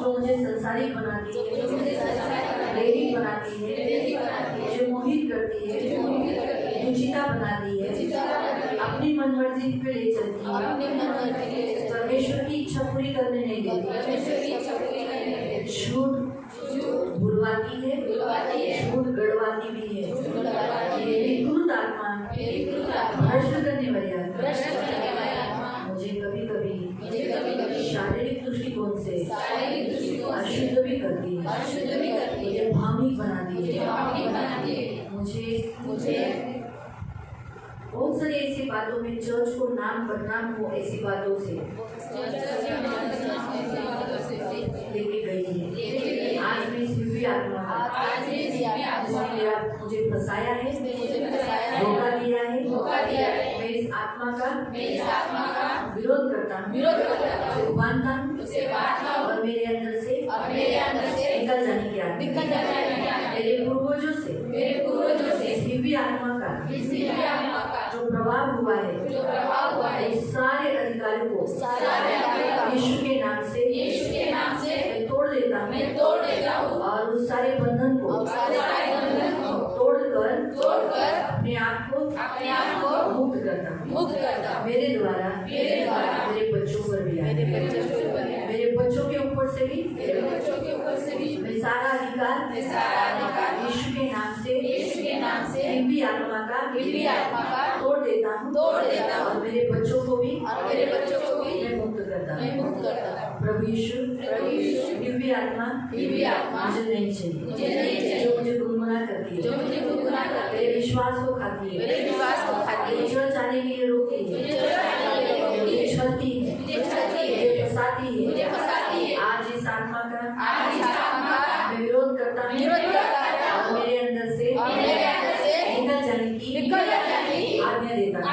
जो मुझे संसारिक बनाती है, प्रेरित बनाती है, जो मोहित करती है, दुचिता बनाती है, अपनी मनमर्जी पे ले चलती है, परमेश्वर की इच्छा पूरी करने नहीं देती, झूठ बुलवाती है, झूठ गड़वाती भी है, ये विकृत आत्मा भ्रष्ट करने वाली आत्मा मुझे कभी-कभी शारीरिक दृष्टिकोण से अशुद्ध भी करती है, मुझे भावनिक बनाती है, मुझे बहुत सारी ऐसी बातों में चर्च को नाम बदनाम हो ऐसी बातों से लेके गई है। आज मैं इस दिव्य आत्मा जिसने मुझे फंसाया है, धोखा दिया है, मैं इस आत्मा का विरोध करता हूँ, उसे बांधता हूँ और मेरे अंदर से निकल जाने की आत्मा मेरे पूर्वजों से इस दिव्य आत्मा का जो प्रभाव हुआ है इस सारे अधिकारियों को यीशु के नाम से मैं तोड़ देता हूँ और उस सारे बंधन को तोड़कर अपने आप को मुक्त करता हूँ। अधिकार यीशु के नाम से हिंदी आत्मा का तोड़ देता हूँ और मेरे बच्चों को भी मैं मुक्त करता हूँ। प्रभु यीशु दिव्य आत्मा मुझे नहीं चाहिए, जो मुझे गुनगुना करती है, मेरे विश्वास को खाती है, मुझे जाने के लिए रोकती है, मुझे छलती है, मुझे फंसाती है। आज इस आत्मा का मैं विरोध करता हूँ और मेरे अंदर से निकल जाने की आज्ञा देता हूँ।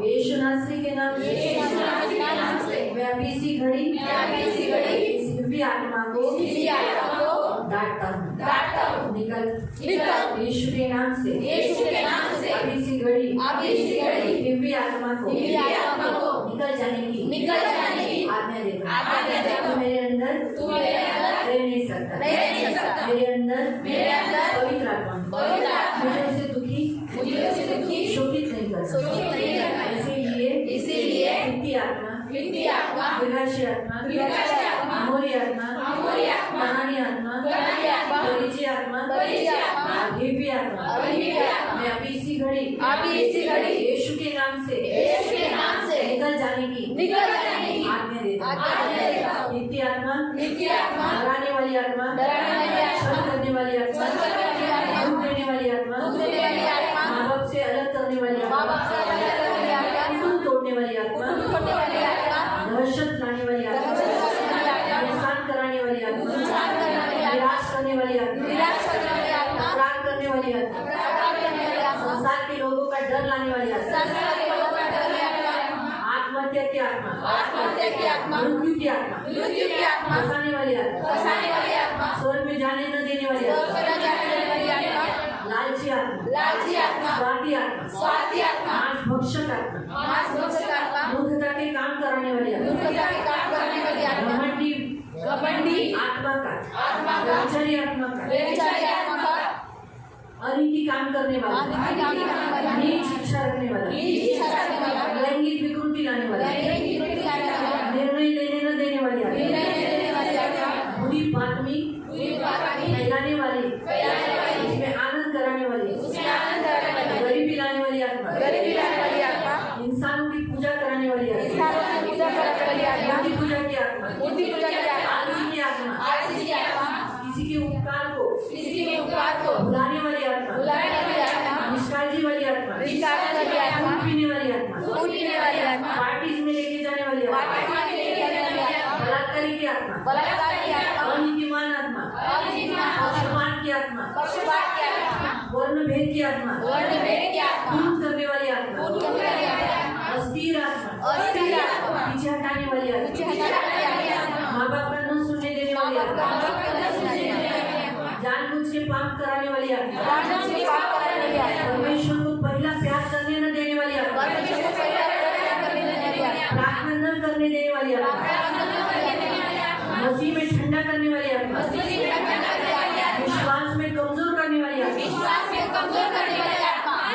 यीशु नासरी के नाम से मैं अभी इसी घड़ी इस दिव्य आत्मा को डांटता हूँ। निकल यीशु के नाम से अभी इसी घड़ी दिव्य आत्मा को निकल जाने की आज्ञा देता हूँ। मेरे अंदर रह नहीं सकता, मेरे अंदर पवित्र आत्मा मुझे उसे दुखी शोकित नहीं करता। इसीलिए वित्तीय आत्मा विनाशी आत्मा अमोरी आत्मा कहानी आत्मा परिचय आत्मा दिव्य आत्मा मैं अभी इसी घड़ी यीशु के नाम से निकल जाने की आज्ञा देता हूँ। नित्य आत्मा डराने वाली आत्मा छल करने वाली आत्मा दुख देने वाली आत्मा माँ बाप से अलग करने वाली आत्मा कुटुंब तोड़ने वाली आत्मा दहशत लाने वाली आत्मा नुकसान कराने वाली आत्मा निराश करने वाली आत्मा अपराध करने वाली आत्मा संसार के लोगों का डर लाने वाली आत्मा आत्महत्या की आत्मा मृत्यु की आत्मा फंसाने वाली आत्मा स्वर्ग में जाने न देने वाली आत्मा लालची आत्मा स्वार्थी आत्मा मांस भक्षक आत्मा मूर्खता के काम कराने वाली आत्मा घमंडी आत्मा का व्यभिचारी आत्मा का अनीति काम करने वाला नीच शिक्षा रखने वाला लैंगिक विकृति लाने वाला निर्णय लेने न देने वाली बुरी बातमी फैलाने वाली इसमें आनंद कराने वाली गरीबी लाने वाली आत्मा इंसानों की पूजा कराने वाली मूर्ति पूजा की आत्मा आलसी की आत्मा किसी के उपकार को भुलाने वाली आत्मा निष्काळजी वाली आत्मा दूध पीने वाली आत्मा पार्टीज में लेके जाने वाली आत्मा बलात्कारी की आत्मा अनीतिमान आत्मा पक्षपात की आत्मा वर्ण भेद की आत्मा दूर करने वाली आत्मा अस्थिर आत्मा पीछे हटाने वाली आत्मा माँ बाप का न सुनने देने वाली आत्मा जानबूझ के पाप कराने वाली आत्मा परमेश्वर को पहला प्यार करने न देने वाली आत्मा प्रार्थना न करने देने वाली आत्मा मसीह में ठंडा करने वाली आत्मा विश्वास में कमजोर करने वाली आत्मा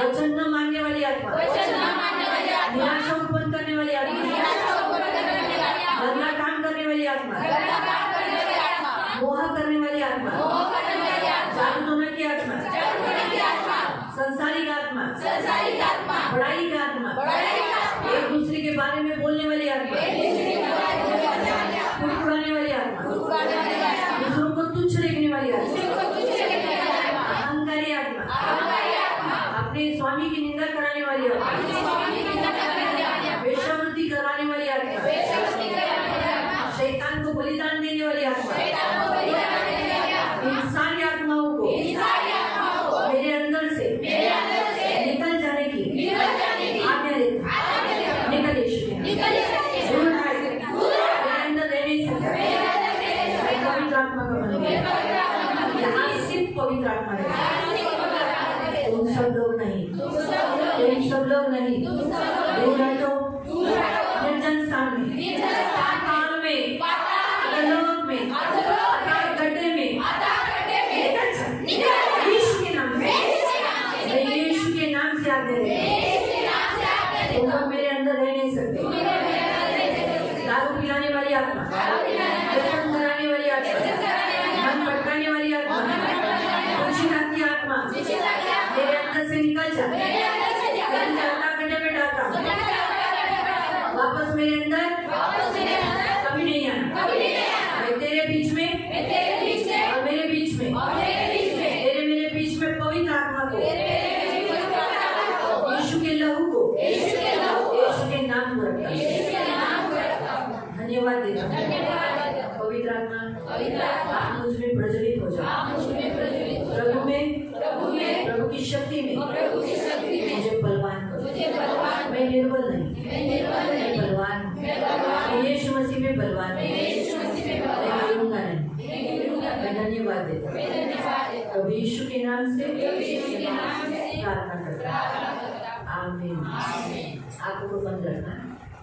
वचन न मानने वाली आत्मा निराशा उत्पन्न करने वाली आत्मा बदला काम करने वाली आत्मा मोह करने वाली आत्मा जादू टोना की आत्मा संसारिक आत्मा बड़ाई का आत्मा एक दूसरे के बारे में बोलने वाली आत्मा फुड़फुड़ाने वाली आत्मा दूसरों को तुच्छ देखने वाली आत्मा अहंकारी आत्मा अपने स्वामी की निंदा कराने वाली आत्मा वेश्यावृत्ति कराने वाली आत्मा शैतान को बलिदान देने वाली आत्मा इन सारी आत्माओं को मेरे अंदर से निकल जाने की आज्ञा देता हूं। निकल यीशु मेरे अंदर रह नहीं सकता। पवित्र आत्मा का मन यहाँ सिर्फ पवित्र आत्मा है। तुम सब लोग नहीं, तुम सब लोग नहीं, दूर हटो निर्जन स्थान में, पाताल में, अधोलोक में, अथाह गड्ढे में, यीशु के नाम से, मैं यीशु के नाम से आते रहे। तुम लोग मेरे अंदर रह नहीं सकते। दारू पिलाने वाली आत्मा, व्यसन कराने वाली आत्मा, मन भटकाने वाली आत्मा, आप मुझ में प्रज्वलित हो जाओ। प्रभु में प्रभु की शक्ति में मुझे बलवान करो। मैं निर्बल नहीं, मैं बलवान हूँ। मैं यीशु मसीह में बलवान हूँ। मैं गिरूंगा नहीं। मैं धन्यवाद देता हूँ। प्रभु यीशु के नाम से प्रार्थना करता हूँ। आमीन। आपको बंद रखना है।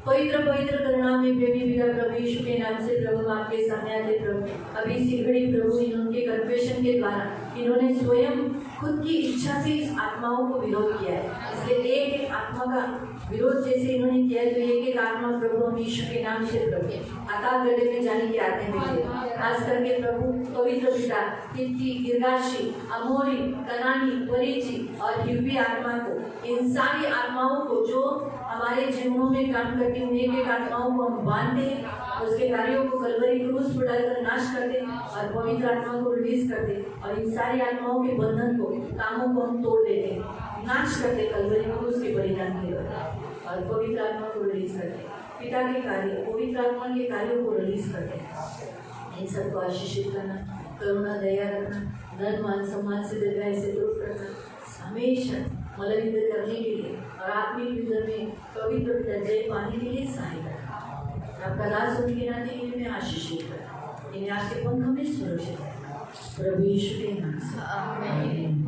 पवित्र पवित्र करुणामय प्रेमी पिता प्रभु यीशु के नाम से प्रभु आपके सामने आते प्रभु अभी इसी घड़ी प्रभु इनके कन्फेशन के द्वारा इन्होंने स्वयं खुद की इच्छा से इस आत्माओं को विरोध किया है। इसलिए एक एक आत्मा का विरोध जैसे इन्होंने किया है तो एक एक आत्मा प्रभु हम यीशु के नाम से प्रभु अकाल गड्ढे में जाने की आज्ञा भेजे। खास करके प्रभु पवित्र पिता हित्ती, गिर्गाशी, अमोरी, कनानी, परिची और हिब्बी आत्मा को, इन सारी आत्माओं को जो हमारे जीवनों में काम करती हुई एक एक आत्माओं को हम बांधते हैं, उसके कार्यों को कलवरी क्रूस पर डालकर नाश करते और पवित्र आत्मा को रिलीज करते और इन सारी आत्माओं के बंधन को, कामों को हम तोड़ देते, नाश करते कलवरी क्रूस के बलिदान के द्वारा और पवित्र आत्मा को रिलीज करते। पिता के कार्य, पवित्र आत्मा के कार्यों को रिलीज करते। इन सबको आशीषित करना, करुणा, दया रखना, धन मान सम्मान से दीर्घायु से दूर करना, हमेशा मल युद्ध करने के लिए और आत्मिक युद्ध में पवित्र जय पाने के लिए सहायता करना। आपका दास उनके नाते के लिए मैं आशीषित करता हूँ। इन्हें आपके पंखों में सुरक्षित रखना। प्रभु यीशु के नाम से आमीन।